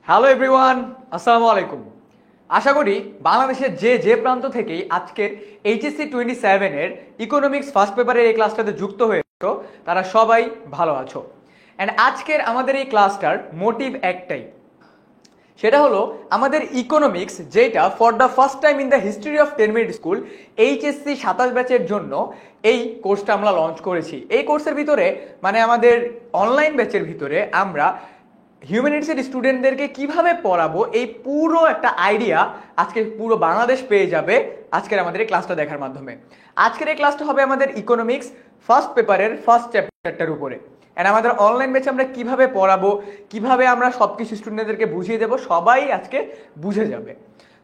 Hello everyone, আসসালামু আলাইকুম। আশা করি বাংলাদেশের যে প্রান্ত থেকেই আজকের এইচএসসি 27-এর ইকোনমিক্স ফার্স্ট পেপারের এই ক্লাসটাতে যুক্ত হয়েছো তারা সবাই ভালো আছো। অ্যান্ড আজকের আমাদের এই ক্লাসটার মোটিভ একটাই, সেটা হলো আমাদের ইকোনমিক্স, যেটা for the first time in the history of 10 minute school HSC 27 ব্যাচের জন্য এই কোর্সটা আমরা লঞ্চ করেছি। এই কোর্সের ভিতরে মানে আমাদের অনলাইন ব্যাচের ভিতরে আমরা হিউম্যানিটিসের স্টুডেন্টদেরকে কিভাবে পড়াবো এই পুরো একটা আইডিয়া আজকে পুরো বাংলাদেশ পেয়ে যাবে আজকের আমাদের এই ক্লাসটা দেখার মাধ্যমে। আজকের এই ক্লাসটা হবে আমাদের ইকোনমিক্স ফার্স্ট পেপারের ফার্স্ট চ্যাপ্টারটার উপরে। অ্যান্ড আমাদের অনলাইন ব্যাচে আমরা কিভাবে পড়াবো, কিভাবে আমরা সব কিছু স্টুডেন্টদেরকে বুঝিয়ে দেবো, সবাই আজকে বুঝে যাবে।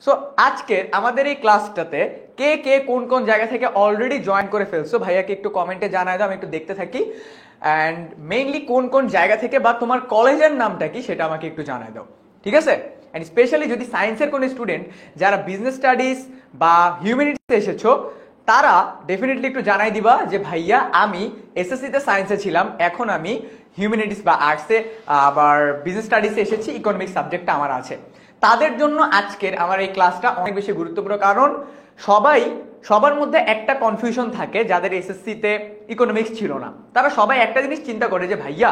সো আজকের আমাদের এই ক্লাসটাতে কে কে কোন কোন জায়গা থেকে অলরেডি জয়েন করে ফেলছো ভাইয়াকে একটু কমেন্টে জানায় দাও, আমি একটু দেখতে থাকি। অ্যান্ড মেইনলি কোন কোন জায়গা থেকে বা তোমার কলেজের নামটা কি সেটা আমাকে একটু জানায় দাও, ঠিক আছে? অ্যান্ড স্পেশালি যদি সায়েন্সের কোনো স্টুডেন্ট যারা বিজনেস স্টাডিজ বা হিউম্যানিটিতে এসেছো তারা ডেফিনেটলি একটু জানাই দিবা যে ভাইয়া আমি এসএসসিতে সায়েন্সে ছিলাম, এখন আমি হিউম্যানিটিস বা আর্টসে আবার বিজনেস স্টাডিজে এসেছি, ইকোনমিক্স সাবজেক্টটা আমার আছে। তাদের জন্য আজকের আমার এই ক্লাসটা অনেক বেশি গুরুত্বপূর্ণ, কারণ সবার মধ্যে একটা কনফিউশন থাকে যাদের এসএসসিতে ইকোনমিক্স ছিল না। তারা সবাই একটা জিনিস চিন্তা করে যে ভাইয়া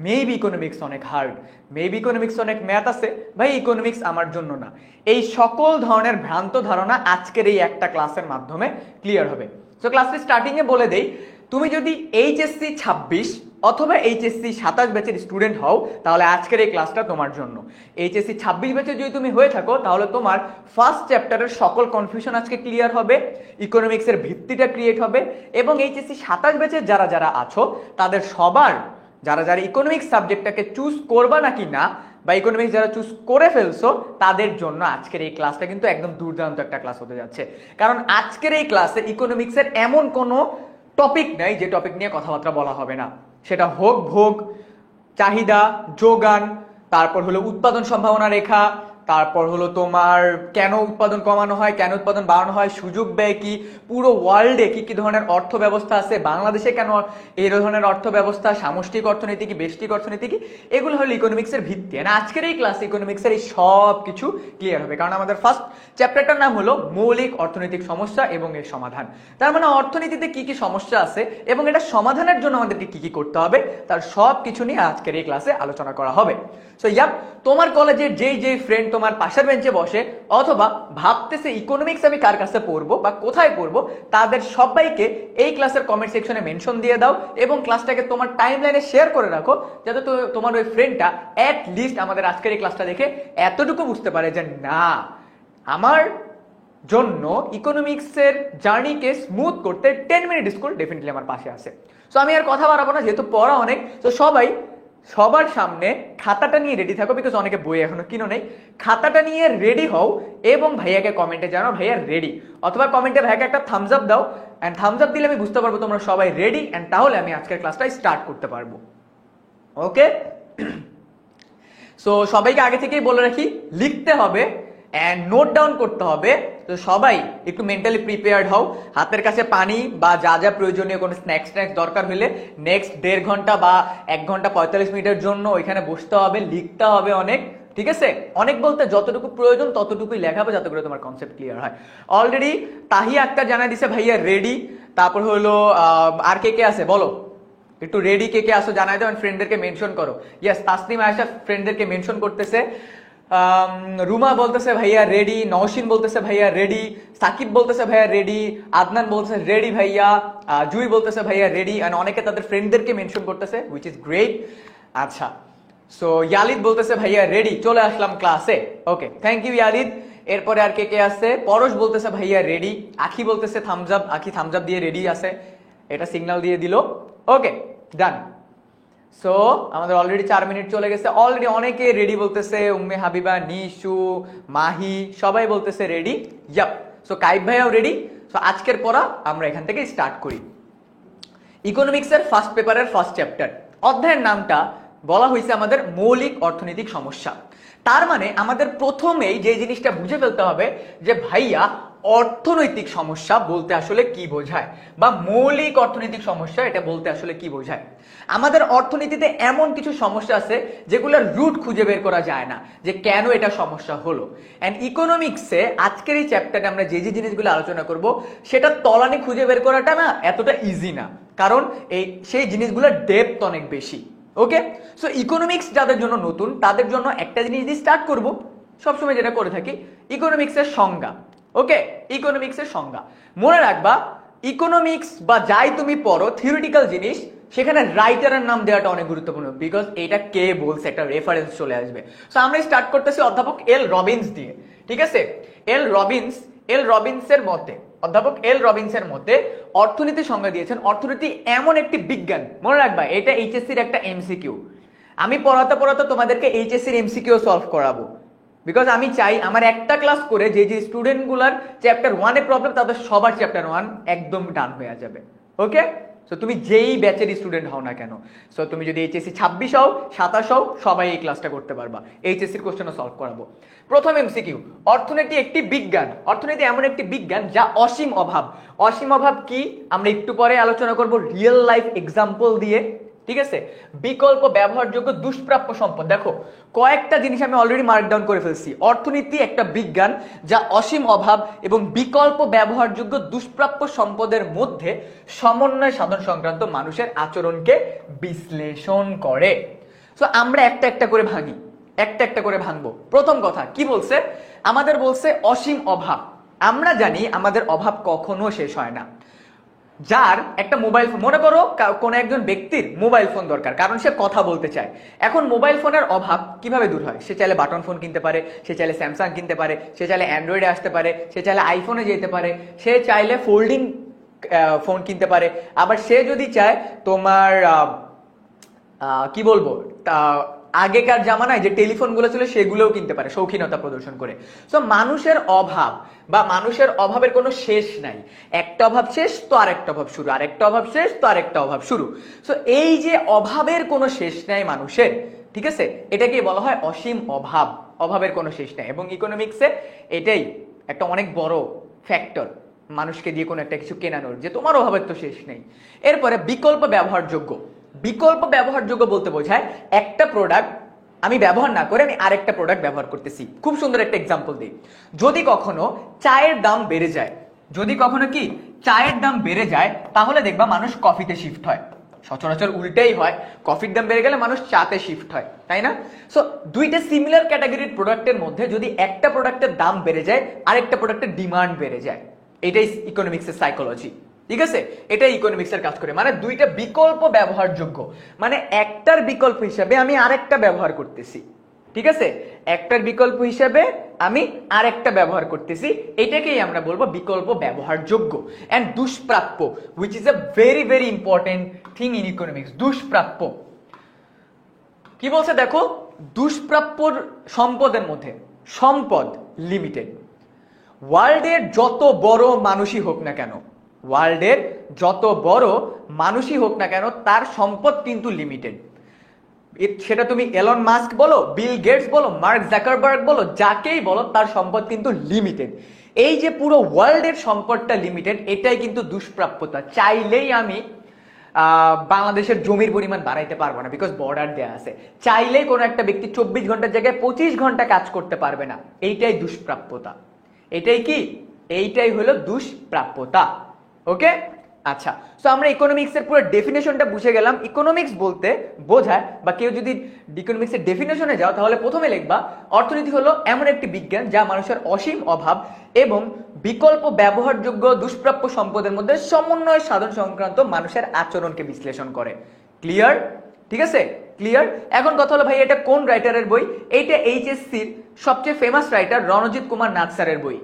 মেবি ইকোনমিক্স অনেক হার্ড, মেবি ইকোনমিক্স অনেক ম্যাথ আছে, ভাই ইকোনমিক্স আমার জন্য না। এই সকল ধরনের ভ্রান্ত ধারণা আজকের এই একটা ক্লাসের মাধ্যমে ক্লিয়ার হবে। সো ক্লাসটি স্টার্টিংয়ে বলে দেই, তুমি যদি এইচএসসি 26 অথবা এইচএসসি 27 ব্যাচের স্টুডেন্ট হও তাহলে আজকের এই ক্লাসটা তোমার জন্য। এইচএসসি 26 ব্যাচের যদি তুমি হয়ে থাকো তাহলে তোমার ফার্স্ট চ্যাপ্টারের সকল কনফিউশন আজকে ক্লিয়ার হবে, ইকোনমিক্সের ভিত্তিটা ক্রিয়েট হবে, এবং এইচএসসি 27 ব্যাচের যারা আছো তাদের সবার যারা ইকোনমিক্স সাবজেক্টটাকে চুজ করবা নাকি না, বা ইকোনমিক্স যারা চুজ করে ফেলছো তাদের জন্য আজকের এই ক্লাসটা কিন্তু একদম দুর্দান্ত একটা ক্লাস হতে যাচ্ছে। কারণ আজকের এই ক্লাসে ইকোনমিক্সের এমন কোনো টপিক নাই যে টপিক নিয়ে কথাবার্তা বলা হবে না। সেটা হোক ভোগ, চাহিদা, যোগান, তারপর হলো উৎপাদন সম্ভাবনা রেখা, তারপর হলো তোমার কেন উৎপাদন কমানো হয়, কেন উৎপাদন বাড়ানো হয়, সুযোগ ব্যয় কি, পুরো ওয়ার্ল্ডে কি কি ধরনের অর্থ ব্যবস্থা আছে, বাংলাদেশে কেন এই ধরনের অর্থ ব্যবস্থা, সামষ্টিক অর্থনীতি কি, বেষ্টিক অর্থনীতি কি, এগুলো হলো ইকোনমিক্সের ভিত্তি। না আজকের এই ক্লাসে ইকোনমিক্সের এই সব কিছু ক্লিয়ার হবে, কারণ আমাদের ফার্স্ট চ্যাপ্টারটার নাম হলো মৌলিক অর্থনৈতিক সমস্যা এবং এর সমাধান। তার মানে অর্থনীতিতে কি কি সমস্যা আছে এবং এটা সমাধানের জন্য আমাদেরকে কি কি করতে হবে তার সব কিছু নিয়ে আজকের এই ক্লাসে আলোচনা করা হবে। সো ইয়াপ, তোমার কলেজের যেই ফ্রেন্ড তোমার পাশের বেঞ্চে বসে অথবা ভাবতেছে ইকোনমিক্স আমি কার কাছে পড়বো বা কোথায় পড়বো, তাদের সবাইকে এই ক্লাসের কমেন্ট সেকশনে মেনশন দিয়ে দাও এবং ক্লাসটাকে তোমার টাইমলাইনে শেয়ার করে রাখো, যাতে তোমার ওই ফ্রেন্ডটা অ্যাট লিস্ট আমাদের আজকের এই ক্লাসটা দেখে এতটুকু বুঝতে পারে যে না, আমার জন্য ইকোনমিক্সের জার্নিকে স্মুথ করতে 10 মিনিট স্কুল ডেফিনেটলি আমার পাশে আছে। সো আমি আর কথা বাড়াবো না, যেহেতু পড়া অনেক, তো সবার সামনে খাতাটা নিয়ে রেডি থাকো, বিকজ অনেকে বই এখনো কিনো নেই। খাতাটা নিয়ে রেডি হও এবং ভাইয়াকে কমেন্টে জানাও ভাইয়া রেডি, অথবা কমেন্টে ভাইয়াকে একটা থামস আপ দাও। অ্যান্ড থামস আপ দিলে আমি বুঝতে পারবো তোমরা সবাই রেডি, অ্যান্ড তাহলে আমি আজকের ক্লাসটা স্টার্ট করতে পারবো। ওকে, সো সবাইকে আগে থেকেই বলে রাখি লিখতে হবে অ্যান্ড নোট ডাউন করতে হবে। তো সবাই একটু মেন্টালি প্রিপেয়ার্ড হও, হাতের কাছে পানি বা যা প্রয়োজনীয় কোনো স্ন্যাক্স দরকার হলে নেক্সট 1.5 ঘন্টা বা 1 ঘন্টা 45 মিনিটের জন্য ওইখানে বসতে হবে, লিখতে হবে অনেক, ঠিক আছে? অনেক বলতে যতটুকু প্রয়োজন ততটুকুই লেখাবে, যাতে করে তোমার কনসেপ্ট ক্লিয়ার হয়। অলরেডি তাহিয়া আক্তার জানাই দিছে ভাইয়া রেডি। তারপর হলো আর কে আছে বলো, একটু রেডি কে আসো জানাই দাও, ফ্রেন্ডদেরকে মেনশন করো। ইয়েস, তাসনিম আয়েশা ফ্রেন্ডদেরকে মেনশন করতেছে। রুমা বলতেছে ভাইয়া রেডি, নওশিন বলতেছে ভাইয়া রেডি, সাকিব বলতেছে ভাইয়া রেডি, আদনান বলতেছে রেডি ভাইয়া, জুই বলতেছে ভাইয়া রেডি, এন্ড অনেকে তাদের ফ্রেন্ডদেরকে মেনশন করতেছে, হুইচ ইজ গ্রেট। আচ্ছা, সো ইয়ালিদ বলতেছে ভাইয়া রেডি, চলে আসলাম ক্লাসে। ওকে, থ্যাংক ইউ ইয়ালিদ। এরপরে আর কে আছে? পরশ বলতেছে ভাইয়া রেডি, আখি বলতেছে থামস আপ, আখি থামস আপ দিয়ে রেডি আছে, এটা সিগন্যাল দিয়ে দিল। ওকে, ডান। সো আমাদের অলরেডি 4 মিনিট চলে গেছে, অলরেডি অনেকে রেডি বলতেছে, উম্মে হাবিবা, নিশু, মাহি সবাই বলতেছে রেডি। ইয়াপ, সো কাইব ভাইয়াও রেডি। সো আজকের পড়া আমরা এখান থেকে স্টার্ট করি। ইকোনমিক্সের ফার্স্ট পেপারের ফার্স্ট চ্যাপ্টার, অধ্যায়ের নামটা বলা হয়েছে আমাদের মৌলিক অর্থনৈতিক সমস্যা। তার মানে আমাদের প্রথমেই যে জিনিসটা বুঝে ফেলতে হবে যে ভাইয়া অর্থনৈতিক সমস্যা বলতে আসলে কি বোঝায়, বা মৌলিক অর্থনৈতিক সমস্যা এটা বলতে আসলে কি বোঝায়। আমাদের অর্থনীতিতে এমন কিছু সমস্যা আছে যেগুলোর রুট খুঁজে বের করা যায় না যে কেন এটা সমস্যা হলো। এন্ড ইকোনমিক্সে আজকের এই চ্যাপ্টারে আমরা যে যে জিনিসগুলো আলোচনা করব সেটা তলানি খুঁজে বের করাটা না এতটা ইজি না, কারণ সেই জিনিসগুলোর ডেপথ অনেক বেশি। ওকে, সো ইকোনমিক্স যাদের জন্য নতুন তাদের জন্য একটা জিনিস দিয়ে স্টার্ট করব, সবসময় যেটা করে থাকি, ইকোনমিক্সের সংজ্ঞা। ওকে, ইকোনমিক্সের সংজ্ঞা মনে রাখবা। ইকোনমিক্স বা যাই তুমি পড়ো থিওরিটিক্যাল জিনিস, সেখানে রাইটারের নাম দেওয়াটা অনেক গুরুত্বপূর্ণ, বিকজ এটা কে বলছে একটা রেফারেন্স চলে আসবে। সো আমরা স্টার্ট করতেছি অধ্যাপক এল রবিন্স দিয়ে। ঠিক আছে, এল রবিন্সের মতে, অধ্যাপক এল রবিন্সের মতে অর্থনীতির সংজ্ঞা দিয়েছেন, অর্থনীতি এমন একটি বিজ্ঞান, মনে রাখবা এটা এইচএসসির একটা এমসিকিউ। আমি পড়াতে পড়াতে তোমাদেরকে এইচএসসির এমসিকিউ সলভ করাবো, বিকজ আমি চাই আমার একটা ক্লাস করে যে যে স্টুডেন্টগুলার চ্যাপ্টার 1 এ প্রবলেম তাদের সবার চ্যাপ্টার 1 একদম ডান হয়ে যাবে। ওকে, সো তুমি যেই ব্যাচের স্টুডেন্ট হও না কেন, সো তুমি যদি এইচএসসি 26 হও 27 হও, সবাই এই ক্লাসটা করতে পারবা, এইচএসসির কোশ্চেনও সলভ করাবো। প্রথম এমসিকিউ, অর্থনীতি একটি বিজ্ঞান। অর্থনীতি এমন একটি বিজ্ঞান যা অসীম অভাব। অসীম অভাব কি আমরা একটু পরে আলোচনা করব রিয়েল লাইফ এক্সাম্পল দিয়ে। ঠিক আছে, বিকল্প ব্যবহারযোগ্য দুষ্প্রাপ্য সম্পদ। দেখো কয়েকটা জিনিস আমি অলরেডি মার্ক ডাউন করে ফেলছি। অর্থনীতি একটা বিজ্ঞান যা অসীম অভাব এবং বিকল্প ব্যবহারযোগ্য দুষ্প্রাপ্য সম্পদের মধ্যে সমন্বয় সাধন সংক্রান্ত মানুষের আচরণকে বিশ্লেষণ করে। সো আমরা একটা একটা করে ভাঙি, একটা একটা করে ভাঙবো। প্রথম কথা কি বলছে, আমাদের বলছে অসীম অভাব। আমরা জানি আমাদের অভাব কখনো শেষ হয় না। যার একটা মোবাইল ফোন, মনে করো কোন একজন ব্যক্তির মোবাইল ফোন দরকার কারণ সে কথা বলতে চায়। এখন মোবাইল ফোনের অভাব কিভাবে দূর হয়? সে চাইলে বাটন ফোন কিনতে পারে, সে চাইলে স্যামসাং কিনতে পারে, সে চাইলে অ্যান্ড্রয়েডে আসতে পারে, সে চাইলে আইফোনে যেতে পারে, সে চাইলে ফোল্ডিং ফোন কিনতে পারে, আবার সে যদি চায় তোমার কি বলবো আগেকার জামানায় যে টেলিফোনগুলো ছিল সেগুলোও কিনতে পারে শৌখিনতা প্রদর্শন করে। সো মানুষের অভাব বা মানুষের অভাবের কোনো শেষ নাই। একটা অভাব শেষ তো আরেকটা অভাব শুরু, আরেকটা অভাব শেষ তো আরেকটা অভাব শুরু। সো এই যে অভাবের কোনো শেষ নাই মানুষের, ঠিক আছে, এটাকে বলা হয় অসীম অভাব, অভাবের কোনো শেষ নাই। এবং ইকোনমিক্সে এটাই একটা অনেক বড় ফ্যাক্টর মানুষকে দিয়ে কোনো একটা কিছু কেনানোর, যে তোমার অভাবের তো শেষ নেই। এরপরে বিকল্প ব্যবহারযোগ্য। বিকল্প ব্যবহারযোগ্য বলতে বোঝায় একটা প্রোডাক্ট আমি ব্যবহার না করে আমি আরেকটা প্রোডাক্ট ব্যবহার করতেছি। খুব সুন্দর একটা এক্সাম্পল দিই, যদি কখনো চায়ের দাম বেড়ে যায়, যদি কখনো কি চায়ের দাম বেড়ে যায়, তাহলে দেখবা মানুষ কফিতে শিফট হয়। সচরাচর উল্টেই হয়, কফির দাম বেড়ে গেলে মানুষ চাতে শিফট হয়, তাই না? সো দুইটা সিমিলার ক্যাটাগরির প্রোডাক্টের মধ্যে যদি একটা প্রোডাক্টের দাম বেড়ে যায় আরেকটা প্রোডাক্টের ডিমান্ড বেড়ে যায়, এটাই ইকোনমিক্সের সাইকোলজি। ঠিক আছে, এটা ইকোনমিক্সের কাজ করে, মানে দুইটা বিকল্প ব্যবহারযোগ্য, মানে একটার বিকল্প হিসাবে আমি আরেকটা ব্যবহার করতেছি। ঠিক আছে, একটার বিকল্প হিসাবে আমি আরেকটা ব্যবহার করতেছি, এটাকেই আমরা বলবো বিকল্প ব্যবহারযোগ্য। এন্ড দুষ্প্রাপ্য, which is a very very important thing in economics. দুষ্প্রাপ্য কি বলছে দেখো, দুষ্প্রাপ্যর সম্পদের মধ্যে সম্পদ লিমিটেড। ওয়ার্ল্ডের যত বড় মানুষই হোক না কেন, ওয়ার্ল্ডের যত বড় মানুষই হোক না কেন, তার সম্পদ কিন্তু লিমিটেড। সেটা তুমি এলন মাস্ক বলো, বিল গেটস বলো, মার্ক জাকারবার্গ বলো, যাকেই বলো, তার সম্পদ কিন্তু লিমিটেড। এই যে পুরো ওয়ার্ল্ডের সম্পদটা লিমিটেড, এটাই কিন্তু দুষ্প্রাপ্যতা। চাইলেই আমি বাংলাদেশের জমির পরিমাণ বাড়াইতে পারবো না, বিকজ বর্ডার দেয়া আছে। চাইলেই কোনো একটা ব্যক্তি 24 ঘন্টার জায়গায় 25 ঘন্টা কাজ করতে পারবে না, এইটাই দুষ্প্রাপ্যতা। এটাই কি, এইটাই হলো দুষ্প্রাপ্যতা। ওকে, আচ্ছা, সো আমরা ইকোনমিক্সের পুরো ডেফিনেশনটা বুঝে গেলাম। ইকোনমিক্স বলতে বোঝায়, বা কেউ যদি ইকোনমিক্সের ডেফিনেশনে যাও তাহলে প্রথমে লিখবা অর্থনীতি হলো এমন একটি বিজ্ঞান যা মানুষের অসীম অভাব এবং বিকল্প ব্যবহারযোগ্য দুষ্প্রাপ্য সম্পদের মধ্যে সমন্বয় সাধন সংক্রান্ত মানুষের আচরণকে বিশ্লেষণ করে। ক্লিয়ার? ঠিক আছে, ক্লিয়ার। এখন কথা হলো ভাই এটা কোন রাইটারের বই? এইটা এইচএসসির সবচেয়ে ফেমাস রাইটার রণজিৎ কুমার নাথ স্যারের বই।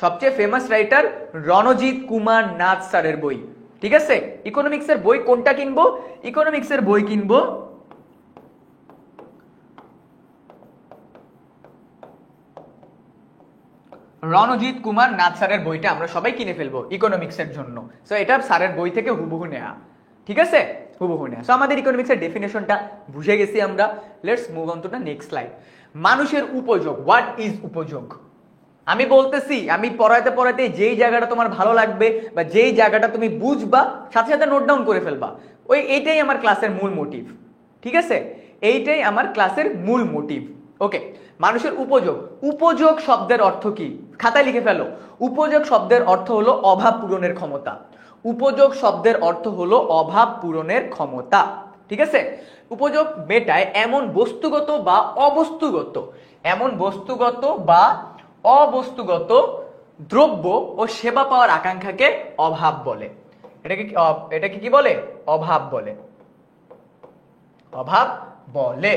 সবচেয়ে ফেমাস রাইটার রণজিৎ কুমার নাথ স্যারের বই। ঠিক আছে, ইকোনমিক্সের বই কোনটা কিনবো? ইকোনমিক্সের বই কিনবো রণজিৎ কুমার নাথ স্যারের বইটা আমরা সবাই কিনে ফেলবো ইকোনমিক্সের জন্য। সো এটা স্যারের বই থেকে হুবহু নেয়া, ঠিক আছে, হুবহু নেয়া। সো আমাদের ইকোনমিক্সের ডেফিনেশনটা বুঝে গেছি আমরা। Let's move on to the next slide. মানুষের উপযোগ, হোয়াট ইজ উপযোগ? আমি বলতেছি, আমি পড়াইতে পড়াইতে যেই জায়গাটা তোমার ভালো লাগবে বা যেই জায়গাটা তুমি বুঝবা সাথে সাথে নোট ডাউন করে ফেলবা, এইটাই আমার ক্লাসের মূল মোটিভ। ঠিক আছে, এইটাই আমার ক্লাসের মূল মোটিভ। ওকে, মানুষের উপযোগ। উপযোগ শব্দের অর্থ কি? খাতায় লিখে ফেলো। উপযোগ শব্দের অর্থ হলো অভাব পূরণের ক্ষমতা। উপযোগ শব্দের অর্থ হলো অভাব পূরণের ক্ষমতা। ঠিক আছে, উপযোগ মেটায় এমন বস্তুগত বা অবস্তুগত, এমন বস্তুগত বা অবস্তুগত দ্রব্য ও সেবা পাওয়ার আকাঙ্ক্ষাকে অভাব বলে। এটাকে কি বলে? অভাব বলে। অভাব বলে।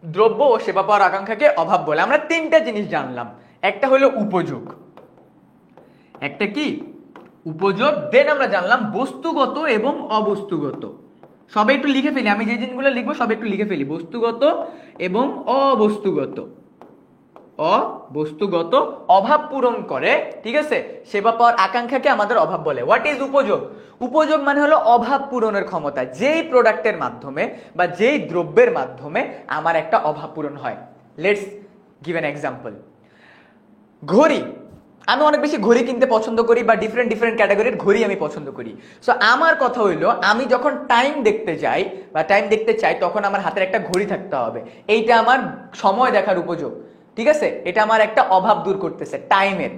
দ্রব্য ও সেবা পাওয়ার আকাঙ্ক্ষাকে অভাব বলে। আমরা তিনটা জিনিস জানলাম। একটা হলো উপযোগ, একটা কি উপযোগ, দেন আমরা জানলাম বস্তুগত এবং অবস্তুগত। সবাই একটু লিখে ফেলি, আমি যে জিনিসগুলো লিখবো সবাই একটু লিখে ফেলি। বস্তুগত এবং অবস্তুগত। অবস্তুগত অভাব পূরণ করে, ঠিক আছে, সেবা পাওয়ার আকাঙ্ক্ষাকে আমাদের অভাব বলে। হোয়াট ইজ উপযোগ? উপযোগ মানে হলো অভাব পূরণের ক্ষমতা। যেই প্রোডাক্টের মাধ্যমে বা যেই দ্রব্যের মাধ্যমে আমার একটা অভাব পূরণ হয়। Let's give an example. ঘড়ি। আমি অনেক বেশি ঘড়ি কিনতে পছন্দ করি বা ডিফারেন্ট ডিফারেন্ট ক্যাটাগরির ঘড়ি আমি পছন্দ করি। সো আমার কথা হইলো, আমি যখন টাইম দেখতে যাই বা টাইম দেখতে চাই তখন আমার হাতের একটা ঘড়ি থাকতে হবে। এইটা আমার সময় দেখার উপযোগ। ঠিক আছে, এটা আমার একটা অভাব দূর করতেছে টাইমের।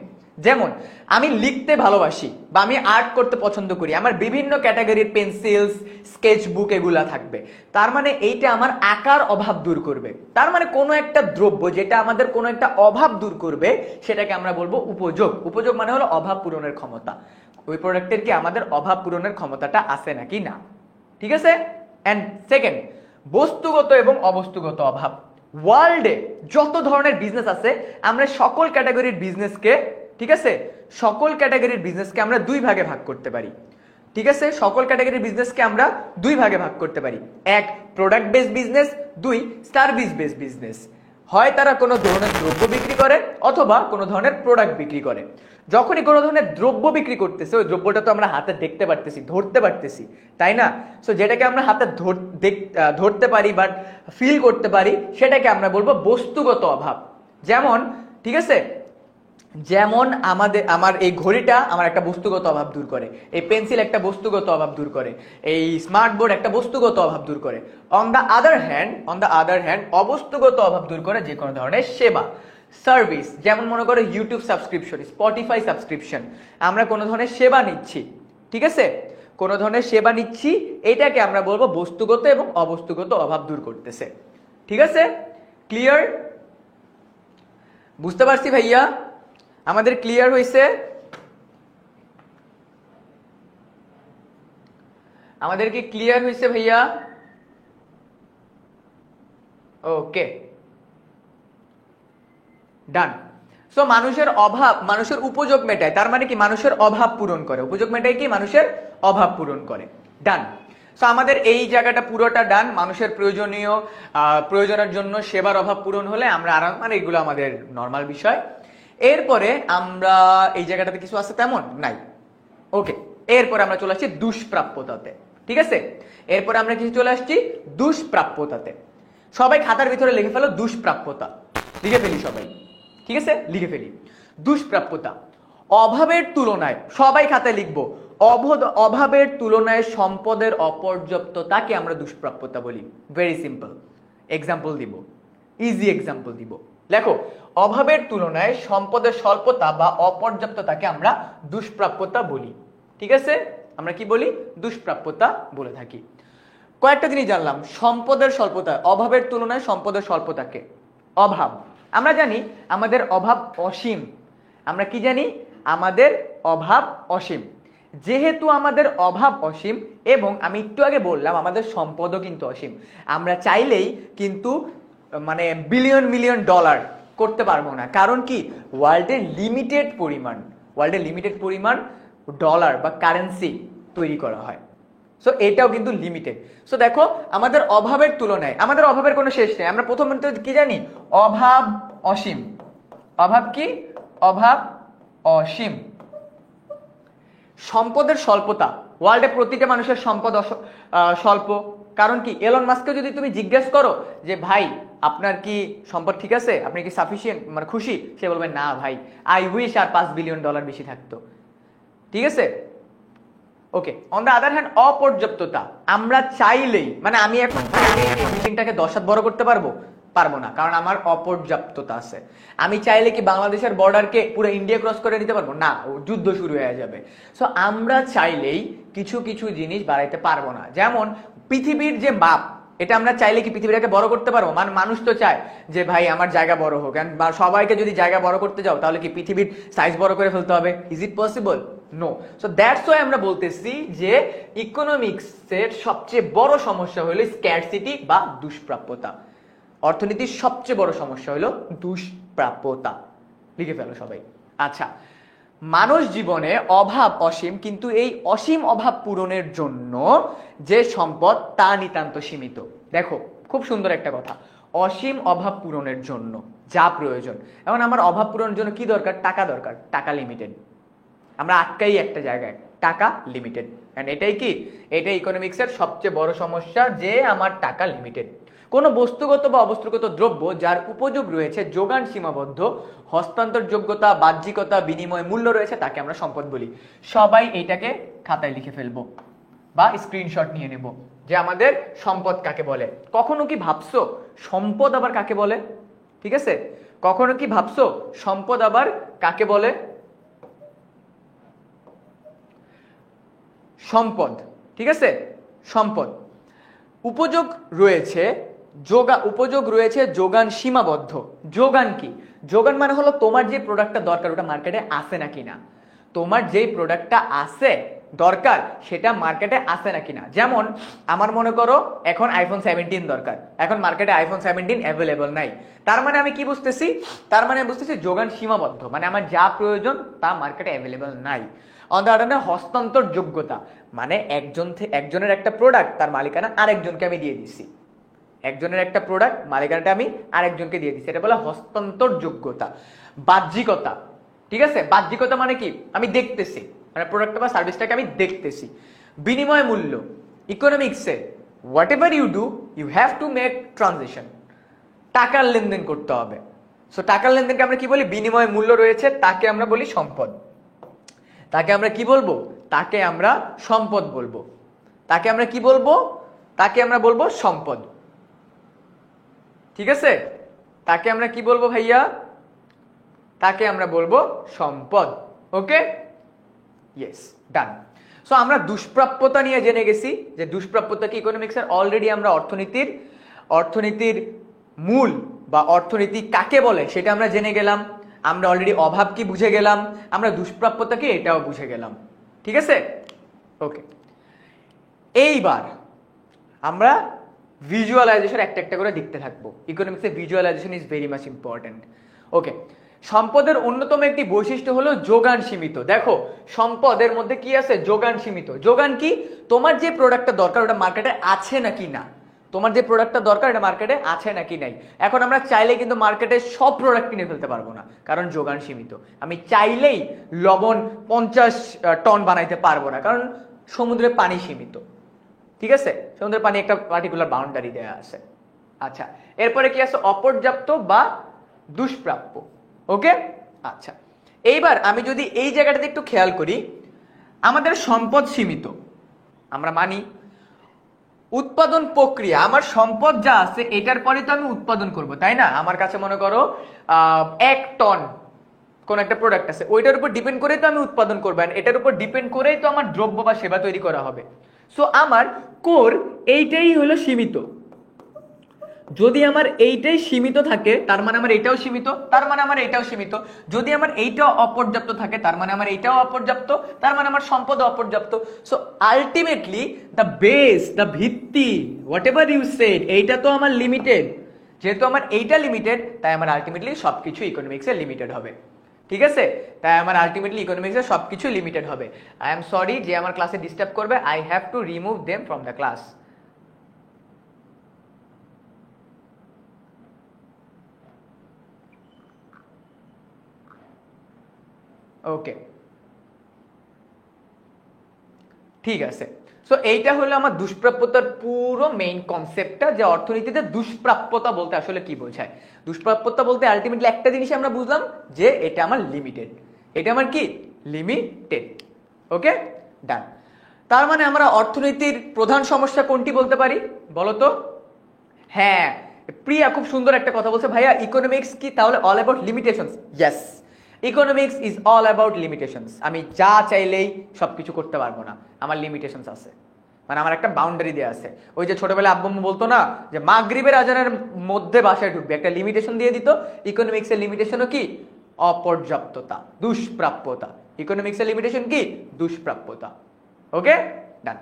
যেমন আমি লিখতে ভালোবাসি বা আমি আর্ট করতে পছন্দ করি, আমার বিভিন্ন ক্যাটাগরির পেন্সিলস, স্কেচ বুক এগুলা থাকবে। তার মানে এইটা আমার আঁকার অভাব দূর করবে। তার মানে কোনো একটা দ্রব্য যেটা আমাদের কোনো একটা অভাব দূর করবে সেটাকে আমরা বলবো উপযোগ। উপযোগ মানে হলো অভাব পূরণের ক্ষমতা। ওই প্রোডাক্টের কি আমাদের অভাব পূরণের ক্ষমতাটা আছে নাকি না। ঠিক আছে। এন্ড সেকেন্ড, বস্তুগত এবং অবস্তুগত অভাব। ওয়ার্ল্ডে যত ধরনের বিজনেস আছে, আমরা সকল ক্যাটাগরির বিজনেসকে, ঠিক আছে, সকল ক্যাটাগরির বিজনেসকে আমরা দুই ভাগে ভাগ করতে পারি। ঠিক আছে, সকল ক্যাটাগরির বিজনেসকে আমরা দুই ভাগে ভাগ করতে পারি। এক, প্রোডাক্ট বেসড বিজনেস। দুই, সার্ভিস বেসড বিজনেস। হয় তারা কোনো ধরনের দ্রব্য বিক্রি করে অথবা কোনো ধরনের প্রোডাক্ট বিক্রি করে। যখনই কোনো ধরনের দ্রব্য বিক্রি করতেছে, ওই দ্রব্যটা তো আমরা হাতে দেখতে পারতেছি, ধরতে পারতেছি, তাই না? সো যেটাকে আমরা হাতে ধরতে পারি বা ফিল করতে পারি সেটাকে আমরা বলবো বস্তুগত অভাব। যেমন, ঠিক আছে, যেমন আমার এই ঘড়িটা আমার একটা বস্তুগত অভাব দূর করে, এই পেন্সিল একটা বস্তুগত অভাব দূর করে, এই স্মার্ট বোর্ড একটা বস্তুগত অভাব দূর করে। অন দ্য আদার হ্যান্ড অবস্তুগত অভাব দূর করে যে কোনো ধরনের সেবা, সার্ভিস। যেমন মনে করো ইউটিউব সাবস্ক্রিপশন, স্পটিফাই সাবস্ক্রিপশন, আমরা কোনো ধরনের সেবা নিচ্ছি। ঠিক আছে, কোনো ধরনের সেবা নিচ্ছি, এটাকে আমরা বলবো বস্তুগত এবং অবস্তুগত অভাব দূর করতেছে। ঠিক আছে, ক্লিয়ার? বুঝতে পারছি ভাইয়া? আমাদের ক্লিয়ার হয়েছে? আমাদের কি ক্লিয়ার হয়েছে ভাইয়া? ওকে, ডান। সো মানুষের অভাব, মানুষের উপযোগ মেটায়, তার মানে কি মানুষের অভাব পূরণ করে। উপযোগ মেটায় কি মানুষের অভাব পূরণ করে। ডান। সো আমাদের এই জায়গাটা পুরোটা ডান। মানুষের প্রয়োজনের জন্য সেবার অভাব পূরণ হলে আমরা মানে এগুলো আমাদের নর্মাল বিষয়। এরপরে আমরা এই জায়গাটাতে কিছু আছে তেমন নাই। ওকে, এরপরে আমরা চলে আসছি দুষ্প্রাপ্যতাতে। ঠিক আছে, এরপরে আমরা কিছু চলে আসছি দুষ্প্রাপ্যতাতে। সবাই খাতার ভিতরে লিখে ফেলো দুষ্প্রাপ্যতা। লিখে ফেলি সবাই, ঠিক আছে, লিখে ফেলি। দুষ্প্রাপ্যতা, অভাবের তুলনায়, সবাই খাতায় লিখবো, অভাবের তুলনায় সম্পদের অপর্যাপ্ততাকে আমরা দুষ্প্রাপ্যতা বলি। ভেরি সিম্পল এক্সাম্পল দিব, ইজি এক্সাম্পল দিব। দেখো, অভাবের তুলনায় সম্পদের স্বল্পতা বা অপর্যাপ্ততাকে আমরা দুষ্প্রাপ্যতা বলি। ঠিক আছে, আমরা কি বলি? দুষ্প্রাপ্যতা বলে থাকি। কয়েকটা জিনিস জানলাম। সম্পদের স্বল্পতা, অভাবের তুলনায় সম্পদের স্বল্পতাকে অভাব। আমরা জানি আমাদের অভাব অসীম। আমরা কি জানি? আমাদের অভাব অসীম। যেহেতু আমাদের অভাব অসীম এবং আমি একটু আগে বললাম আমাদের সম্পদও কিন্তু অসীম, আমরা চাইলেই কিন্তু মানে বিলিয়ন মিলিয়ন ডলার করতে পারবো না। কারণ কি? ওয়ার্ল্ডের লিমিটেড পরিমাণ ডলার বা কারেন্সি তৈরি করা হয়। সো এটাও কিন্তু লিমিটেড। সো দেখো, আমাদের অভাবের তুলনায়, আমাদের অভাবের কোনো শেষ নেই। আমরা প্রথমত কি জানি? অভাব অসীম। অভাব কি? অভাব অসীম। সম্পদের স্বল্পতা, ওয়ার্ল্ডে প্রতিটা মানুষের সম্পদ স্বল্প, কারণ কি, এলন মাস্ককে যদি তুমি জিজ্ঞেস করো যে ভাই আপনার কি সম্পদ ঠিক আছে, আপনি কি সাফিসিয়েন্ট মানে খুশি, সে বলবে না ভাই, আই উইশ আর $5 বিলিয়ন বেশি থাকতো। ঠিক আছে, ওকে। অন দ্য আদার হ্যান্ড অপর্যাপ্ততা, আমরা চাইলেই মানে আমি এখন মিটিংটাকে 10 হাত বড় করতে পারবো না, কারণ আমার অপর্যাপ্ততা আছে। আমি চাইলে কি বাংলাদেশের বর্ডারকে পুরো ইন্ডিয়া ক্রস করে নিতে পারবো না, যুদ্ধ শুরু হয়ে যাবে। সো আমরা চাইলেই কিছু কিছু জিনিস বাড়াইতে পারবো না। যেমন পৃথিবীর যে মাপ, এটা আমরা চাইলে কি পৃথিবীটাকে বড় করতে পারবো? মানে মানুষ তো চায় যে ভাই আমার জায়গা বড় হোক, সবাইকে যদি জায়গা বড় করতে যাও তাহলে কি পৃথিবীর সাইজ বড় করে ফেলতে হবে? Is it possible? No. So that's why আমরা বলতেছি যে ইকোনমিক্সের সবচেয়ে বড় সমস্যা হলো স্ক্যারসিটি বা দুষ্প্রাপ্যতা। অর্থনীতির সবচেয়ে বড় সমস্যা হলো দুষ্প্রাপ্যতা। লিখে ফেলো সবাই। আচ্ছা, মানুষ জীবনে অভাব অসীম, কিন্তু এই অসীম অভাব পূরণের জন্য যে সম্পদ তা নিতান্ত সীমিত। দেখো খুব সুন্দর একটা কথা, অসীম অভাব পূরণের জন্য যা প্রয়োজন। এখন আমার অভাব পূরণের জন্য কি দরকার? টাকা দরকার। টাকা লিমিটেড, আমরা আটকাই একটা জায়গায়, টাকা লিমিটেড। এন্ড এটাই কি, এটা ইকোনমিক্সের সবচেয়ে বড় সমস্যা যে আমার টাকা লিমিটেড। কোনো বস্তুগত বা অবস্তুগত দ্রব্য যার উপযোগ রয়েছে, যোগান সীমাবদ্ধ, হস্তান্তর যোগ্যতা, বাহ্যিকতা, বিনিময় মূল্য রয়েছে, তাকে আমরা সম্পদ বলি। সবাই এইটাকে খাতায় লিখে ফেলবো বা স্ক্রিনশট নিয়ে নেব যে আমাদের সম্পদ কাকে বলে। কখনো কি ভাবছো সম্পদ আবার কাকে বলে? ঠিক আছে, কখনো কি ভাবছো সম্পদ আবার কাকে বলে? সম্পদ, ঠিক আছে, সম্পদ। উপযোগ রয়েছে, উপযোগ রয়েছে, যোগান সীমাবদ্ধ। যোগান কি? যোগান মানে হলো তোমার যে প্রোডাক্টটা দরকার ওটা মার্কেটে আছে নাকি না। তোমার যে প্রোডাক্টটা আছে দরকার সেটা মার্কেটে আছে নাকি না। যেমন আমার মনে করো এখন আইফোন 17 দরকার, এখন মার্কেটে আইফোন 17 অ্যাভেলেবল নাই। তার মানে আমি কি বুঝতেছি? তার মানে বুঝতেছি যোগান সীমাবদ্ধ, মানে আমার যা প্রয়োজন তা মার্কেটে অ্যাভেলেবল নাই। অন দ্য আদার হ্যান্ড হস্তান্তর যোগ্যতা, মানে একজনের একটা প্রোডাক্ট তার মালিকানা আরেকজনকে আমি দিয়ে দিছি। একজনের একটা প্রোডাক্ট মালিকানাটা আমি আরেকজনকে দিয়ে দিচ্ছি, এটা বলে হস্তান্তর যোগ্যতা। বাহ্যিকতা, ঠিক আছে, বাহ্যিকতা মানে কি? আমি দেখতেছি, মানে প্রোডাক্ট বা সার্ভিসটাকে আমি দেখতেছি। বিনিময় মূল্য, ইকোনমিক্সে whatever you do you have to make transition, টাকার লেনদেন করতে হবে। সো টাকার লেনদেনকে আমরা কি বলি? বিনিময় মূল্য রয়েছে, তাকে আমরা বলি সম্পদ। তাকে আমরা কি বলবো? তাকে আমরা সম্পদ বলবো। তাকে আমরা কি বলবো? তাকে আমরা বলবো সম্পদ। ঠিক আছে, তাকে আমরা কি বলবো ভাইয়া? তাকে আমরা বলবো সম্পদ। ওকে, ইয়েস, ডান। সো আমরা দুষ্প্রাপ্যতা নিয়ে জেনে গেছি যে দুষ্প্রাপ্যতা কি ইকোনমিক্সের। অলরেডি আমরা অর্থনীতির মূল বা অর্থনীতি কাকে বলে সেটা আমরা জেনে গেলাম। আমরা অলরেডি অভাব কি বুঝে গেলাম, আমরা দুষ্প্রাপ্যতা কি এটাও বুঝে গেলাম। ঠিক আছে, ওকে। এইবার আমরা ভিজুয়ালাইজেশন একটা একটা করে দেখতে থাকবো। ইকোনমিক্সে visualisation is very much important. Okay, সম্পদের অন্যতম একটি বৈশিষ্ট্য হলো যোগান সীমিত। দেখো সম্পদের মধ্যে কি আছে? যোগান সীমিত। যোগান কি? তোমার যে প্রোডাক্টটা দরকার ওটা মার্কেটে আছে নাকি না। তোমার যে প্রোডাক্টটা দরকার এটা মার্কেটে আছে নাকি নাই। এখন আমরা চাইলে কিন্তু মার্কেটে সব প্রোডাক্ট কিনে ফেলতে পারবো না, কারণ যোগান সীমিত। আমি চাইলেই লবণ 50 টন বানাইতে পারবো না, কারণ সমুদ্রে পানি সীমিত। ঠিক আছে, সমুদ্রের পানি একটা পার্টিকুলার বাউন্ডারি দেয়া আছে। আচ্ছা, এরপরে কি আছে? অপর্যাপ্ত বা দুষ্প্রাপ্য। ওকে, আচ্ছা। এইবার আমি যদি এই জায়গাটাতে একটু খেয়াল করি, আমাদের সম্পদ সীমিত, আমরা মানি। উৎপাদন প্রক্রিয়া, আমার সম্পদ যা আছে এটার পরে তো আমি উৎপাদন করব, তাই না? আমার কাছে মনে করো 1 টন কোন একটা প্রোডাক্ট আছে, ওইটার উপর ডিপেন্ড করেই তো আমি উৎপাদন করবো, এটার উপর ডিপেন্ড করেই তো আমার দ্রব্য বা সেবা তৈরি করা হবে। সো আমার কোর এইটাই হলো সীমিত। যদি আমার এইটাই সীমিত থাকে তার মানে আমার এইটাও সীমিত, তার মানে আমার এইটাও সীমিত। যদি আমার এইটাও অপর্যাপ্ত থাকে তার মানে আমার এইটাও অপর্যাপ্ত, তার মানে আমার সম্পদ অপর্যাপ্ত। So ultimately the base, the ভিত্তি, হোয়াট এভার ইউ সেড, এইটা তো আমার লিমিটেড। যেহেতু আমার এইটা লিমিটেড তাই আমার আলটিমেটলি সবকিছু ইকোনমিক্সে লিমিটেড হবে। ঠিক আছে, তাই আমার আলটিমেটলি ইকোনমিক্সে সবকিছু লিমিটেড হবে। আই এম সরি যে আমার ক্লাসে ডিস্টার্ব করবে, I have to remove them from the class. Okay, ঠিক আছে। সো এইটা হলো আমার দুষ্প্রাপ্যতার পুরো মেইন কনসেপ্টটা, যে অর্থনীতিতে দুষ্প্রাপ্যতা বলতে আসলে কি বোঝায়। দুষ্প্রাপ্যতা বলতে আলটিমেটলি একটা জিনিস আমরা বুঝলাম, যে এটা আমার লিমিটেড, এটা আমার কি লিমিটেড। ওকে, ডান। তার মানে আমরা অর্থনীতির প্রধান সমস্যা কোনটি বলতে পারি বলতো? হ্যাঁ, প্রিয়া খুব সুন্দর একটা কথা বলছে, ভাইয়া ইকোনমিক্স কি তাহলে all about limitations? Yes, economics is all about limitations. আমি যা চাইলেই সবকিছু করতে পারবো না, আমার লিমিটেশনস আছে, মানে আমার একটা বাউন্ডারি দেওয়া আছে। ওই যে ছোটবেলায় আব্বু আম্মু বলতো না, যে মাগরিবের আজানের মধ্যে বাসায় ঢুকবে, একটা লিমিটেশন দিয়ে দিত। ইকোনমিক্সের লিমিটেশনও কি? অপর্যাপ্ততা, দুষ্প্রাপ্যতা। ইকোনমিক্সের লিমিটেশন কি? দুষ্প্রাপ্যতা। ওকে, ডান।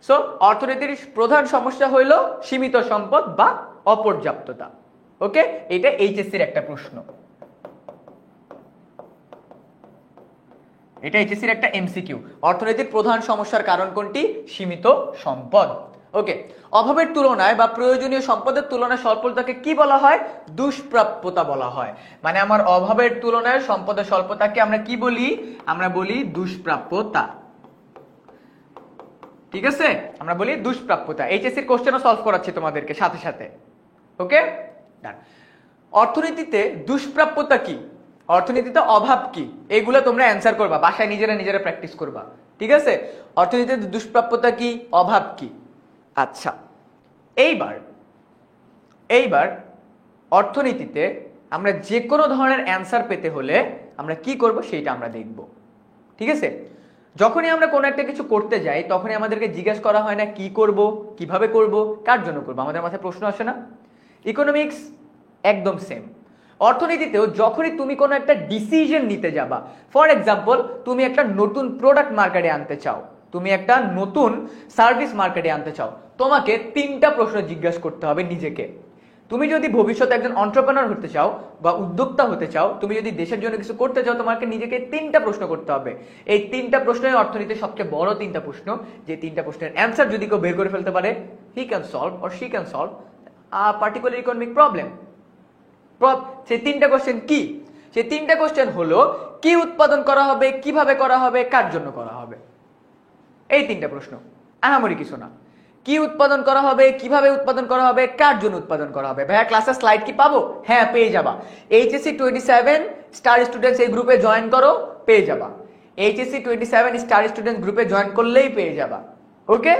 সো অর্থনীতির প্রধান সমস্যা হইল সীমিত সম্পদ বা অপর্যাপ্ততা। ওকে, এটা এইচএসসির একটা প্রশ্ন, এটা এইচএসসির একটা এমসিকিউ। অর্থনীতির প্রধান সমস্যার কারণ কোনটি? সীমিত সম্পদ। ওকে, অভাবের তুলনায় বা প্রয়োজনীয় সম্পদের তুলনায় স্বল্পতাকে কি বলা হয়? দুষ্প্রাপ্যতা বলা হয়। মানে আমার অভাবের তুলনায় সম্পদের স্বল্পতাকে আমরা কি বলি? আমরা বলি দুষ্প্রাপ্যতা। ঠিক আছে, আমরা বলি দুষ্প্রাপ্যতা। এইচএসসির কোশ্চেনও সলভ করাচ্ছি তোমাদেরকে সাথে সাথে। ওকে, ডান। অর্থনীতিতে দুষ্প্রাপ্যতা কি, অর্থনীতিতে অভাব কি, এইগুলো তোমরা অ্যান্সার করবা, বাসায় নিজেরা প্র্যাকটিস করবা। ঠিক আছে, অর্থনীতিতে দুষ্প্রাপ্যতা কি, অভাব কি। আচ্ছা, এইবার অর্থনীতিতে আমরা যে কোনো ধরনের অ্যান্সার পেতে হলে আমরা কি করব সেইটা আমরা দেখব। ঠিক আছে, যখনই আমরা কোনো একটা কিছু করতে যাই তখনই আমাদেরকে জিজ্ঞেস করা হয় না কি করব, কিভাবে করব, কার জন্য করব, আমাদের মাথায় প্রশ্ন আসে না? ইকোনমিক্স একদম সেম। অর্থনীতিতেও যখনই তুমি কোনো একটা ডিসিশন নিতে যাবা, ফর এক্সাম্পল তুমি একটা নতুন প্রোডাক্ট মার্কেটে আনতে চাও, তুমি একটা নতুন সার্ভিস মার্কেটে আনতে চাও, তোমাকে 3টা প্রশ্ন জিজ্ঞাসা করতে হবে নিজেকে। তুমি যদি ভবিষ্যতে একজন এন্টারপ্রেনার হতে চাও বা উদ্যোক্তা হতে চাও, তুমি যদি দেশের জন্য কিছু করতে চাও, তোমাকে নিজেকে 3টা প্রশ্ন করতে হবে। এই 3টা প্রশ্নই অর্থনীতির সবচেয়ে বড় 3টা প্রশ্ন, যে 3টা প্রশ্নের অ্যান্সার যদি কেউ বের করে ফেলতে পারে, he can solve or she can solve a particular economic problem. সেই 3টা কোশ্চেন কি? সেই 3টা কোশ্চেন হলো কি উৎপাদন করা হবে, কিভাবে করা হবে, কার জন্য করা হবে। এই 3টা প্রশ্ন, আহামরি কিছু না। কি উৎপাদন করা হবে, কিভাবে উৎপাদন করা হবে, কার জন্য উৎপাদন করা হবে। ভাইয়া ক্লাসের স্লাইড কি পাবো? হ্যাঁ, পেয়ে যাবা। এইচএসসি 27 স্টার স্টুডেন্টস এই গ্রুপে জয়েন করো, পেয়ে যাবা। এইচএসসি 27 স্টার স্টুডেন্টস গ্রুপে জয়েন করলেই পেয়ে যাবা। ওকে,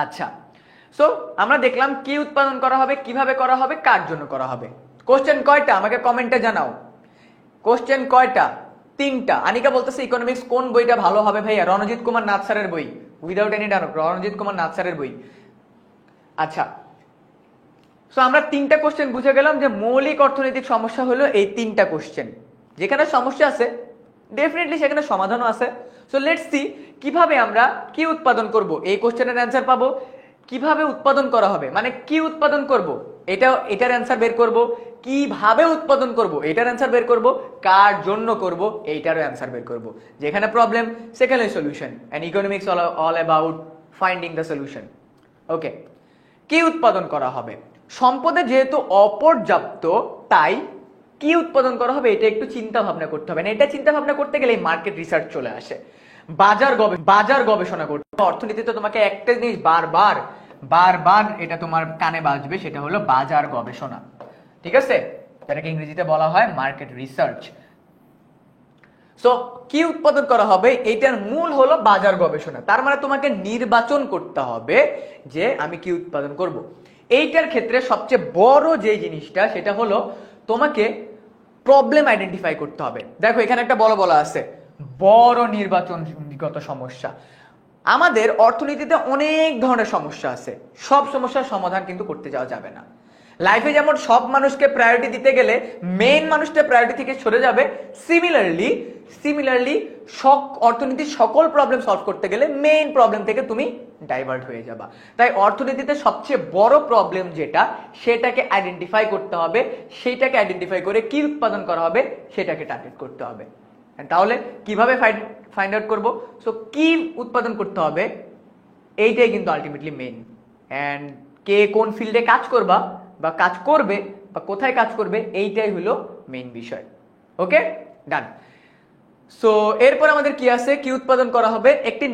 আচ্ছা। সো আমরা দেখলাম কি উৎপাদন করা হবে, কিভাবে করা হবে, কার জন্য করা হবে। কোশ্চেন কয়টা আমাকে কমেন্টে জানাও। কোশ্চেন কয়টা? 3টা। আনিকা বলতেছে ইকোনমিক্স কোন বইটা ভালো হবে ভাইয়া? রণজিৎ কুমার নাথ স্যারের বই, without any doubt Ranjit Kumar Nath স্যারের বই। আচ্ছা, সো আমরা 3টা কোশ্চেন বুঝে গেলাম যে মৌলিক অর্থনৈতিক সমস্যা হলো এই 3টা কোশ্চেন। যেখানে সমস্যা আছে ডেফিনেটলি সেখানে সমাধানও আছে। সো লেটস সি কিভাবে আমরা কি উৎপাদন করব, এই কোশ্চেনের অ্যান্সার পাবো। কিভাবে উৎপাদন করা হবে মানে কি উৎপাদন করব, এটার অ্যান্সার বের করব। কিভাবে উৎপাদন করব, এটার অ্যান্সার বের করব। কার জন্য করব, এইটারও অ্যান্সার বের করব। যেখানে প্রবলেম সেখানে solution, and economics all about finding the solution. Okay, কি উৎপাদন করা হবে? সম্পদে যেহেতু অপর্যাপ্ত, তাই কি উৎপাদন করা হবে এটা একটু চিন্তা ভাবনা করতে হবে। না, এটা চিন্তা ভাবনা করতে গেলে মার্কেট রিসার্চ চলে আসে, বাজার গবেষণা করতে। অর্থনীতিতে তোমাকে একটা জিনিস বারবার এটা তোমার কানে বাজবে, সেটা হলো বাজার গবেষণা। ঠিক আছে, যেটাকে ইংরেজিতে বলা হয় মার্কেট রিসার্চ। সো কি উৎপাদন করা হবে এটার মূল হলো বাজার গবেষণা। তার মানে তোমাকে নির্বাচন করতে হবে যে আমি কি উৎপাদন করব। এইটার ক্ষেত্রে সবচেয়ে বড় যে জিনিসটা সেটা হলো তোমাকে প্রবলেম আইডেন্টিফাই করতে হবে। দেখো এখানে একটা বলা আছে বড় নির্বাচনগত সমস্যা। আমাদের অর্থনীতিতে অনেক ধরনের সমস্যা আছে, সব সমস্যার সমাধান কিন্তু করতে যাওয়া যাবে না। লাইফে যেমন সব মানুষকে প্রায়োরিটি দিতে গেলে মেইন মানুষটা প্রায়োরিটি থেকে সরে যাবে, সিমিলারলি অর্থনীতির সকল প্রবলেম সলভ করতে গেলে মেইন প্রবলেম থেকে তুমি ডাইভার্ট হয়ে যাবা। তাই অর্থনীতিতে সবচেয়ে বড় প্রবলেম যেটা, সেটাকে আইডেন্টিফাই করতে হবে। সেইটাকে আইডেন্টিফাই করে কি উৎপাদন করা হবে সেটাকে টার্গেট করতে হবে। তাহলে কিভাবে ফাইন্ড আউট করবো? সো কি উৎপাদন করতে হবে এইটাই কিন্তু আলটিমেটলি মেইন। অ্যান্ড কে কোন ফিল্ডে কাজ করবা বা কাজ করবে বা কোথায় কাজ করবে এইটাই হলো মেইন বিষয়। ওকে, ডান। সো এরপর আমাদের কি আছে, কি উৎপাদন করা হবে, একটি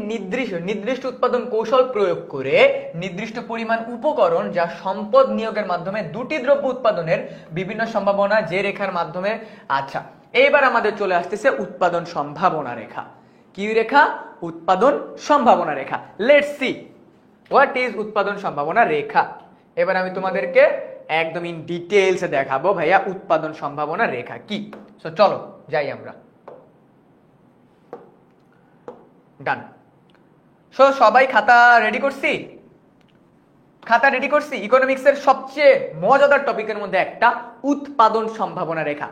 নির্দিষ্ট উৎপাদন কৌশল প্রয়োগ করে নির্দিষ্ট পরিমাণ উপকরণ যা সম্পদ নিয়োগের মাধ্যমে দুটি দ্রব্য উৎপাদনের বিভিন্ন সম্ভাবনা যে রেখার মাধ্যমে। আচ্ছা, এইবার আমাদের চলে আসতেছে উৎপাদন সম্ভাবনা রেখা। কি রেখা? উৎপাদন সম্ভাবনা রেখা। লেটস সি হোয়াট ইজ উৎপাদন সম্ভাবনা রেখা। এবার আমি তোমাদেরকে একদম ইন ডিটেইলসে দেখাবো ভাইয়া উৎপাদন সম্ভাবনা রেখা কি। সো চলো যাই আমরা। ডান। সো সবাই খাতা রেডি করছি? খাতা রেডি করছি। ইকোনমিক্সের সবচেয়ে মজাদার টপিকের মধ্যে একটা উৎপাদন সম্ভাবনা রেখা।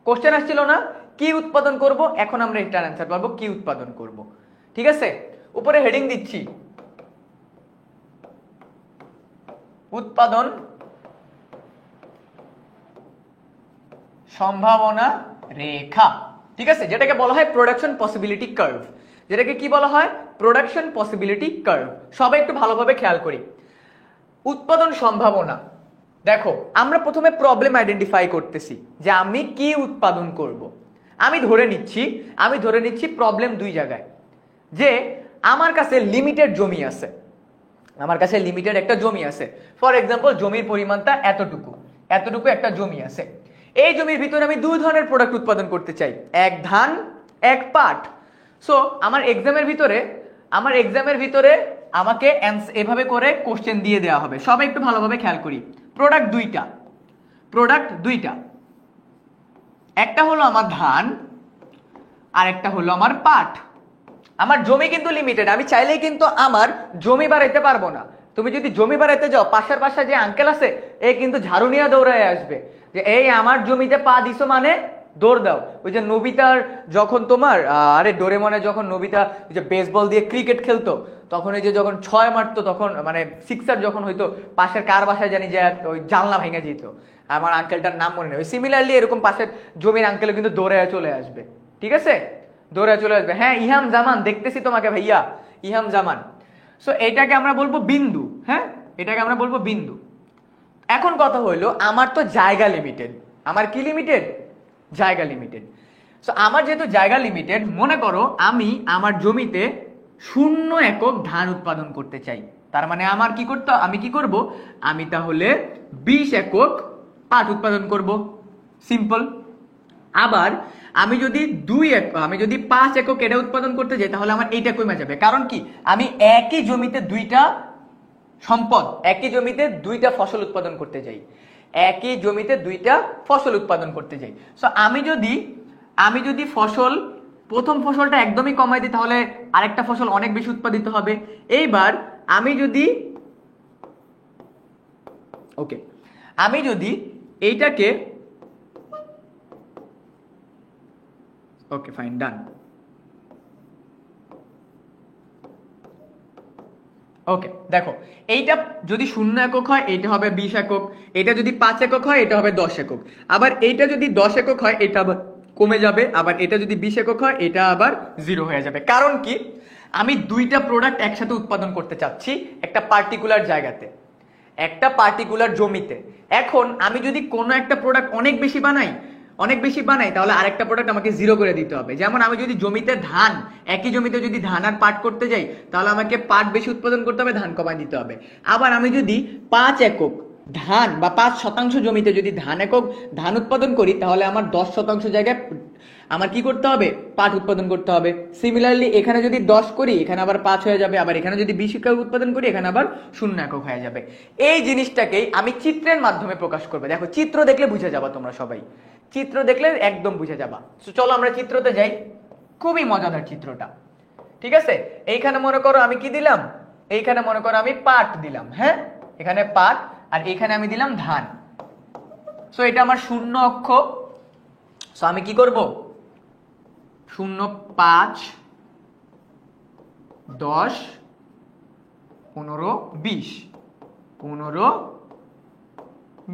কোশ্চেন আসছিল না কি উৎপাদন করব, এখন আমরা এটার অ্যান্সার পাবো কি উৎপাদন করব। ঠিক আছে, উপরে হেডিং দিচ্ছি উৎপাদন সম্ভাবনা রেখা। ঠিক আছে, যেটাকে বলা হয় প্রোডাকশন পসিবিলিটি কার্ভ। যেটাকে কি বলা হয়? Production possibility curve. সবাই একটু ভালোভাবে খেয়াল করি। উৎপাদন সম্ভাবনা, দেখো আমরা প্রথমে প্রবলেম আইডেন্টিফাই করতেছি যে আমি কি উৎপাদন করব। আমি ধরে নিচ্ছি প্রবলেম দুই জায়গায়, যে আমার কাছে লিমিটেড জমি আছে, আমার কাছে লিমিটেড একটা জমি আছে। ফর এক্সাম্পল জমির পরিমাণটা এতটুকু একটা জমি আছে। এই জমির ভিতরে আমি দুই ধরনের প্রোডাক্ট উৎপাদন করতে চাই, এক ধান এক পাট। সো আমার এক্সামের ভিতরে আমাকে এভাবে করে কোশ্চেন দিয়ে দেওয়া হবে। সবাই একটু ভালোভাবে খেয়াল করি। প্রোডাক্ট দুইটা, একটা হলো আমার ধান আর একটা হলো আমার পাট। আমার জমি কিন্তু লিমিটেড, আমি চাইলেই কিন্তু আমার জমি বাড়াইতে পারবো না। তুমি যদি জমি বাড়াইতে যাও, পাশের পাশে যে আঙ্কেল আছে এ কিন্তু ঝাড়ু নিয়ে দৌড়ায় আসবে যে এই আমার জমিতে পা দিছো মানে দৌড় দাও। ওই যে নবিতার যখন তোমার ডোরেমনে যখন নবিতা ওই যে বেসবল দিয়ে ক্রিকেট খেলতো, তখন ওই যে যখন 6 মারতো তখন মানে সিক্সার যখন হইতো, পাশের কার বাসায় জানি যে ওই জানলা ভেঙে যেত। আমার আঙ্কেলটার নাম মনে নেই। ওই সিমিলারলি এরকম পাশের জমির আঙ্কেলও কিন্তু দৌড়ে চলে আসবে। ঠিক আছে, দৌড়ে চলে আসবে। হ্যাঁ, ইহাম জামান, দেখতেছি তোমাকে ভাইয়া, ইহাম জামান। সো এটাকে আমরা বলবো বিন্দু। হ্যাঁ, এটাকে আমরা বলবো বিন্দু। এখন কথা হইলো আমার তো জায়গা লিমিটেড। আমার কি লিমিটেড? জায়গা লিমিটেড। সো আমার যেহেতু জায়গা লিমিটেড, মনে করো আমি আমার জমিতে 0 একক ধান উৎপাদন করতে চাই। তার মানে আমি কি করব? আমি তাহলে 20 একক পাট উৎপাদন করব। সিম্পল। আবার আমি যদি 5 একক এটা উৎপাদন করতে যাই, তাহলে আমার এইটা কমে যাবে। কারণ কি? আমি একই জমিতে দুইটা ফসল উৎপাদন করতে যাই। সো আমি যদি প্রথম ফসলটা একদমই কমাই দিই, তাহলে আরেকটা ফসল অনেক বেশি উৎপাদিত হবে। এইবার আমি যদি এইটাকে ওকে ফাইন, ডান। ওকে, দেখো এইটা যদি 0 একক হয় এটা হবে 20 একক, এটা যদি 5 একক হয় এটা হবে 10 একক। আবার এইটা যদি 10 একক হয় এটা আবার কমে যাবে, আবার এটা যদি 20 একক হয় এটা আবার 0 হয়ে যাবে। কারণ কি? আমি দুইটা প্রোডাক্ট একসাথে উৎপাদন করতে চাচ্ছি একটা পার্টিকুলার জায়গাতে, একটা পার্টিকুলার জমিতে। এখন আমি যদি কোনো একটা প্রোডাক্ট অনেক বেশি বানাই তাহলে আরেকটা প্রোডাক্ট আমাকে 0 করে দিতে হবে। যেমন আমি যদি একই জমিতে যদি ধান আর পাট করতে যাই, তাহলে আমাকে পাট বেশি উৎপাদন করতে হবে, ধান কমাই দিতে হবে। আবার আমি যদি 5 একক ধান বা 5% জমিতে যদি ধান উৎপাদন করি, তাহলে আমার 10% জায়গায় আমার কি করতে হবে? পাট উৎপাদন করতে হবে। সিমিলারলি এখানে যদি 10 করি, এখানে আবার 5 হয়ে যাবে। আবার এখানে যদি 20 একক উৎপাদন করি, এখানে আবার 0 একক হয়ে যাবে। এই জিনিসটাকেই আমি চিত্রের মাধ্যমে প্রকাশ করবো। দেখো চিত্র দেখলে বুঝে যাবা, তোমরা সবাই চিত্র দেখলে একদম বুঝে যাবা। চলো আমরা চিত্রতে যাই। খুবই মজাদার চিত্রটা। ঠিক আছে, এইখানে মনে করো আমি কি দিলাম? এইখানে মনে করো আমি পাট দিলাম। হ্যাঁ, এখানে পাট আর এখানে আমি দিলাম ধান। সো এটা আমার 0 অক্ষ। সো আমি কি করব? 0, 5, 10, 15, 20, 15,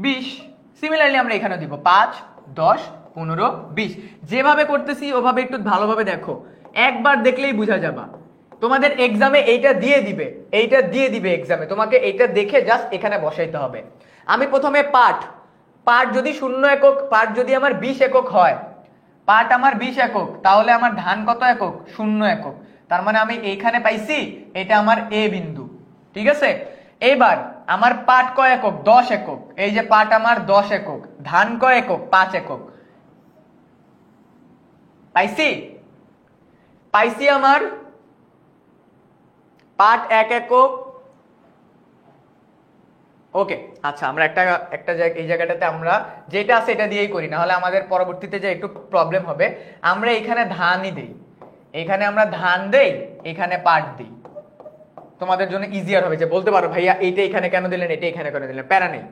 20। সিমিলারলি আমরা এখানে দিব 5, 10, 15, 20। যেভাবে করতেছি ওভাবে একটু ভালোভাবে দেখো, একবার দেখলেই বোঝা যাবে। তোমাদের এক্সামে এইটা দিয়ে দিবে এক্সামে, তোমাকে এইটা দেখে জাস্ট এখানে বসাইতে হবে। আমি প্রথমে পাট যদি 0 একক, পাট যদি আমার 20 একক হয়, পাট আমার 20 একক, তাহলে আমার ধান কত একক? 0 একক। তার মানে আমি এইখানে পাইছি এটা আমার এ বিন্দু, ঠিক আছে। এবার আমার পাট কয় একক? 10 একক। এই যে পাট আমার 10 একক, ধান কয় একক? 5 একক। পাইছি আমার পাট 1 একক। ওকে, আচ্ছা আমরা একটা এই জায়গাটাতে আমরা যেটা আছে এটা দিয়েই করি, না হলে আমাদের পরবর্তীতে যে একটু প্রবলেম হবে। আমরা এখানে ধানই দেই, এখানে আমরা ধান দেই, এখানে পাট দিই, তোমাদের জন্য ইজিয়ার হবে। যে বলতে পারো ভাইয়া এইটা এখানে কেন দিলেন, এটা এখানে কেন দিলেন, প্যারা নেই।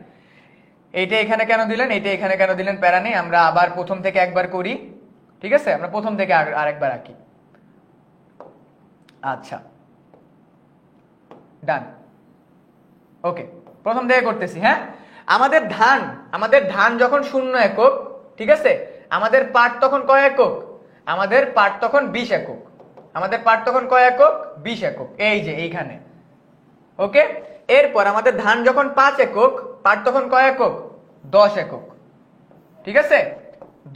এইটা এখানে কেন দিলেন, এটা এখানে কেন দিলেন, প্যারা নেই। আমরা আবার প্রথম থেকে একবার করি, ঠিক আছে। আমরা প্রথম থেকে আরেকবার আঁকি। আচ্ছা ডান, ওকে প্রথম থেকে করতেছি। হ্যাঁ, আমাদের ধান যখন 0 একক, ঠিক আছে, আমাদের পাট তখন কয় একক? আমাদের পাট তখন 20 একক। আমাদের পাট তখন কয় একক? 20 একক, এই যে এইখানে। ওকে, এরপর আমাদের ধান যখন 5 একক, পাট তখন কয় একক? 10 একক, ঠিক আছে,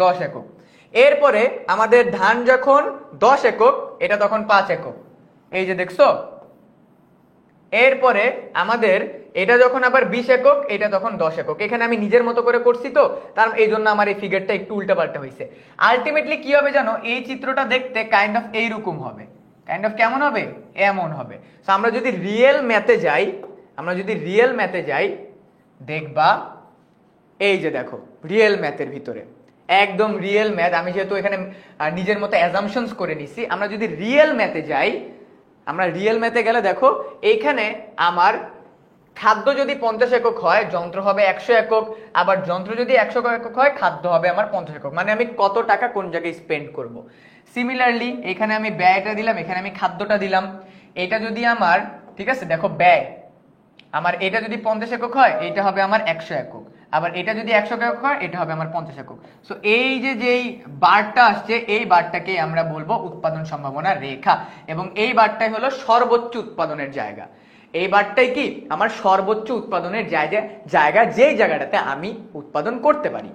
10 একক। এরপরে আমাদের ধান যখন 10 একক, এটা তখন 5 একক, এই যে দেখছো। এরপরে আমাদের এটা যখন আবার 20 একক, এটা তখন 10 একক। এখানে আমি নিজের মতো করে করছি তো, তার এই জন্য আমার এই ফিগারটা একটু উল্টাপাল্টা হয়েছে। আলটিমেটলি কি হবে জানো? এই চিত্রটা দেখতে কাইন্ড অফ এইরকম হবে। কাইন্ড অফ কেমন হবে? এমন হবে। সো আমরা যদি রিয়েল ম্যাথে যাই, দেখবা এই যে দেখো রিয়েল ম্যাথের ভিতরে, একদম রিয়েল ম্যাথ। আমি যেহেতু এখানে নিজের মতো অ্যাজাম্পশনস করে নিছি, আমরা যদি রিয়েল ম্যাথে যাই, আমরা রিয়েল ম্যাথে গেলে দেখো এইখানে আমার খাদ্য যদি 50 একক হয়, যন্ত্র হবে 100 একক। আবার যন্ত্র যদি 100 একক হয়, খাদ্য হবে আমার 50 একক। মানে আমি কত টাকা কোন জায়গায় স্পেন্ড করব। সিমিলারলি এখানে আমি ব্যয়টা দিলাম, এখানে আমি খাদ্যটা দিলাম। এটা যদি আমার, ঠিক আছে, দেখো ব্যয় আমার, এটা যদি 50 একক হয়, এটা হবে আমার 100 একক। আবার এটা যদি 100 একক হয়, এটা হবে আমার 50 একক। সো এই যেই বারটা আসছে, এই বারটাকে আমরা বলবো উৎপাদন সম্ভাবনা রেখা, এবং এই বারটাই হলো সর্বোচ্চ উৎপাদনের জায়গা। এই বারটাই কি আমার সর্বোচ্চ উৎপাদনের জায়গা, যেই জায়গাটাতে আমি উৎপাদন করতে পারি,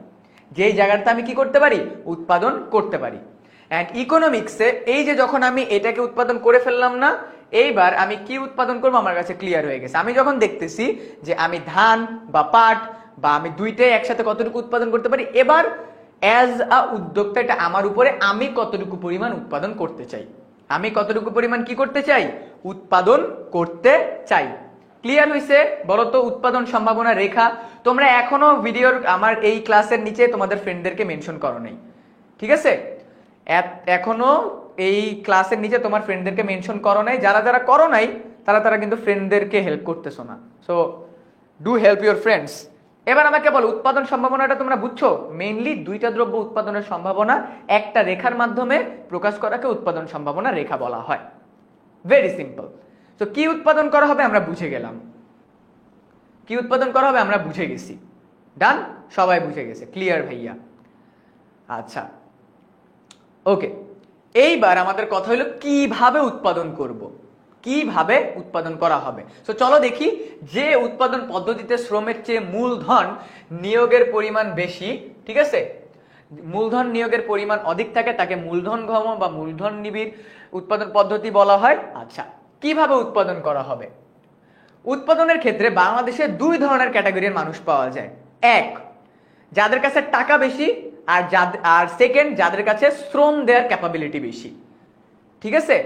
যেই জায়গাটাতে আমি কি করতে পারি? উৎপাদন করতে পারি। এন্ড ইকোনমিক্সে এই যে যখন আমি এটাকে উৎপাদন করে ফেললাম না, এইবার আমি কি উৎপাদন করবো আমার কাছে ক্লিয়ার হয়ে গেছে। আমি যখন দেখতেছি যে আমি ধান বা পাট বা আমি দুইটাই একসাথে কতটুকু উৎপাদন করতে পারি, এবার অ্যাজ আ উদ্যোক্তা এটা আমার উপরে, আমি কতটুকু পরিমাণ উৎপাদন করতে চাই, আমি কতটুকু পরিমাণ কি করতে চাই? উৎপাদন করতে চাই। ক্লিয়ার হয়েছে? বলো তো উৎপাদন সম্ভাবনা রেখা। তোমরা এখনো ভিডিওর আমার এই ক্লাসের নিচে তোমাদের ফ্রেন্ডদেরকে মেনশন করো নাই, ঠিক আছে? এখনো এই ক্লাসের নিচে তোমার ফ্রেন্ডদেরকে মেনশন করো নাই। যারা যারা করো নাই তারা কিন্তু ফ্রেন্ডদেরকে হেল্প করতেছো না। So do help your friends. এবার আমাকে বলো উৎপাদন সম্ভাবনাটা তোমরা বুঝছো? মেইনলি দুইটা দ্রব্য উৎপাদনের সম্ভাবনা একটা রেখার মাধ্যমে প্রকাশ করাকে উৎপাদন সম্ভাবনা রেখা বলা হয়। Very simple. তো কি উৎপাদন করা হবে আমরা বুঝে গেলাম, কি উৎপাদন করা হবে আমরা বুঝে গেছি। ডান, সবাই বুঝে গেছে? ক্লিয়ার ভাইয়া? আচ্ছা ওকে, এইবার আমাদের কথা হলো কিভাবে উৎপাদন করব, কিভাবে উৎপাদন করা হবে। তো চলো দেখি, যে উৎপাদন পদ্ধতিতে শ্রমের চেয়ে মূলধন নিয়োগের পরিমাণ বেশি, ঠিক আছে, মূলধন নিয়োগের পরিমাণ অধিক থাকে, তাকে মূলধনঘম বা মূলধন নিবিড় উৎপাদন পদ্ধতি বলা হয়। আচ্ছা, কিভাবে উৎপাদন করা হবে? উৎপাদনের ক্ষেত্রে বাংলাদেশে দুই ধরনের ক্যাটাগরির মানুষ পাওয়া যায়। এক, যাদের কাছে টাকা বেশি, আর সেকেন্ড, যাদের কাছে শ্রম দেওয়ার ক্যাপাবিলিটি বেশি। ঠিক আছে,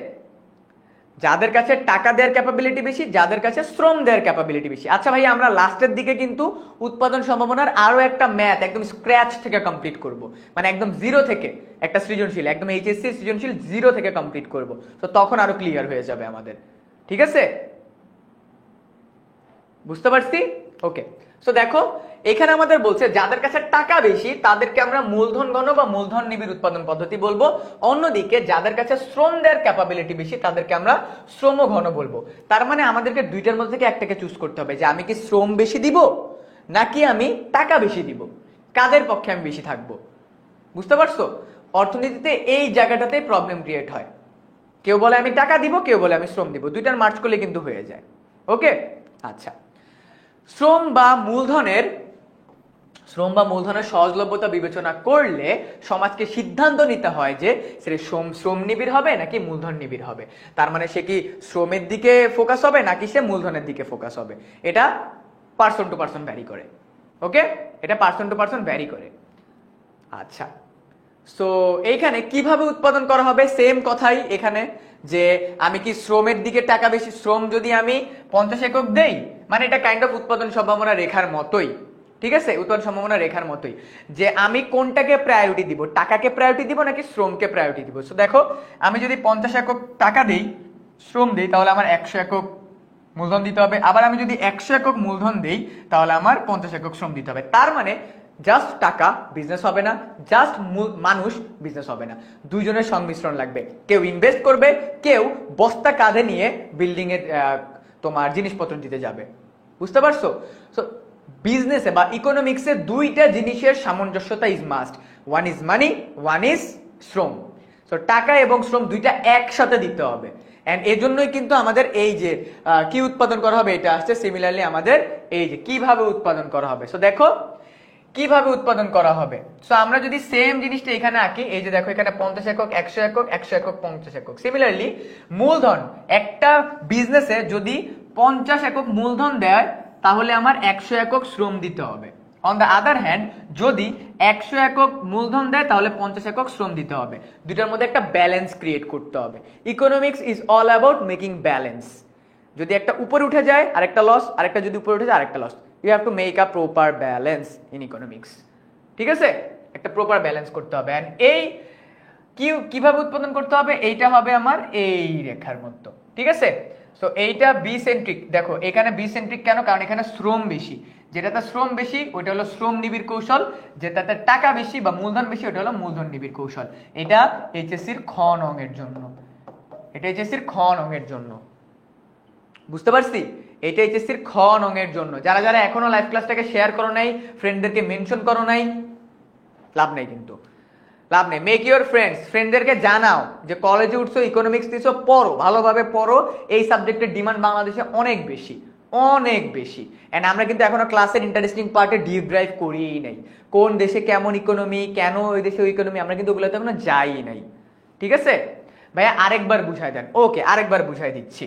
যাদের কাছে টাকা দেওয়ার ক্যাপাবিলিটি বেশি, যাদের কাছে শ্রম দেওয়ার ক্যাপাবিলিটি বেশি। আচ্ছা ভাই, আমরা লাস্টের দিকে কিন্তু উৎপাদন সম্ভাবনার আরো একটা ম্যাথ একদম স্ক্র্যাচ থেকে কমপ্লিট করব, মানে একদম জিরো থেকে একটা সৃজনশীল, একদম এইচএসসি সৃজনশীল জিরো থেকে কমপ্লিট করব। তো তখন আরো ক্লিয়ার হয়ে যাবে আমাদের। ঠিক আছে, বুঝতে পারছি? ওকে, সো দেখো এখানে আমাদের বলছে যাদের কাছে টাকা বেশি তাদেরকে আমরা মূলধন ঘন বা মূলধন নিবিড় উৎপাদন পদ্ধতি বলবো। অন্যদিকে যাদের কাছে শ্রম দেওয়ার ক্যাপাবিলিটি বেশি তাদেরকে আমরা শ্রম ঘন বলবো। তার মানে আমাদেরকে দুইটার মধ্যে থেকে একটাকে চুজ করতে হবে, যে আমি কি শ্রম বেশি দিব নাকি আমি টাকা বেশি দিব, কাদের পক্ষে আমি বেশি থাকবো। বুঝতে পারছো? অর্থনীতিতে এই জায়গাটাতে প্রবলেম ক্রিয়েট হয়। কেউ বলে আমি টাকা দিব, কেউ বলে আমি শ্রম দিব, দুইটার মার্চ করলে কিন্তু হয়ে যায়। ওকে, আচ্ছা, শ্রম বা মূলধনের শ্রম বা মূলধনের সহজলভ্যতা বিবেচনা করলে সমাজকে সিদ্ধান্ত নিতে হয় যে সে শ্রম নিবিড় হবে নাকি মূলধন নিবিড় হবে। তার মানে সে কি শ্রমের দিকে ফোকাস হবে নাকি সে মূলধনের দিকে ফোকাস হবে, এটা পার্সন টু পার্সন ভ্যারি করে। ওকে, এটা পার্সন টু পার্সন ভ্যারি করে। আচ্ছা, সো এইখানে কিভাবে উৎপাদন করা হবে, সেম কথাই এখানে, যে আমি কি শ্রমের দিকে টাকা বেশি, শ্রম যদি আমি 50 একক দেই, মানে এটা কাইন্ড অফ উৎপাদন সম্ভাবনা রেখার মতোই, ঠিক আছে, উৎপাদন সম্ভাবনা রেখার মতোই, যে আমি কোনটাকে প্রায়োরিটি দিব, টাকাকে প্রায়োরিটি দিব নাকি শ্রমকে প্রায়োরিটি দিব। সো দেখো, আমি যদি 50 একক টাকা দেই, শ্রম দিই, তাহলে আমার 100 একক মূলধন দিতে হবে। আবার আমি যদি 100 একক মূলধন দেই, তাহলে আমার 50 একক শ্রম দিতে হবে। তার মানে জাস্ট টাকা বিজনেস হবে না, জাস্ট মানুষ বিজনেস হবে না, দুইজনের সংমিশ্রণ লাগবে। কেউ ইনভেস্ট করবে, কেউ বস্তা কাঁধে নিয়ে বিল্ডিং এর তোমার জিনিসপত্র দিতে যাবে। বুঝতে পারছো? সো বিজনেসে বা ইকোনমিক্সে দুইটা জিনিসের সামঞ্জস্যতা is must, one is money, one is শ্রম। সো টাকা এবং শ্রম দুইটা একসাথে দিতে হবে। এন্ড এই জন্যই কিন্তু আমাদের এই যে কি উৎপাদন করা হবে এটা আসছে। সিমিলারলি আমাদের এই যে কিভাবে উৎপাদন করা হবে, সো দেখো কিভাবে উৎপাদন করা হবে। সো আমরা যদি সেম জিনিসটা এখানে আঁকি, এই যে দেখো এখানে 50 একক, 100 একক, 100 একক, 50 একক। সিমিলারলি মূলধন, একটা বিজনেসে যদি 50 একক মূলধন দেয়, তাহলে আমার 100 একক শ্রম দিতে হবে। অন দ্য আদার হ্যান্ড, যদি 100 একক মূলধন দেয়, তাহলে 50 একক শ্রম দিতে হবে। দুটার মধ্যে একটা ব্যালেন্স ক্রিয়েট করতে হবে। Economics is all about making balance. যদি একটা উপরে উঠে যায় আরেকটা লস, আরেকটা যদি উপরে উঠে যায় আরেকটা loss. You have to make a proper balance in economics, ঠিক আছে? একটা প্রপার ব্যালেন্স করতে হবে। এন্ড এই কিভাবে উৎপাদন করতে হবে, এইটা হবে আমার এই রেখার মতো, ঠিক আছে? সো এইটা বি সেন্ট্রিক। দেখো এখানে বি সেন্ট্রিক কেন? কারণ এখানে শ্রম বেশি, যেটাতে শ্রম বেশি ওইটা হলো শ্রম নিবিড় কৌশল, যেটাতে টাকা বেশি বা মূলধন বেশি ওটা হলো মূলধন নিবিড় কৌশল। এটা এইচএসসির খ নং এর জন্য, এটা এইচএসসির খ নং এর জন্য। বুঝতে পারছি? এটা এইচএসসির খ নং এর জন্য। যারা যারা এখনো লাইভ ক্লাসটাকে শেয়ার করো নাই, ফ্রেন্ডদেরকে মেনশন করো নাই, লাভ নেই, কিন্তু লাভ নেই। মেক ইউর ফ্রেন্ডদেরকে জানাও যে কলেজে উঠছো, ইকোনমিক্স দিছো, পড়ো, ভালোভাবে পড়ো। এই সাবজেক্টের ডিমান্ড বাংলাদেশে অনেক বেশি, অনেক বেশি। এন্ড আমরা কিন্তু এখনো ক্লাসের ইন্টারেস্টিং পার্টে ডিপ ড্রাইভ করিই নাই। কোন দেশে কেমন ইকোনমি, কেন ওই দেশে ওই ইকোনমি, আমরা কিন্তু ওগুলোতে এখনো যাই নাই, ঠিক আছে ভাইয়া? আরেকবার বুঝাই দেন। ওকে, আরেকবার বুঝাই দিচ্ছি।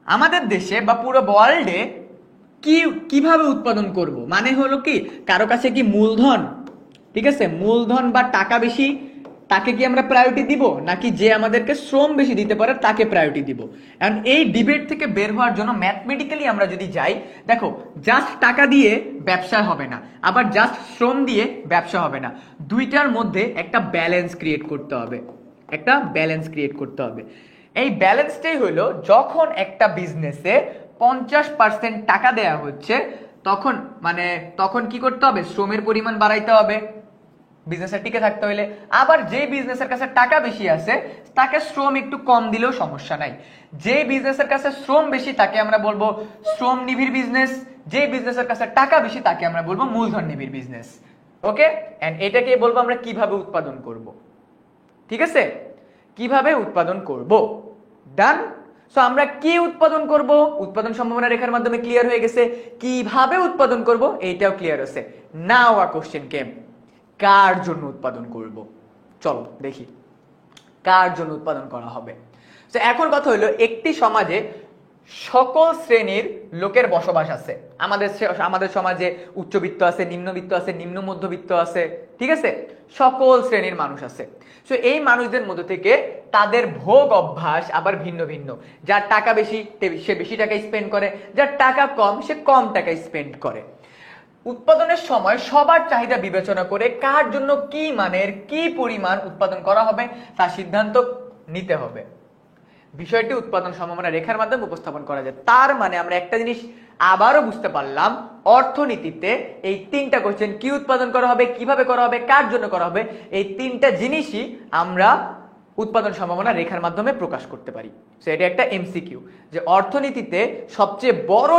আমাদের দেশে বা পুরো ওয়ার্ল্ডে কিভাবে উৎপাদন করব, মানে হলো কি, কারো কাছে কি মূলধন, ঠিক আছে, মূলধন বা টাকা বেশি, তাকে কি আমরা প্রায়োরিটি দিব, নাকি যে আমাদেরকে শ্রম বেশি দিতে পারে তাকে প্রায়োরিটি দিব? এন্ড এই ডিবেট থেকে বের হওয়ার জন্য ম্যাথমেটিক্যালি আমরা যদি যাই, দেখো জাস্ট টাকা দিয়ে ব্যবসা হবে না, আবার জাস্ট শ্রম দিয়ে ব্যবসা হবে না, দুইটার মধ্যে একটা ব্যালেন্স ক্রিয়েট করতে হবে, একটা ব্যালেন্স ক্রিয়েট করতে হবে। এই ব্যালেন্সটাই হলো, যখন একটা বিজনেসে 50% টাকা দেয়া হচ্ছে, তখন কি করতে হবে? শ্রমের পরিমাণ বাড়াইতে হবে বিজনেসের টিকে থাকতে হলে। আবার যে বিজনেসের কাছে টাকা বেশি আছে তাকে শ্রম একটু কম দিলেও সমস্যা নাই। যে বিজনেসের কাছে শ্রম বেশি তাকে আমরা বলবো শ্রম নিবিড় বিজনেস, যে বিজনেসের কাছে টাকা বেশি তাকে আমরা বলবো মূলধন নিবিড় বিজনেস। ওকে, এন্ড এটাকে বলবো আমরা কিভাবে উৎপাদন করব, ঠিক আছে? কিভাবে উৎপাদন করব, ডান। সো আমরা কি উৎপাদন করব, উৎপাদন সম্ভাবনা রেখার মাধ্যমে ক্লিয়ার হয়ে গেছে। কিভাবে উৎপাদন করব এইটাও ক্লিয়ার আছে। নাও আ কোশ্চেন কেম, কার জন্য উৎপাদন করব? চলো দেখি কার জন্য উৎপাদন করা হবে। তো এখন কথা হলো, একটি সমাজে সকল শ্রেণীর লোকের বসবাস আছে। আমাদের সমাজে উচ্চবিত্ত আছে, নিম্নবিত্ত আছে, নিম্ন মধ্যবিত্ত আছে, ঠিক আছে, সকল শ্রেণীর মানুষ আছে। সো এই মানুষদের মধ্যে থেকে তাদের ভোগ অভ্যাস আবার ভিন্ন ভিন্ন। যার টাকা বেশি সে বেশি টাকা স্পেন্ড করে, যার টাকা কম সে কম টাকা স্পেন্ড করে। উৎপাদনের সময় সবার চাহিদা বিবেচনা করে কার জন্য কি মানের কি পরিমাণ উৎপাদন করা হবে তার সিদ্ধান্ত নিতে হবে। বিষয়টি উৎপাদন সম্ভাবনা রেখার মাধ্যমে উপস্থাপন করা যায়। তার মানে আমরা একটা জিনিস আবারও বুঝতে পারলাম, অর্থনীতিতে এই তিনটা কোশ্চেন, কি উৎপাদন করা হবে, কিভাবে করা হবে, কার জন্য করা হবে, এই তিনটা জিনিসই আমরা উৎপাদন সম্ভাবনা রেখার মাধ্যমে প্রকাশ করতে পারি। সো এটা একটা এমসিকিউ, যে অর্থনীতির সবচেয়ে বড়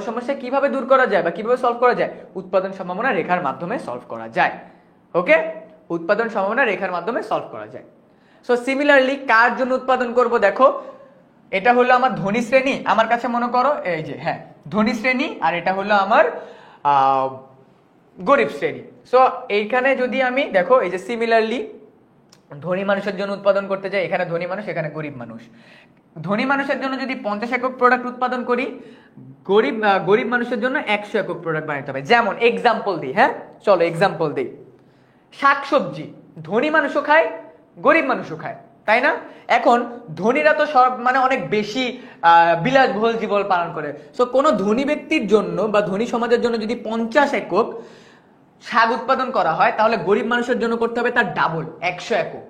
সমস্যা কিভাবে দূর করা যায় বা কিভাবে সলভ করা যায়, উৎপাদন সম্ভাবনা রেখার মাধ্যমে সলভ করা যায়। ওকে, উৎপাদন সম্ভাবনা রেখার মাধ্যমে সলভ করা যায়। সো সিমিলারলি কার জন্য উৎপাদন করব, দেখো এটা হলো আমার ধনী শ্রেণী, আমার কাছে মনে করো এই যে, হ্যাঁ ধনী শ্রেণী, আর এটা হলো আমার গরিব শ্রেণী। সো এইখানে যদি আমি দেখো এই যে সিমিলারলি ধনী মানুষের জন্য উৎপাদন করতে চাই, এখানে ধনী মানুষ, এখানে গরিব মানুষ। ধনী মানুষের জন্য যদি 50 একক প্রোডাক্ট উৎপাদন করি, গরিব মানুষের জন্য 100 একক প্রোডাক্ট বানাতে হবে। যেমন এক্সাম্পল দিই, হ্যাঁ চলো এক্সাম্পল দিই। শাকসবজি ধনী মানুষও খায়, গরিব মানুষও খায়, তাই না? এখন ধনীরা তো সব মানে অনেক বেশি বিলাসবহুল জীবন পালন করে। সো কোনো ধনী ব্যক্তির জন্য বা ধনী সমাজের জন্য যদি 50 একক শাক উৎপাদন করা হয়, তাহলে গরিব মানুষের জন্য করতে হবে তার ডাবল, 100 একক।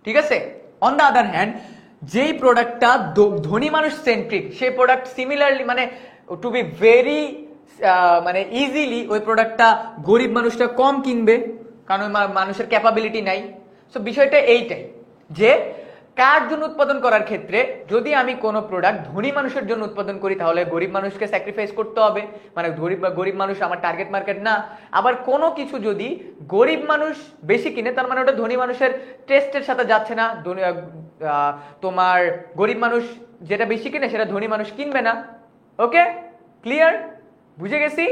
ঠিক আছে? অন দ্য আদার হ্যান্ড, যেই প্রোডাক্টটা ধনী মানুষ সেন্ট্রিক, সেই প্রোডাক্ট সিমিলারলি মানে টু বি ভেরি মানে ইজিলি ওই প্রোডাক্টটা গরিব মানুষটা কম কিনবে, কারণ মানুষের ক্যাপাবিলিটি নাই। সো বিষয়টা এইটাই যে কার জন্য উৎপাদন করার ক্ষেত্রে যদি আমি কোনো প্রোডাক্ট ধনী মানুষের জন্য উৎপাদন করি, তাহলে গরিব মানুষকে স্যাক্রিফাইস করতে হবে, মানে গরিব মানুষ আমার টার্গেট মার্কেট না। আবার কোনো কিছু যদি গরিব মানুষ বেশি কিনে, তার মানে ওটা ধনী মানুষের টেস্টের সাথে যাচ্ছে না। তোমার গরিব মানুষ যেটা বেশি কিনে সেটা ধনী মানুষ কিনবে না। ওকে, ক্লিয়ার? বুঝে গেছি?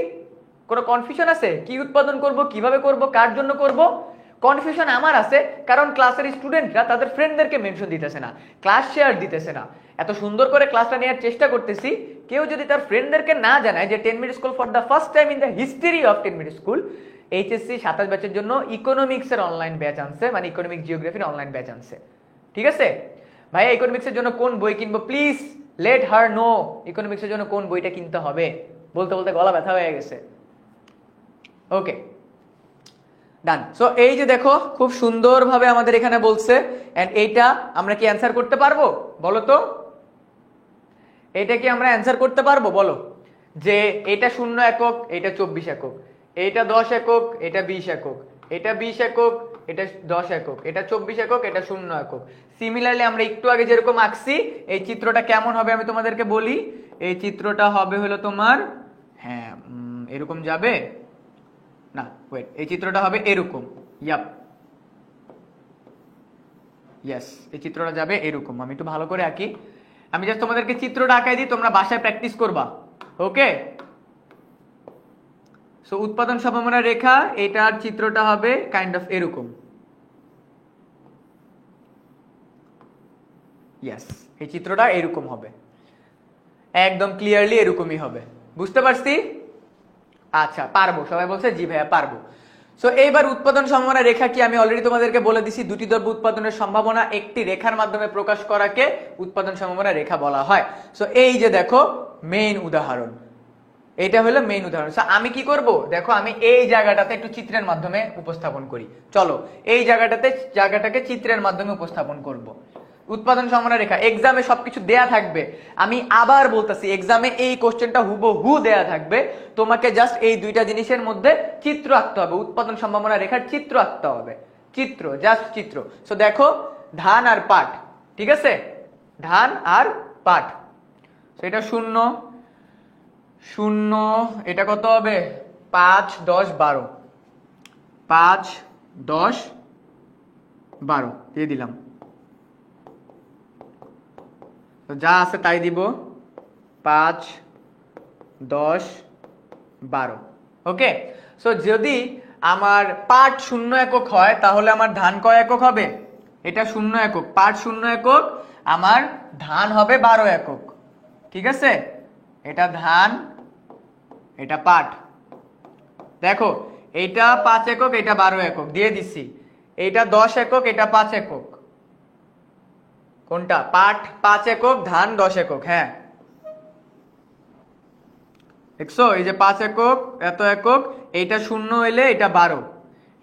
কোনো কনফিউশন আছে? কি উৎপাদন করব, কিভাবে করব, কার জন্য করব? কনফিউশন আমার আছে, কারণ ক্লাসের স্টুডেন্টরা তাদের ফ্রেন্ডদেরকে মেনশন দিতেছে না, ক্লাস শেয়ার দিতেছে না। এত সুন্দর করে ক্লাসটা নেওয়ার চেষ্টা করতেছি, কেউ যদি তার ফ্রেন্ডদেরকে না জানায় যে 10 minute school for the first time in the history of 10 minute school HSC 27 ব্যাচের জন্য ইকোনমিক্সের অনলাইন ব্যাচ আনছে, মানে ইকোনমিক জিওগ্রাফির অনলাইন ব্যাচ আনছে। ঠিক আছে ভাইয়া, ইকোনমিক্সের জন্য কোন বই কিনবো? প্লিজ লেট হার নো ইকোনমিক্সের জন্য কোন বইটা কিনতে হবে। বলতে বলতে গলা ব্যথা হয়ে গেছে। ওকে, ডান। সো এই যে দেখো খুব সুন্দরভাবে আমাদের এখানে বলছে, এন্ড এইটা আমরা কি অ্যান্সার করতে পারবো বলো তো? এইটা কি আমরা অ্যান্সার করতে পারবো বলো? যে এটা 0 একক, এটা 24 একক, এটা 10 একক, এটা 20 একক, এটা 20 একক, এটা 10 একক, এটা 24 একক, এটা 0 একক। সিমিলারলি আমরা একটু আগে যেরকম আঁকছি, এই চিত্রটা কেমন হবে আমি তোমাদেরকে বলি। এই চিত্রটা হবে হলো তোমার, হ্যাঁ এরকম যাবে না, ওয়েট, এই চিত্রটা হবে এরকম। ইয়াপ, ইয়েস, এই চিত্রটা যাবে এরকম। আমি একটু ভালো করে আঁকি, আমি জাস্ট তোমাদেরকে চিত্রটা আঁকাই দিই, তোমরা বাসায় প্র্যাকটিস করবা। ওকে, সো উৎপাদন সম্ভাবনা রেখা, এটার চিত্রটা হবে কাইন্ড অফ এরকম। ইয়েস, এই চিত্রটা এরকম হবে, একদম ক্লিয়ারলি এরকমই হবে। বুঝতে পারছি? আচ্ছা, পারবো, সবাই বলছে জি ভাইয়া পারবো। সো এইবার উৎপাদন সম্ভাবনা রেখা কি আমি অলরেডি তোমাদেরকে বলে দিছি, দুটি দ্রব্য উৎপাদনের সম্ভাবনা একটি রেখার মাধ্যমে প্রকাশ করাকে উৎপাদন সম্ভাবনা রেখা বলা হয়। সো এই যে দেখো মেইন উদাহরণ, এটা হলো মেইন উদাহরণ। সো আমি কি করব, দেখো আমি এই জায়গাটাতে একটু চিত্রের মাধ্যমে উপস্থাপন করি। চলো এই জায়গাটাকে চিত্রের মাধ্যমে উপস্থাপন করব। উৎপাদন সম্ভাবনা রেখা এক্সামে সবকিছু দেয়া থাকবে, আমি আবার বলতেছি, এক্সামে এই কোশ্চেনটা হুবহু দেয়া থাকবে, তোমাকে জাস্ট এই দুইটা জিনিসের মধ্যে চিত্র আঁকতে হবে, উৎপাদন সম্ভাবনা রেখার চিত্র আঁকতে হবে, চিত্র, জাস্ট চিত্র। সো দেখো ধান আর পাট, ঠিক আছে, ধান আর পাট। সো এটা 0 0, এটা কত হবে 5 10 12, 5 10 12 দিয়ে দিলাম। যা আছে তাই দিব, 5 10 12। ওকে, সো যদি আমার পাট 0 একক হয়, তাহলে আমার ধান কয় একক হবে? এটা 0 একক, পাট 0 একক, আমার ধান হবে 12 একক। ঠিক আছে, এটা ধান, এটা পাট। দেখো এইটা 5 একক, এটা 12 একক দিয়ে দিছি, এইটা 10 একক, এটা 5 একক। কোনটা? পাট 5 একক, ধান 10 একক। হ্যাঁ দেখছো, এই যে 5 একক, এত একক, এইটা 0 হইলে এটা 12,